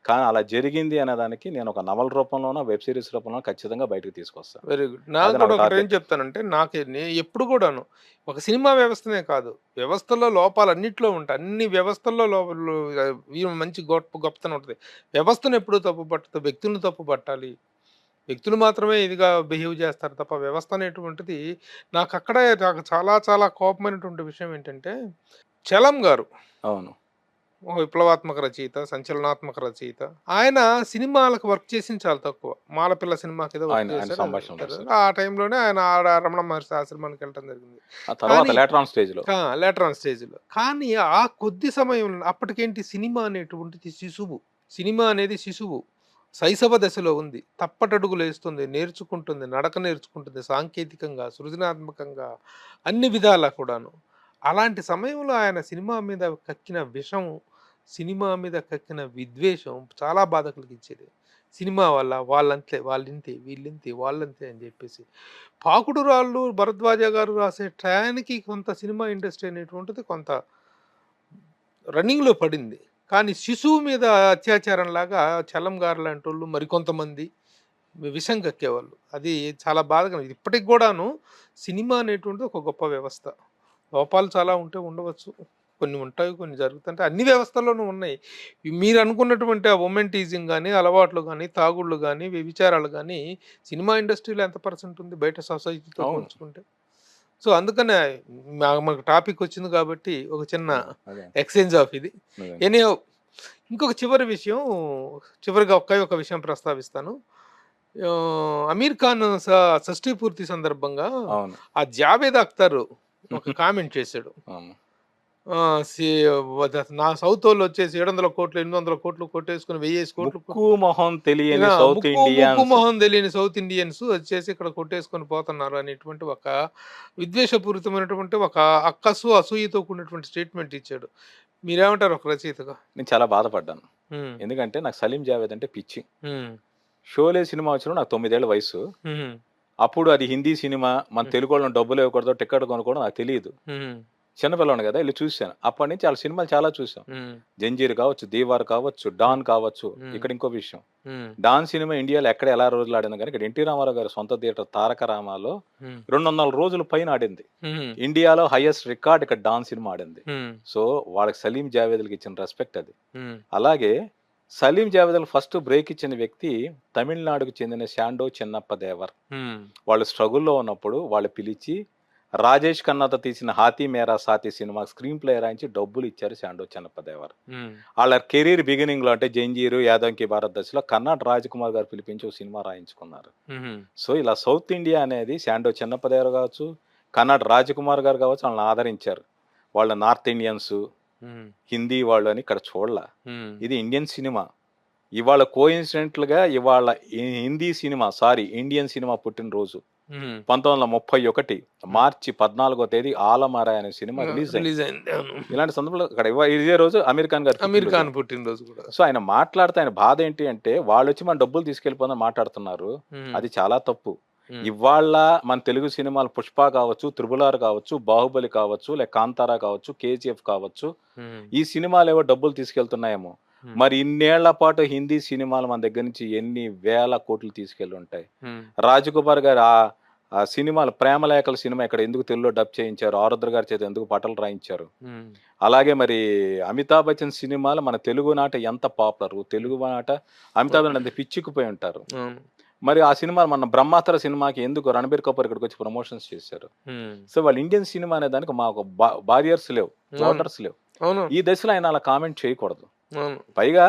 కానీ అలా జరిగింది అనే దానికి నేను ఒక నవల రూపంలోనో, వెబ్ సిరీస్ రూపంలో ఖచ్చితంగా బయటకు తీసుకొస్తాను. Very good. నాకు కూడా ఒకటి ఏం చెప్తానంటే, ఎప్పుడు కూడాను ఒక సినిమా వ్యవస్థనే కాదు, వ్యవస్థలో లోపాలు అన్నిట్లో ఉంటాయి. అన్ని వ్యవస్థల్లో మంచి గొప్పతనం ఉంటుంది. వ్యవస్థను ఎప్పుడు తప్పు పట్టదు, వ్యక్తులను తప్పు పట్టాలి. వ్యక్తులు మాత్రమే ఇదిగా బిహేవ్ చేస్తారు తప్ప వ్యవస్థ అనేటువంటిది. నాకు చాలా చాలా కోపమైనటువంటి విషయం ఏంటంటే, చలం గారు అవును, ఒక విప్లవాత్మక రచయిత, సంచలనాత్మక రచయిత. ఆయన సినిమాలకు వర్క్ చేసింది చాలా తక్కువ. మాలపిల్ల సినిమాకి ఏదో వర్క్ చేశారు. ఆ టైంలోనే ఆయన రమణ మహర్షి ఆశ్రమానికి వెళ్ళడం జరిగింది, లేటర్ ఆన్ స్టేజ్ లో. కానీ ఆ కొద్ది సమయంలో అప్పటికేంటి, సినిమా అనేటువంటిది శిశువు. సినిమా అనేది శిశువు, శైశవ దశలో ఉంది. తప్పటడుగులు వేస్తుంది, నేర్చుకుంటుంది, నడక నేర్చుకుంటుంది, సాంకేతికంగా, సృజనాత్మకంగా, అన్ని విధాలా కూడాను. అలాంటి సమయంలో ఆయన సినిమా మీద కక్కిన విషం, సినిమా మీద కక్కిన విద్వేషం చాలా బాధ కలిగించేది. సినిమా వల్ల వాళ్ళంతే, వాళ్ళింతే, వీళ్ళింతే, వాళ్ళంతే అని చెప్పేసి. పాకుడు రాళ్ళు భరద్వాజ గారు రాసే టయానికి కొంత సినిమా ఇండస్ట్రీ అనేటువంటిది కొంత రన్నింగ్లో పడింది. కానీ శిశువు మీద అత్యాచారం లాగా చలం గారు లాంటి వాళ్ళు మరికొంతమంది విషం కక్కేవాళ్ళు. అది చాలా బాధగా. ఇప్పటికి కూడాను సినిమా అనేటువంటిది ఒక గొప్ప వ్యవస్థ. లోపాలు చాలా ఉండవచ్చు, కొన్ని ఉంటాయి, కొన్ని జరుగుతుంటాయి. అన్ని వ్యవస్థల్లోనూ ఉన్నాయి. మీరు అనుకున్నటువంటి ఆ ఉమెన్ టీజింగ్ కానీ, అలవాట్లు కానీ, తాగుళ్ళు కానీ, వ్యభిచారాలు కానీ సినిమా ఇండస్ట్రీలో ఎంత % ఉంది బయట సొసైటీతో పోల్చుకుంటే? సో అందుకనే మనకు టాపిక్ వచ్చింది కాబట్టి ఒక చిన్న ఎక్స్చేంజ్ ఆఫ్ ఇది. ఎనీ ఇంకొక చివరి విషయం, చివరిగా ఒక విషయం ప్రస్తావిస్తాను. అమీర్ ఖాన్ షష్ఠీ పూర్తి సందర్భంగా ఆ జావేద్ అఖ్తర్ ఒక కామెంట్ చేశాడు. ఆ! సి నా సౌత్ వోళ్ళు వచ్చేసి 700 కోట్లు, 800 కోట్లు కొట్టేసుకొని 1000 కోట్లు ముక్కు మొహం తెలియని ఇలా సౌత్ ముక్కు ఇండియన్స్. మొహం తెలియని సౌత్ ఇండియన్స్ వచ్చేసి ఇక్కడ కొట్టేసుకొని పోతున్నారు అనేటువంటి ఒక విద్వేషపూరితమైనటువంటి ఒక అక్కసు, అసూయతో కూడినటువంటి స్టేట్మెంట్ ఇచ్చాడు. మీరేమంటారు ఒక రచయితగా? నేను చాలా బాధపడ్డాను. హ్మ్. ఎందుకంటే నాకు సలీం జావేద్ అంటే పిచ్చి. హ్మ్. షోలే సినిమా వచ్చినప్పుడు నాకు 9 ఏళ్ల వయసు. హుహు. అప్పుడు అది హిందీ సినిమా, మన తెలుగోళ్ళని డబ్బులు ఇవ్వకూడదు, టికెట్ కొనుక్కోవడం నాకు తెలియదు. హ్మ్. చిన్నపిల్లని కదా వెళ్ళి చూశాను. అప్పటి నుంచి వాళ్ళ సినిమాలు చాలా చూసాం. హ్మ్. జంజీర్ కావచ్చు, దీవార్ కావచ్చు, డాన్ కావచ్చు. హ్మ్. ఇక్కడ ఇంకో విషయం, హ్మ్. డాన్ సినిమా ఇండియాలో ఎక్కడ ఎలా రోజులు ఆడింది కానీ ఇక్కడ ఎన్టీ రామారావు గారి సొంత థియేటర్ తారక రామాలో హ్మ్. 200 రోజుల పైన ఆడింది. హుహు. ఇండియాలో హైయెస్ట్ రికార్డ్ ఇక్కడ డాన్ సినిమా ఆడింది. హ్మ్. సో వాళ్ళకి సలీం జావేద్కి ఇచ్చిన రెస్పెక్ట్ అది. హ్మ్. అలాగే సలీం జావేద్కి ఫస్ట్ బ్రేక్ ఇచ్చిన వ్యక్తి తమిళనాడుకు చెందిన శాండో చిన్నప్ప దేవర్. హ్మ్. వాళ్ళు స్ట్రగుల్లో ఉన్నప్పుడు వాళ్ళు పిలిచి రాజేష్ ఖన్నాతో తీసిన హాతీ మేరా సాతి సినిమా స్క్రీన్ ప్లే రాయించి డబ్బులు ఇచ్చారు శాండో చిన్నప్ప దేవర్. హ్మ్. వాళ్ళ కెరీర్ బిగినింగ్ లో అంటే జంజీరు, యాదవంకి భారత్ దశలో కర్ణాటక రాజ్ కుమార్ గారు పిలిపించి ఒక సినిమా రాయించుకున్నారు. హుహు. సో ఇలా సౌత్ ఇండియా అనేది శాండో చిన్నప్ప దేవర్ కావచ్చు, కర్ణాటక రాజ్ కుమార్ గారు కావచ్చు, వాళ్ళని ఆదరించారు. వాళ్ళ నార్త్ ఇండియన్స్, హ్మ్. హిందీ వాళ్ళు అని ఇక్కడ చూడలే. హ్మ్. ఇది ఇండియన్ సినిమా. ఇవాళ కోఇన్సిడెంట్లుగా ఇవాళ హిందీ సినిమా ఇండియన్ సినిమా పుట్టినరోజు హ్మ్. 1931 మార్చి 14వ తేదీ ఆలమరా అనే సినిమా రిలీజ్ అయింది. రిలీజ్ అయింది. అవును. ఇలాంటి సందర్భంలో ఇక్కడ ఇదే రోజు అమీర్ ఖాన్ గారు అమీర్ ఖాన్ పుట్టినరోజు కూడా. సో ఆయన మాట్లాడితే ఆయన బాధ ఏంటి అంటే వాళ్ళు వచ్చి మన డబ్బులు తీసుకెళ్ళిపోదని మాట్లాడుతున్నారు. హ్మ్. అది చాలా తప్పు. హ్మ్. ఇవాళ మన తెలుగు సినిమాలు పుష్ప కావచ్చు, త్రిబుల్ ఆర్ కావచ్చు, బాహుబలి కావచ్చు, లేక కాంతారా కావచ్చు, కేజీఎఫ్ కావచ్చు, హ్మ్. ఈ సినిమాలు ఏవో డబ్బులు తీసుకెళ్తున్నాయేమో. హ్మ్. మరి ఇన్నేళ్ల పాటు హిందీ సినిమాలు మన దగ్గర నుంచి ఎన్ని వేల కోట్లు తీసుకెళ్ళి ఉంటాయి. హ్మ్. రాజకుమార్ గారు ఆ సినిమాలు ప్రేమలేఖల సినిమా ఇక్కడ ఎందుకు తెలుగులో డబ్ చేయించారు, ఆరుద్ర గారి చేత ఎందుకు పాటలు రాయించారు. హ్మ్. అలాగే మరి అమితాబ్ బచ్చన్ సినిమాలు మన తెలుగు నాట ఎంత పాపులర్, తెలుగు నాట అమితాబ్ బచ్చన్ అంత పిచ్చికిపోయి ఉంటారు. అవును. మరి ఆ సినిమా మన బ్రహ్మాస్త్ర సినిమాకి ఎందుకు రణబీర్ కపూర్ ఇక్కడికి వచ్చి ప్రమోషన్స్ చేశారు. హ్మ్. సో వాళ్ళు ఇండియన్ సినిమా అనే దానికి మాకు బారియర్స్ లేవు, అవును. బార్డర్స్ లేవు. అవును. ఈ దశలో ఆయన అలా కామెంట్ చేయకూడదు. అవును. పైగా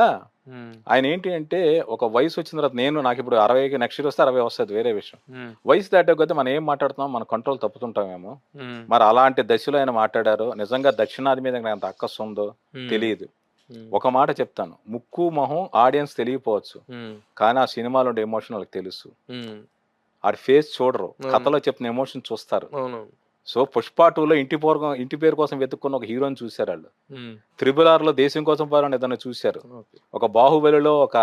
హ్మ్. ఆయన ఏంటి అంటే ఒక వయసు వచ్చిన తర్వాత నాకు ఇప్పుడు 60కి నెక్స్ట్ ఇయర్ వస్తే 60 వస్తుంది వేరే విషయం. హ్మ్. వయసు దాటే కొద్దీ మనం ఏం మాట్లాడుతున్నాం మన కంట్రోల్ తప్పుతుంటామేమో. హ్మ్. మరి అలాంటి దశలో ఆయన మాట్లాడారు. నిజంగా దక్షిణాది మీద నాకు అంత అక్కసు ఉందో హ్మ్. తెలియదు. హ్మ్. ఒక మాట చెప్తాను, ముక్కు మొహం ఆడియన్స్ తెలియపోవచ్చు, హ్మ్. కానీ ఆ సినిమాలో ఉండే ఎమోషన్ వాళ్ళకి తెలుసు. హ్మ్. ఆడి ఫేస్ చూడరు, అవును. కథలో చెప్పిన ఎమోషన్ చూస్తారు. అవునవును. సో పుష్ప 2లో ఇంటి పేరు కోసం వెతుక్కున్న ఒక హీరోని చూశారు వాళ్ళు. హ్మ్. త్రిబుల్ ఆర్లో దేశం కోసం పోరాడిన ఏదైనా చూశారు. ఓకే. ఒక బాహుబలిలో ఒక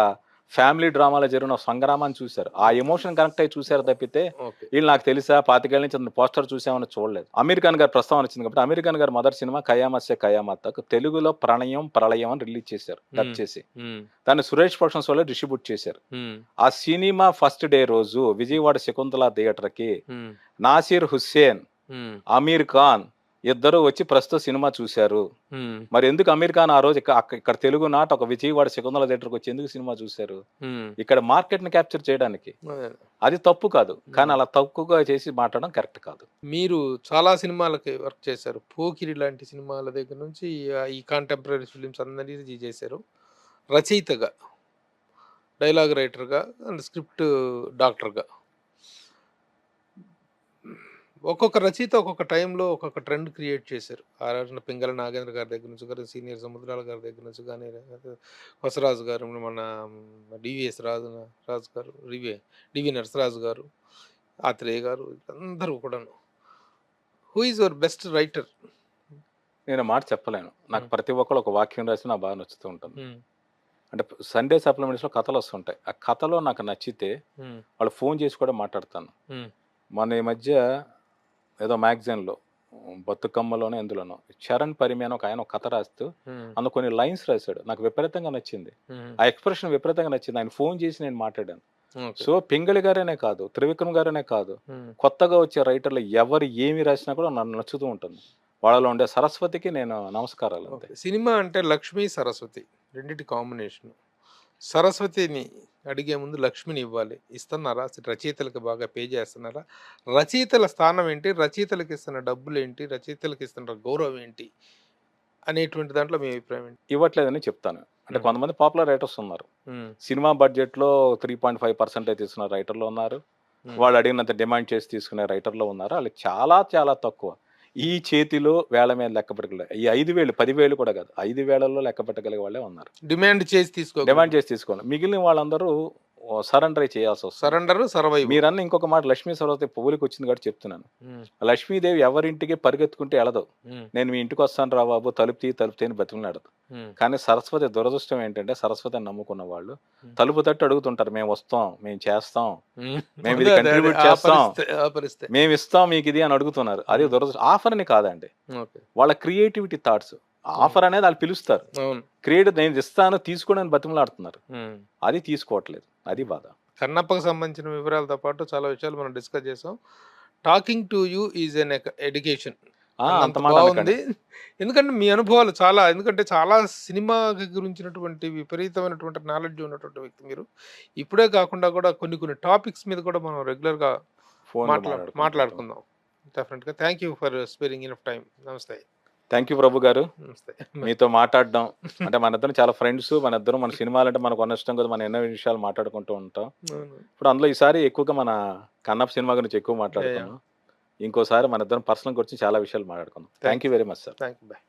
ఫ్యామిలీ డ్రామాలో జరిగిన ఒక సంగ్రామాన్ని చూశారు. ఆ ఎమోషన్ కనెక్ట్ అయ్యి చూశారు తప్పితే ఓకే. వీళ్ళు నాకు తెలుసా 25 ఏళ్ల నుంచి అతను పోస్టర్ చూసామని చూడలేదు. అమీర్ ఖాన్ గారి ప్రస్తావన వచ్చింది కాబట్టి అమీర్ ఖాన్ గారి మొదటి సినిమా ఖయామత్ సే ఖయామత్ తక్ తెలుగులో ప్రణయం ప్రళయం అని రిలీజ్ చేశారు, డబ్ చేసి. హ్మ్. దాన్ని సురేష్ ప్రొడక్షన్స్ వాళ్ళు డిస్ట్రిబ్యూట్ చేశారు. హ్మ్. ఆ సినిమా ఫస్ట్ డే రోజు విజయవాడ శకుంతల థియేటర్ కి హ్మ్. నాసిర్ హుస్సేన్, హ్మ్. అమీర్ ఖాన్ ఇద్దరు వచ్చి ప్రస్తుత సినిమా చూశారు. హ్మ్. మరి ఎందుకు అమీర్ ఖాన్ ఆ రోజు ఇక్కడ తెలుగు నాట ఒక విజయవాడ శకుంతల థియేటర్కి వచ్చి ఎందుకు సినిమా చూశారు? హ్మ్. ఇక్కడ మార్కెట్ ని క్యాప్చర్ చేయడానికి. అదే. అది తప్పు కాదు, కానీ అలా తక్కువగా చేసి మాట్లాడడం కరెక్ట్ కాదు. మీరు చాలా సినిమాలకి వర్క్ చేశారు. 'పోకిరి' లాంటి సినిమాల దగ్గర నుంచి ఈ కాంటెంపరరీ ఫిల్మ్స్ అందరిది చేశారు. రచయితగా, డైలాగ్ రైటర్‌గా అండ్ స్క్రిప్ట్ డాక్టర్‌గా. ఒక్కొక్క రచయిత ఒక్కొక్క టైంలో ఒక్కొక్క ట్రెండ్ క్రియేట్ చేశారు. ఆ రోజున పింగళ నాగేంద్ర గారి దగ్గర నుంచి గాని, సీనియర్ సముద్రాల గారి దగ్గర నుంచి గాని, కొసరాజు గారు, మన డివిఎస్ రాజు గారు, డివి నరసరాజు గారు, ఆత్రేయ గారు, అందరూ కూడాను. Who is your best writer? నేను మాట చెప్పలేను. నాకు ప్రతి ఒక్కరు ఒక వాక్యం రాసి నాకు బాగా నచ్చుతూ ఉంటుంది. హ్మ్. అంటే సండే సప్లిమెంట్స్లో కథలు వస్తుంటాయి. ఆ కథలో నాకు నచ్చితే హ్మ్. వాళ్ళు ఫోన్ చేసి కూడా మాట్లాడతాను. హ్మ్. మన ఈ మధ్య ఏదో మ్యాగజైన్లో బతుకమ్మలోనే ఎందులోనో చరణ్ పరిమి అని ఒక ఆయన ఒక కథ రాస్తూ హ్మ్. అందులో కొన్ని లైన్స్ రాశాడు. నాకు విపరీతంగా నచ్చింది. హ్మ్. ఆ ఎక్స్ప్రెషన్ విపరీతంగా నచ్చింది. ఆయన ఫోన్ చేసి నేను మాట్లాడాను. ఓకే. సో పింగళి గారనే కాదు, త్రివిక్రమ్ గారనే కాదు, హ్మ్. కొత్తగా వచ్చే రైటర్లు ఎవరు ఏమి రాసినా కూడా నన్ను నచ్చుతూ ఉంటుంది. వాళ్ళలో ఉండే సరస్వతికి నేను నమస్కారాలు అంతే. ఓకే. సినిమా అంటే లక్ష్మి, సరస్వతి రెండిటి కాంబినేషన్. సరస్వతిని అడిగే ముందు లక్ష్మిని ఇవ్వాలి. ఇస్తున్నారా? రచయితలకు బాగా పే చేస్తున్నారా? రచయితల స్థానం ఏంటి? రచయితలకు ఇస్తున్న డబ్బులేంటి? రచయితలకు ఇస్తున్న గౌరవం ఏంటి? అనేటువంటి దాంట్లో మీ అభిప్రాయం ఏంటి? ఇవ్వట్లేదని చెప్తాను. అంటే కొంతమంది పాపులర్ రైటర్స్ ఉన్నారు. హ్మ్. సినిమా బడ్జెట్లో 3.5% తీసుకున్న రైటర్లు ఉన్నారు. హ్మ్. వాళ్ళు అడిగినంత డిమాండ్ చేసి తీసుకునే రైటర్లు ఉన్నారు. వాళ్ళు చాలా చాలా తక్కువ. ఈ చేతిలో వేళ మీద లెక్క పెట్టగలిగే ఈ 5,000 10,000 కూడా కాదు 5,000లో లెక్క పెట్టగలిగే వాళ్ళే ఉన్నారు. డిమాండ్ చేసి తీసుకోండి. మిగిలిన వాళ్ళందరూ సరెండర్ చేయాల్సి వస్తుంది. సర్వైవ్. మీరన్న ఇంకొక మాట లక్ష్మీ సరస్వతి పువ్వులకి వచ్చింది కాబట్టి చెప్తున్నాను. లక్ష్మీదేవి ఎవరింటికి పరిగెత్తుకుంటే వెళ్ళదు. నేను మీ ఇంటికి వస్తాను రా బాబు తలుపు తీ అని బతిమలాడదు. కానీ సరస్వతి దురదృష్టం ఏంటంటే సరస్వతిని నమ్ముకున్న వాళ్ళు తలుపు తట్టు అడుగుతుంటారు, మేము వస్తాం, మేము చేస్తాం, మేము ఇది కంట్రిబ్యూట్ చేస్తాం, మేము ఇస్తాం మీకు ఇది అని అడుగుతున్నారు. అది దురదృష్టం. ఆఫర్ అని కాదండి, వాళ్ళ క్రియేటివిటీ థాట్స్. ఆఫర్ అనేది వాళ్ళు పిలుస్తారు, క్రియేటివ్ నేను ఇస్తాను తీసుకోవడానికి బతిమలాడుతున్నారు, అది తీసుకోవట్లేదు. అది బాధ. కన్నప్పకు సంబంధించిన వివరాలతో పాటు చాలా విషయాలు మనం డిస్కస్ చేసాం. Talking to you is an education. అంత బాగుంది, ఎందుకంటే మీ అనుభవాలు చాలా, ఎందుకంటే చాలా సినిమా గురించినటువంటి విపరీతమైనటువంటి నాలెడ్జ్ ఉన్నటువంటి వ్యక్తి మీరు. ఇప్పుడే కాకుండా కూడా కొన్ని టాపిక్స్ మీద కూడా మనం రెగ్యులర్గా మాట్లాడుకుందాం డెఫినెట్గా. Thank you for sparing enough time. నమస్తే. థ్యాంక్ యూ ప్రభు గారు, మీతో మాట్లాడడం అంటే మన ఇద్దరం చాలా ఫ్రెండ్స్, మన ఇద్దరం మన సినిమాలంటే మనకు ఉన్న ఇష్టం కదా, మనం ఎన్నో విషయాలు మాట్లాడుకుంటూ ఉంటాం. ఇప్పుడు అందులో ఈసారి ఎక్కువగా మన కన్నప్ప సినిమా గురించి ఎక్కువ మాట్లాడుకున్నాం. ఇంకోసారి మన ఇద్దరం పర్సనల్ గురించి చాలా విషయాలు మాట్లాడుకుందాం. Thank you very much sir. Thank you. Bye.